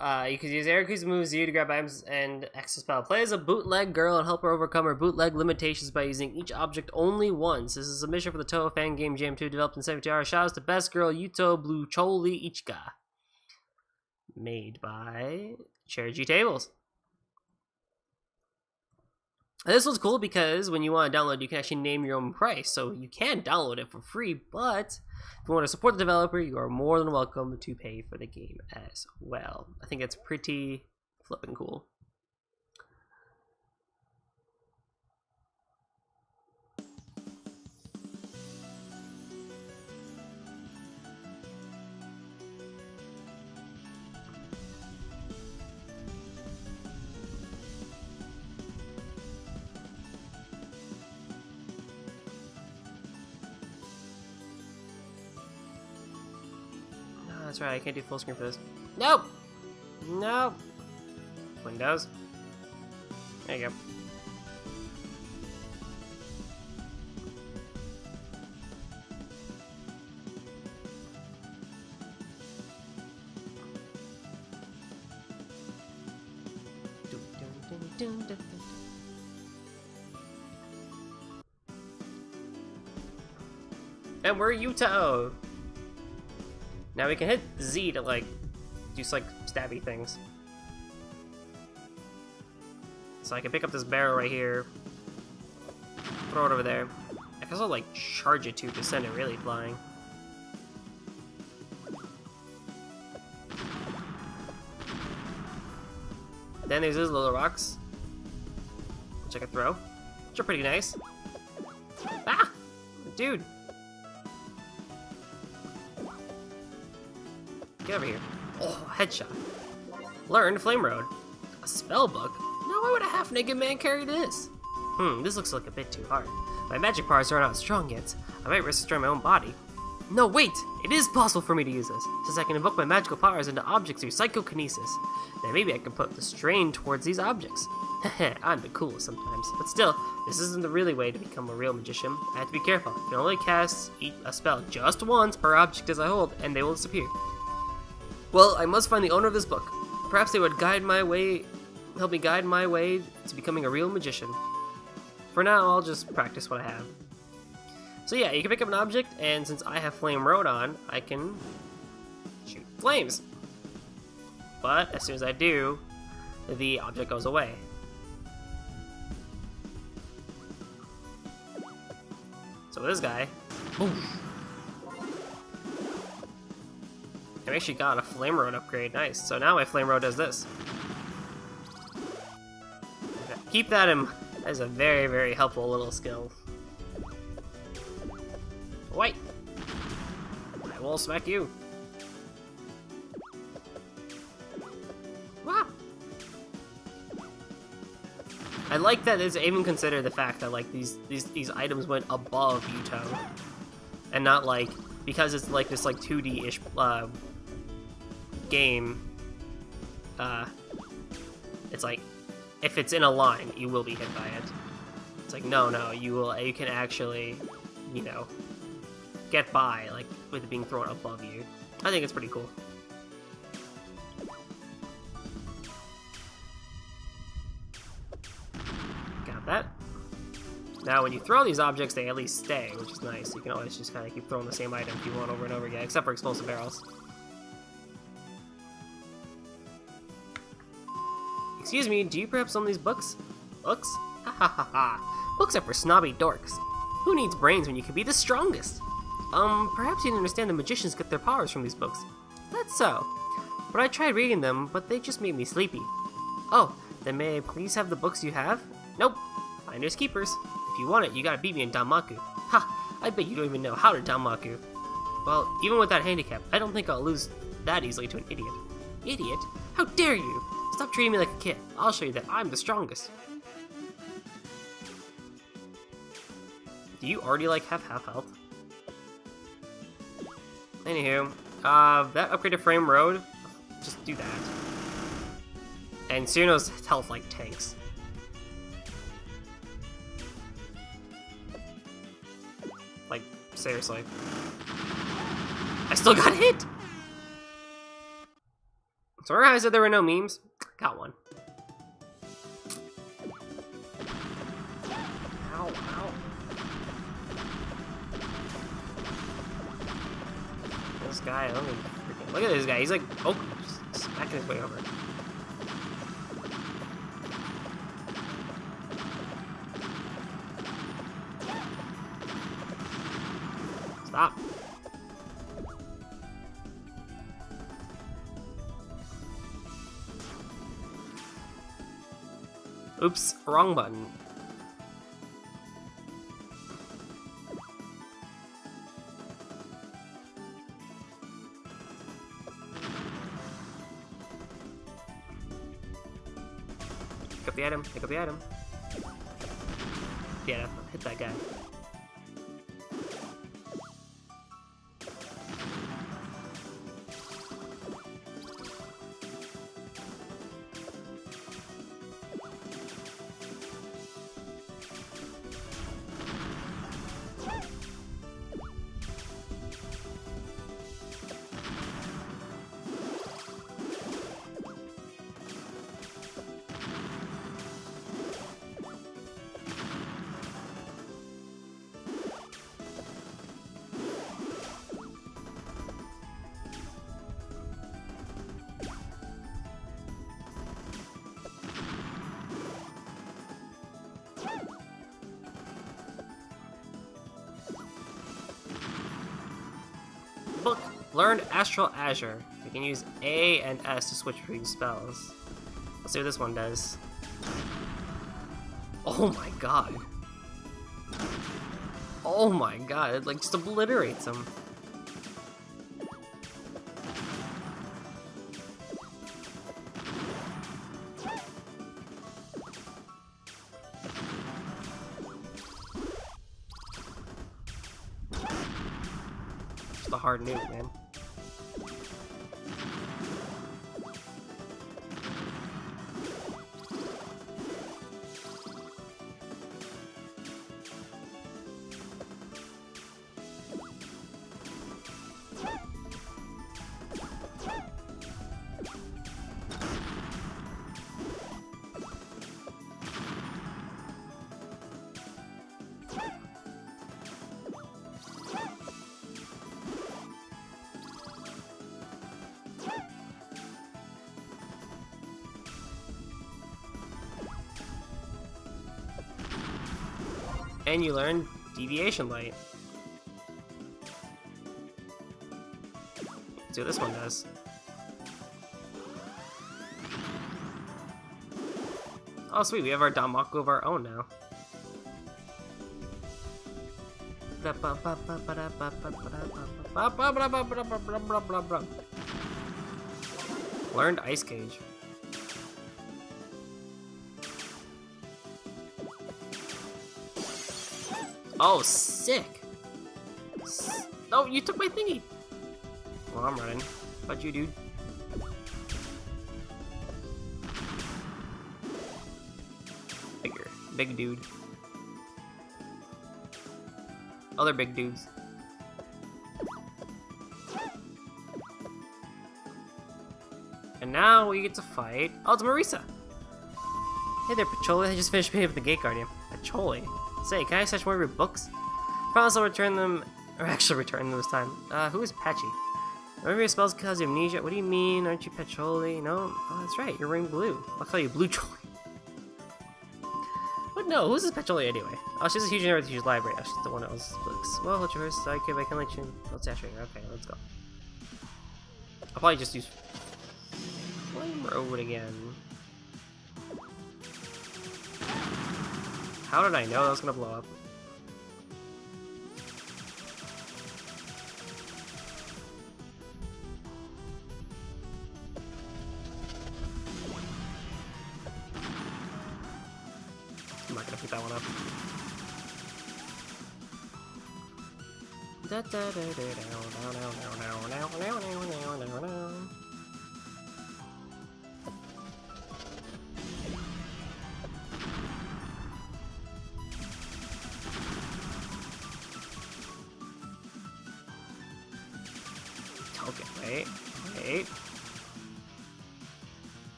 You could use Eriku's moves U to grab items and extra spell. Play as a bootleg girl and help her overcome her bootleg limitations by using each object only once. This is a mission for the Touhou fan game Jam 2 developed in 72 hours. Shout out to Best Girl Yuto Bluecholi Ichiga. Made by Cherry Tables. And this one's cool because when you want to download, you can actually name your own price. So you can download it for free, but if you want to support the developer, you are more than welcome to pay for the game as well. I think it's pretty flippin' cool. That's right, I can't do full screen for this. Nope! Nope! Windows. There you go. And we're Yuto! Now we can hit Z to, like, do, like, stabby things. So I can pick up this barrel right here, throw it over there. I can also, like, charge it to send it really flying. Then there's those little rocks, which I can throw, which are pretty nice. Ah! Dude! Get over here. Oh, headshot. Learned Flame Road. A spell book? Now why would a half-naked man carry this? This looks like a bit too hard. My magic powers are not strong yet. I might risk destroying my own body. No, wait! It is possible for me to use this, since I can invoke my magical powers into objects through psychokinesis. Then maybe I can put the strain towards these objects. Heh, I'm the coolest sometimes. But still, this isn't the really way to become a real magician. I have to be careful. I can only cast a spell just once per object as I hold, and they will disappear. Well, I must find the owner of this book. Perhaps they would guide my way, help me guide my way to becoming a real magician. For now, I'll just practice what I have. So yeah, you can pick up an object, and since I have Flame Road on, I can shoot flames. But as soon as I do, the object goes away. So this guy, boom. I actually got a Flame Road upgrade, nice. So now my Flame Road does this. Keep that in mind. That is a very, very helpful little skill. Wait! I will smack you. Wow! I like that it's even considered the fact that like these items went above Yuto, and not like because it's like this like 2D-ish game. It's like if it's in a line, you will be hit by it. It's like no, you can actually, you know, get by like with it being thrown above you. I think it's pretty cool. Got that. Now when you throw these objects, they at least stay, which is nice. You can always just kind of keep throwing the same item if you want over and over again, except for explosive barrels. Excuse me, do you perhaps own these books? Books? Ha ha ha ha. Books are for snobby dorks. Who needs brains when you can be the strongest? Perhaps you didn't understand the magicians get their powers from these books. That's so. But I tried reading them, but they just made me sleepy. Oh, then may I please have the books you have? Nope. Finders keepers. If you want it, you gotta beat me in Danmaku. Ha! I bet you don't even know how to Danmaku. Well, even with that handicap, I don't think I'll lose that easily to an idiot. Idiot? How dare you! Stop treating me like a kid. I'll show you that I'm the strongest. Do you already like have half health? Anywho, that upgraded Flame Road just do that. And Suno's health like tanks. Like, seriously. I still got hit! So remember how I said there were no memes? Got one. Ow, ow. This guy, let me freaking... Look at this guy, he's like, oh, just smacking his way over. Stop. Oops, wrong button. Pick up the item, pick up the item. Yeah, hit that guy. Book, learned Astral Azure. You can use A and S to switch between spells. Let's see what this one does. Oh my god. Oh my god, it like just obliterates him. The hard nuke, man. And you learn Deviation Light. Let's see what this one does. Oh sweet, we have our Danmaku of our own now. Learned Ice Cage. Oh, sick! Oh, you took my thingy! Well, I'm running. How about you, dude? Bigger. Big dude. Other big dudes. And now we get to fight... Oh, it's Marisa! Hey there, Pacholi. I just finished paying with the Gate Guardian. Pacholi? Say, can I snatch more of your books? Promise I'll return them, or actually return them this time. Who is Patchy? Remember your spells cause you amnesia? What do you mean? Aren't you Pacholi? No? Oh, that's right, you're wearing blue. I'll call you Blue Choli. What? No, who's this Pacholi anyway? Oh, she's a huge nerd with a huge library. Oh, she's the one that was books. Well, hold your horse, so I can let you... Let's saturate her. Okay, let's go. I'll probably just use... Flame Road again. How did I know that was gonna blow up? I'm not gonna pick that one up.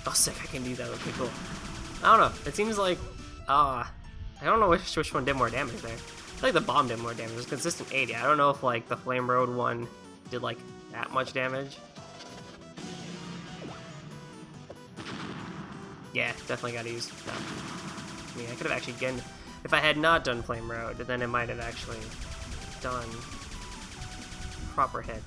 Oh, sick, I can do that. Okay, cool. I don't know. It seems like, I don't know which one did more damage there. I feel like the bomb did more damage. It was consistent 80. I don't know if, like, the Flame Road one did, like, that much damage. Yeah, definitely gotta use that. I mean, I could have actually, again, if I had not done Flame Road, then it might have actually done proper hit.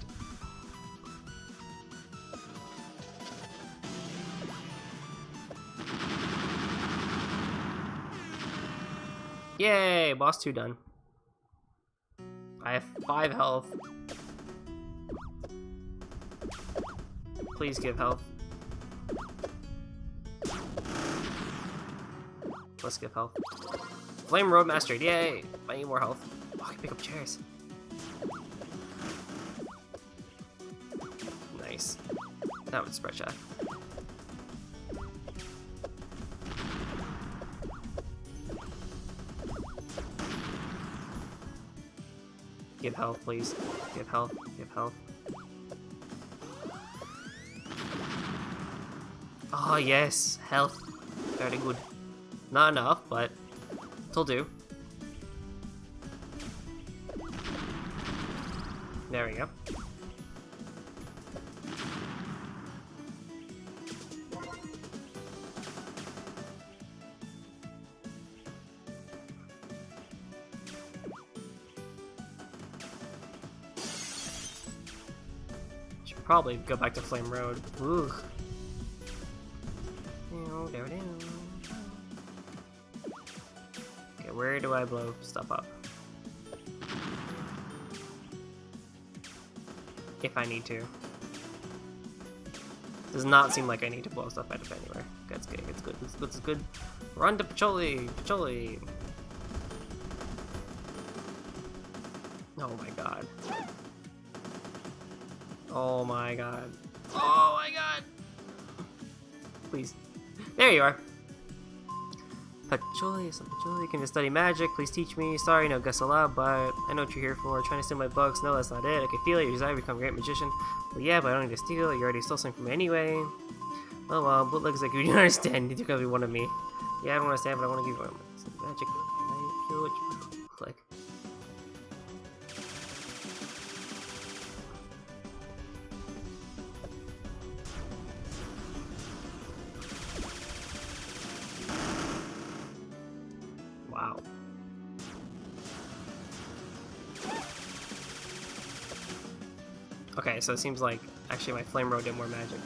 Yay! Boss 2 done. I have 5 health. Please give health. Let's give health. Flame Road mastered, yay! I need more health. Oh, I can pick up chairs. Nice. That would spread shot. Give health, please. Give health, give health. Oh, yes, health. Very good. Not enough, but it'll do. There we go. Should probably go back to Flame Road. Ooh. Okay, where do I blow stuff up? If I need to. Does not seem like I need to blow stuff out of anywhere. That's good, it's good, it's good, it's good. Run to Pacholi! Pacholi! Oh my god. Oh my god. Oh my god! Please. There you are. Pacholi, some Pacholi, can you study magic? Please teach me. Sorry, no guess aloud, but I know what you're here for. Trying to steal my books. No, that's not it. I can feel it. Your desire to become a great magician. Well, yeah, but I don't need to steal. You already stole something from me anyway. Oh well, but looks like you don't understand. You took every one of me. Yeah, I don't understand, but I want to give you some magic. I feel what you like. Wow. Okay, so it seems like actually my Flame Road did more magic.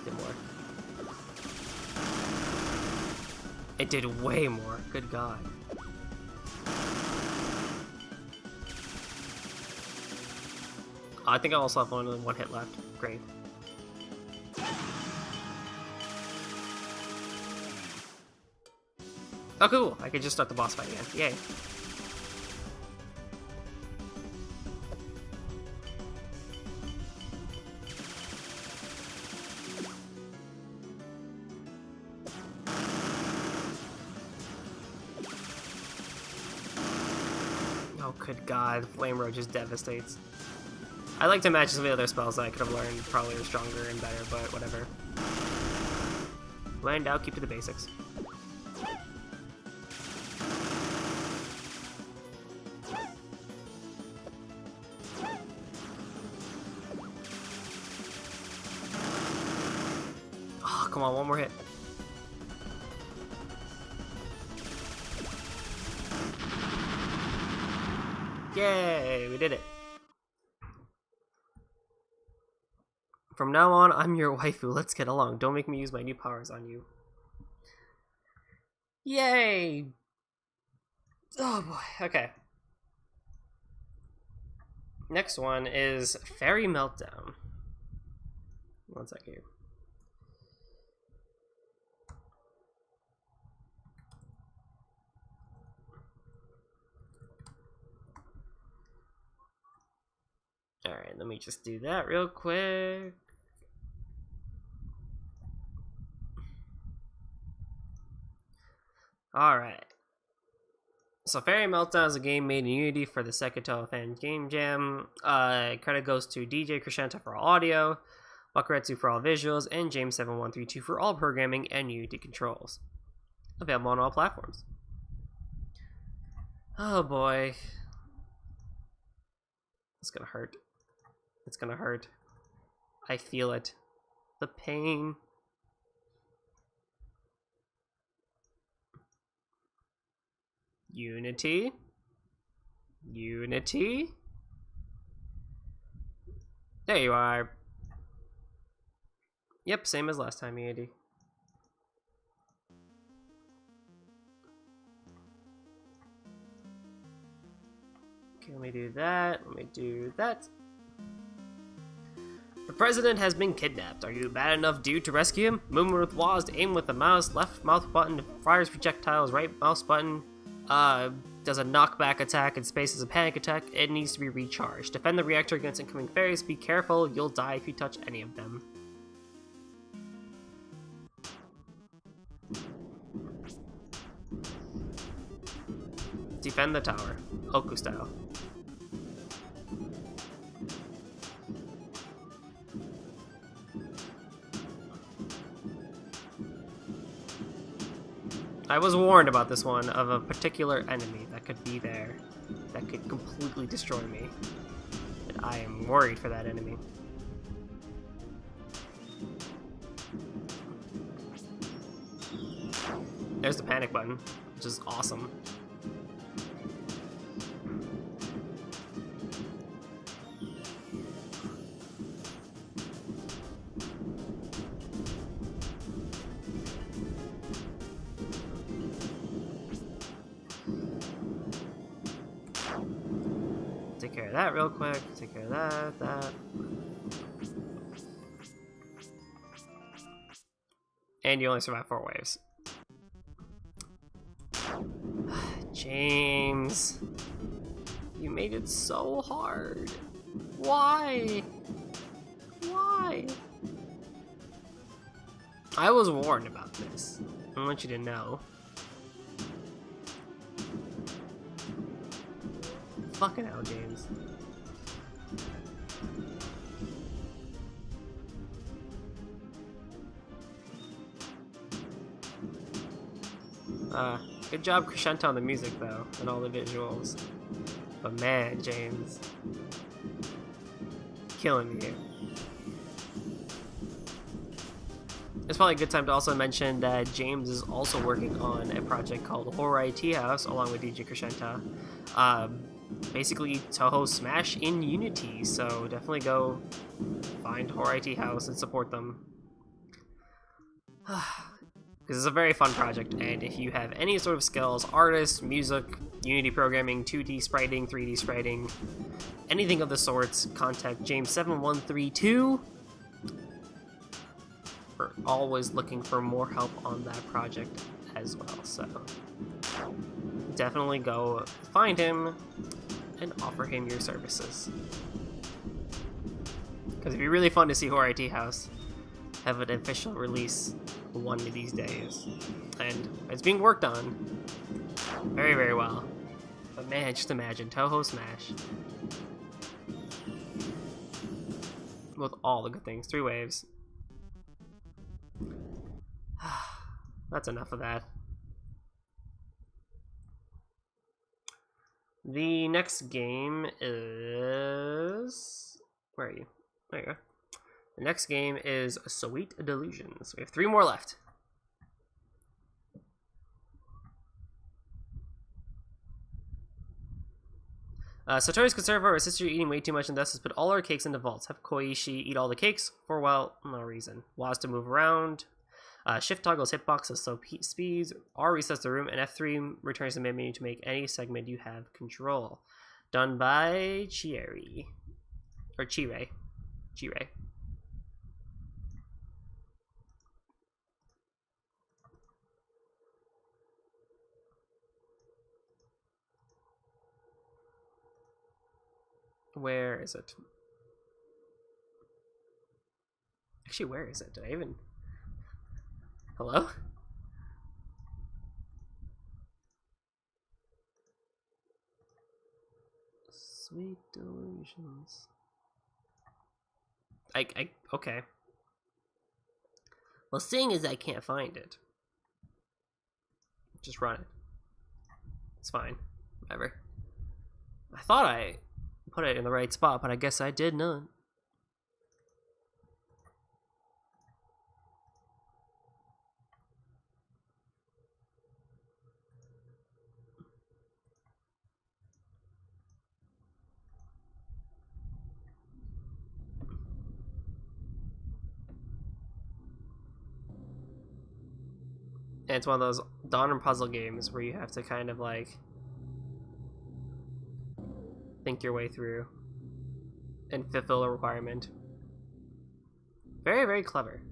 Did more. It did way more. Good god. I think I also have only one hit left. Great. Oh, cool! I could just start the boss fight again. Yay. Oh, good god. Flame Road just devastates. I like to match some of the other spells that I could have learned probably are stronger and better, but whatever. When in doubt, keep to the basics. Oh, come on, one more hit. Yay, we did it. From now on, I'm your waifu. Let's get along. Don't make me use my new powers on you. Yay! Oh boy, okay. Next one is Fairy Meltdown. One sec here. Alright, let me just do that real quick. Alright. So Fairy Meltdown is a game made in Unity for the Second Touhou Fan Game Jam. Credit goes to DJ Crescenta for audio. Bakuretsu for all visuals, and James7132 for all programming and Unity controls. Available on all platforms. Oh boy. It's gonna hurt. It's gonna hurt. I feel it. The pain. Unity. Unity. There you are. Yep, same as last time, Unity. Okay, let me do that. Let me do that. The president has been kidnapped. Are you a bad enough dude to rescue him? Movement with WASD, aim with the mouse, left mouth button fires projectiles, right mouse button does a knockback attack, and space is a panic attack. It needs to be recharged. Defend the reactor against incoming fairies. Be careful, you'll die if you touch any of them. Defend the tower, Oku style. I was warned about this one of a particular enemy that could be there, that could completely destroy me. And I am worried for that enemy. There's the panic button, which is awesome. Take care of that real quick. Take care of that. And you only survive 4 waves. James, you made it so hard. Why? Why? I was warned about this. I want you to know. Fucking hell, James. Good job, Crescento, on the music, though, and all the visuals. But man, James. Killing me here. It's probably a good time to also mention that James is also working on a project called Horror IT House, along with DJ Crescento. Basically Touhou Smash in Unity, so definitely go find Horror IT House and support them. Because it's a very fun project, and if you have any sort of skills, artists, music, Unity programming, 2D spriting, 3D spriting, anything of the sorts, contact James7132. We're always looking for more help on that project as well, so definitely go find him and offer him your services. Because it'd be really fun to see Horror IT House have an official release one of these days. And it's being worked on very, very well. But man, just imagine Touhou Smash with all the good things. 3 waves. That's enough of that. The next game is... Where are you? There you go. The next game is Sweet Delusions. We have 3 more left. Satori's concerned for her sister eating way too much and thus has put all her cakes into vaults. Have Koishi eat all the cakes for, well, no reason. Was to move around. Shift toggles hitboxes so speeds. R resets the room, and F3 returns the main menu to make any segment you have control. Done by Chire. Or Chire. Chire. Where is it? Actually, where is it? Did I even... Hello? Sweet Delusions. Okay. Well, seeing as I can't find it, just run it. It's fine. Whatever. I thought I put it in the right spot, but I guess I did not. And it's one of those dawn and puzzle games where you have to kind of like think your way through and fulfill a requirement. Very, very clever.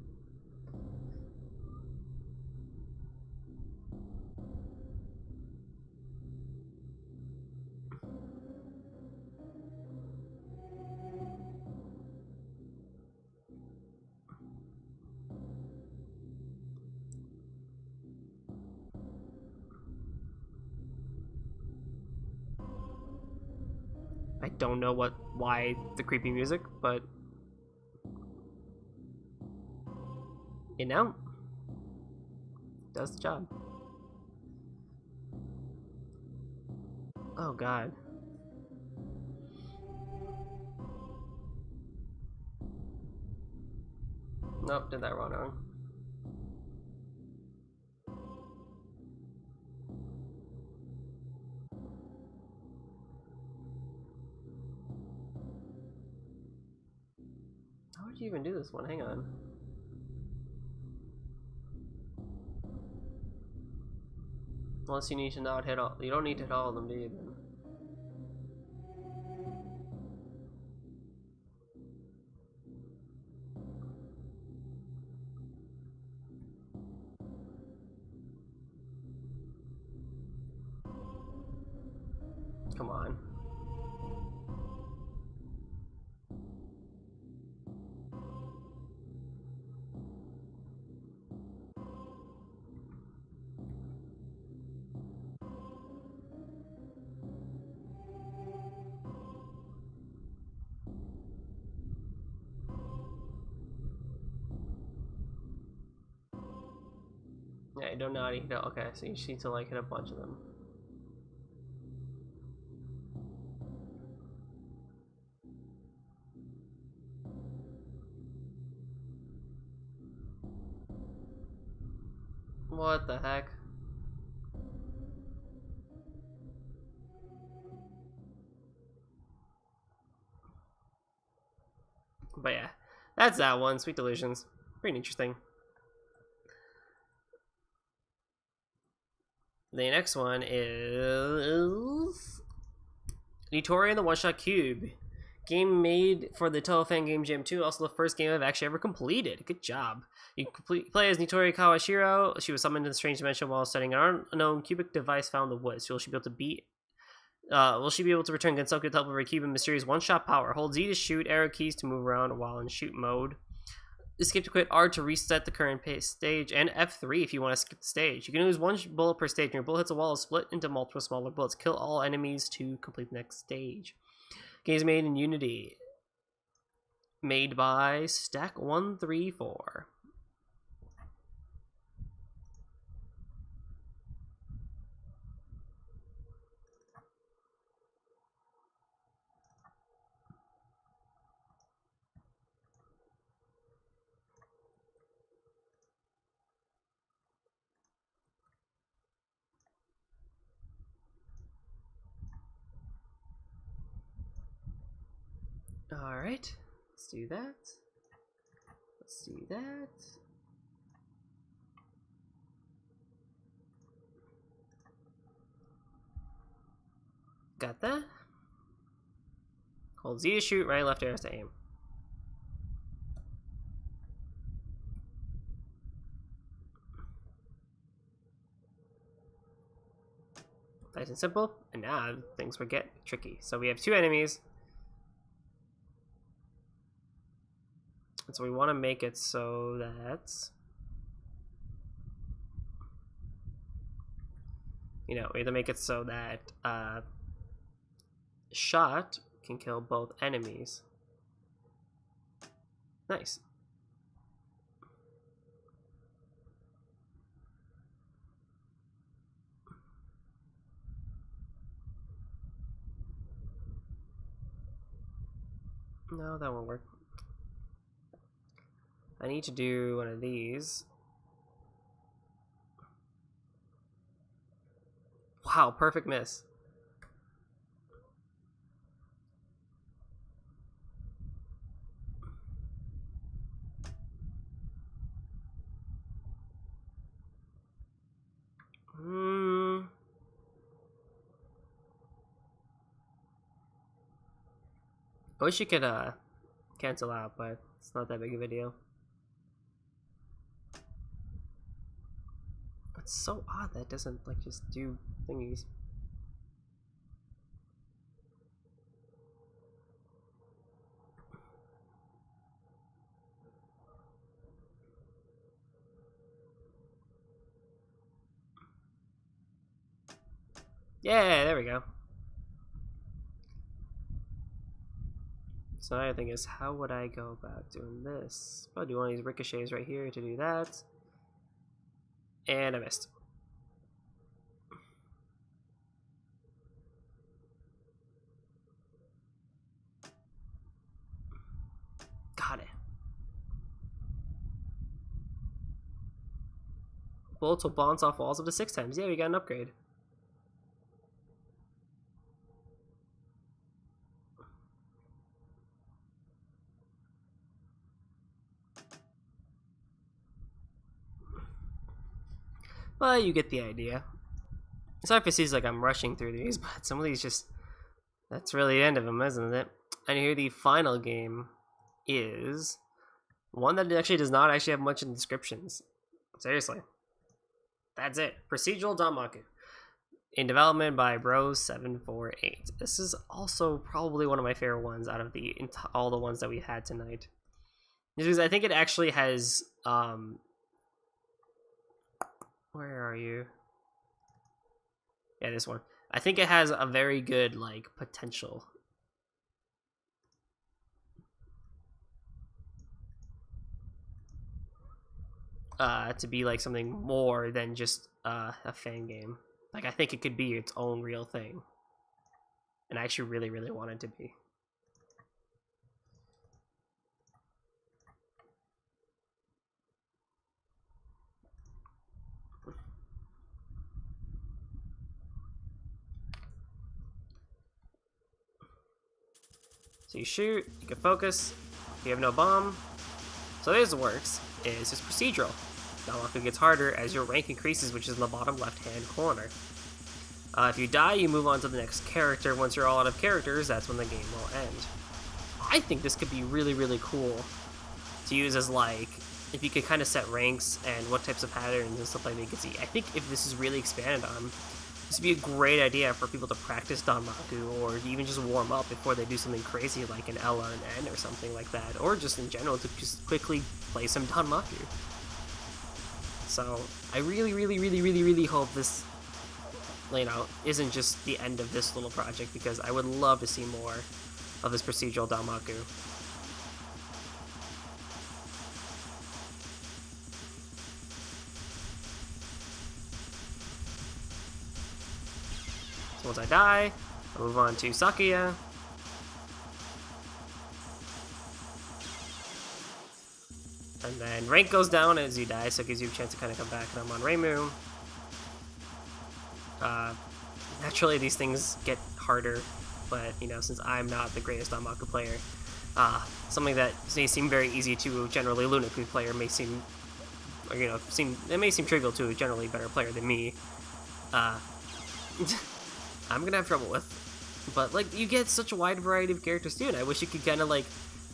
I don't know why the creepy music, but you know, does the job. Oh god. Nope, did that wrong. How would you even do this one? Hang on. Unless you need to not hit all. You don't need to hit all of them, do you? Then? Come on. Yeah, you don't know how to hit it. Okay, so you just need to like hit a bunch of them. What the heck? But yeah, that's that one. Sweet Delusions. Pretty interesting. The next one is Nitori and the One Shot Cube. Game made for the Touhou Fan Game Jam 2, also the first game I've actually ever completed. Good job. You play as Nitori Kawashiro. She was summoned to the strange dimension while studying an unknown cubic device found in the woods. Will she be able to return Gensoku to help her cube and mysterious one-shot power? Hold Z to shoot, arrow keys to move around while in shoot mode. Escape to quit, R to reset the current stage, and F3 if you want to skip the stage. You can use one bullet per stage, and your bullet hits a wall is split into multiple smaller bullets. Kill all enemies to complete the next stage. Game is made in Unity. Made by Stack134. Alright, let's do that. Let's do that. Got that. Hold Z to shoot, right, left arrows to aim. Nice and simple, and now things will get tricky. So we have two enemies. And so we want to make it so that, you know, we have to make it so that shot can kill both enemies. Nice. No, that won't work. I need to do one of these. Wow, perfect miss. I wish you could cancel out, but it's not that big of a deal. It's so odd that it doesn't like just do thingies. Yeah, there we go. So another thing is, how would I go about doing this? Probably do one of these ricochets right here to do that. And I missed. Got it. Bullets will bounce off walls up to 6 times. Yeah, we got an upgrade. Well, you get the idea. Sorry if it seems like I'm rushing through these, but some of these just... That's really the end of them, isn't it? And here the final game is... one that actually does not actually have much in the descriptions. Seriously. That's it. Procedural Danmaku. In development by Bros748. This is also probably one of my favorite ones out of all the ones that we had tonight. Because I think it actually has... where are you? Yeah, this one. I think it has a very good, like, potential. To be, like, something more than just a fan game. Like, I think it could be its own real thing. And I actually really, really want it to be. So you shoot, you can focus, you have no bomb. So this works, is just procedural. Danmaku gets harder as your rank increases, which is in the bottom left-hand corner. If you die, you move on to the next character. Once you're all out of characters, that's when the game will end. I think this could be really, really cool to use as, like, if you could kind of set ranks and what types of patterns and stuff like that you can see. I think if this is really expanded on, this would be a great idea for people to practice Danmaku or even just warm up before they do something crazy like an L or an N or something like that, or just in general to just quickly play some Danmaku. So I really, really, really, really, really hope this, you know, isn't just the end of this little project, because I would love to see more of this procedural Danmaku. So once I die, I move on to Sakuya. And then rank goes down as you die, so it gives you a chance to kind of come back, and I'm on Reimu. Naturally, these things get harder, but, you know, since I'm not the greatest Danmaku player, something that may seem very easy to a generally Lunaku player may seem, or, you know, it may seem trivial to a generally better player than me. I'm gonna have trouble with. But, like, you get such a wide variety of characters too, and I wish you could kind of, like,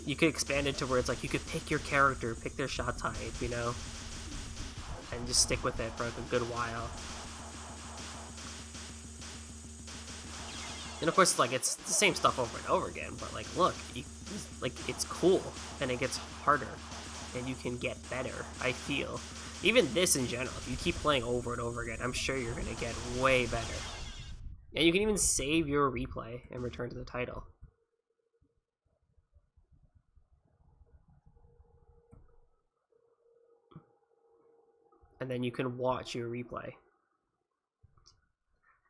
you could expand it to where it's like you could pick your character, pick their shot type, you know, and just stick with it for like a good while. And of course, like, it's the same stuff over and over again, but like, look, like, it's cool, and it gets harder, and you can get better, I feel. Even this in general, if you keep playing over and over again, I'm sure you're gonna get way better. And you can even save your replay and return to the title. And then you can watch your replay.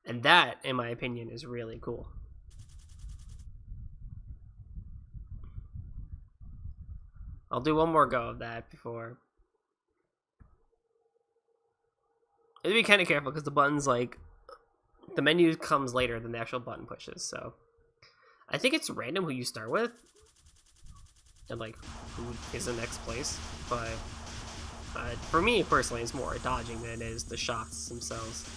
And that, in my opinion, is really cool. I'll do one more go of that before. It'd be kind of careful because the button's like, the menu comes later than the actual button pushes, so I think it's random who you start with and like who is the next place, but for me personally it's more dodging than it is the shots themselves.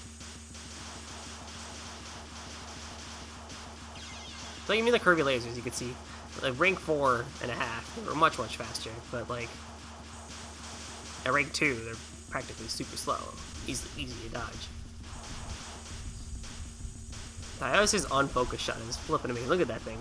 So you mean the curvy lasers, you can see like rank 4.5 they were much faster, but like at rank 2 they're practically super slow, easy to dodge. I always use unfocused shot and it's flipping to me. Look at that thing.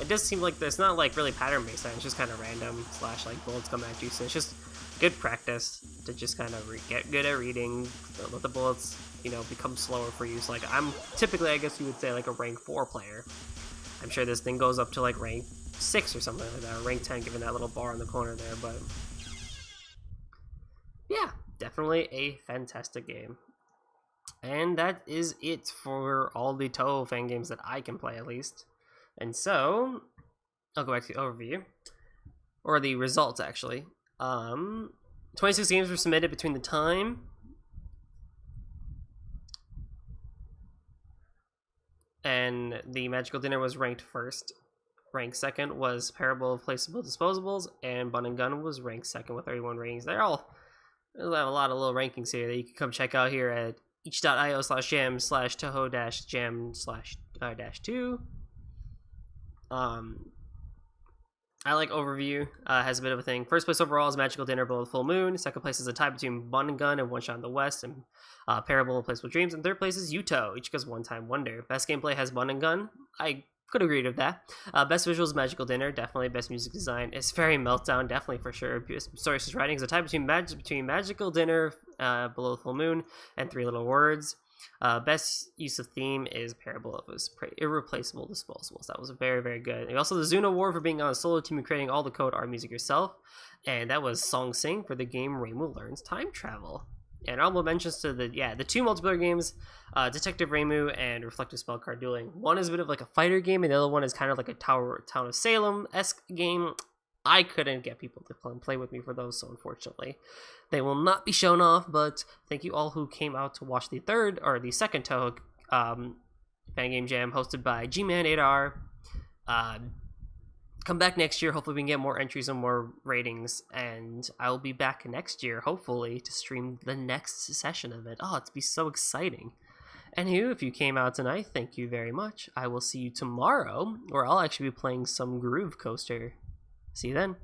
It does seem like it's not like really pattern based, it's just kind of random / like bullets come at you, so it's just good practice to just kind of get good at reading, let the bullets, you know, become slower for you. So like I'm typically, I guess you would say, like a rank 4 player. I'm sure this thing goes up to like rank 6 or something like that, or rank 10 given that little bar in the corner there, but yeah, definitely a fantastic game. And that is it for all the Touhou fan games that I can play, at least. And so, I'll go back to the overview, or the results actually. 26 games were submitted between the time and the Magical Dinner was ranked first. Ranked second was Parable of Placeable Disposables, and Bun and Gun was ranked second with 31 ratings. They'll have a lot of little rankings here that you can come check out here at each.io/jam/Touhou-jam/-2. I like overview, has a bit of a thing. First place overall is Magical Dinner Below the Full Moon. Second place is a tie between Bun and Gun and One Shot in the West and Parable of Placeable Dreams. And third place is Yuto, each goes One Time Wonder. Best gameplay has Bun and Gun. I could agree with that. Best visuals, Magical Dinner, definitely. Best music design is Fairy Meltdown, definitely for sure. Story writing is a tie between Magical Dinner, Below the Full Moon, and Three Little Words. Best use of theme is Parable of Irreplaceable Disposables. That was very good. And also the Zune Award for being on a solo team and creating all the code art music yourself. And that was Song Sing for the game Reimu Learns Time Travel. And honorable mentions to the two multiplayer games, Detective Reimu and Reflective Spell Card Dueling. One is a bit of like a fighter game, and the other one is kind of like a Town of Salem-esque game. I couldn't get people to play with me for those, so unfortunately they will not be shown off. But thank you all who came out to watch the second Touhou fan game jam hosted by Gman8R. Come back next year. Hopefully we can get more entries and more ratings, and I'll be back next year hopefully to stream the next session of it. Oh, it's be so exciting. Anywho, if you came out tonight, thank you very much. I will see you tomorrow, where I'll actually be playing some Groove Coaster. See you then.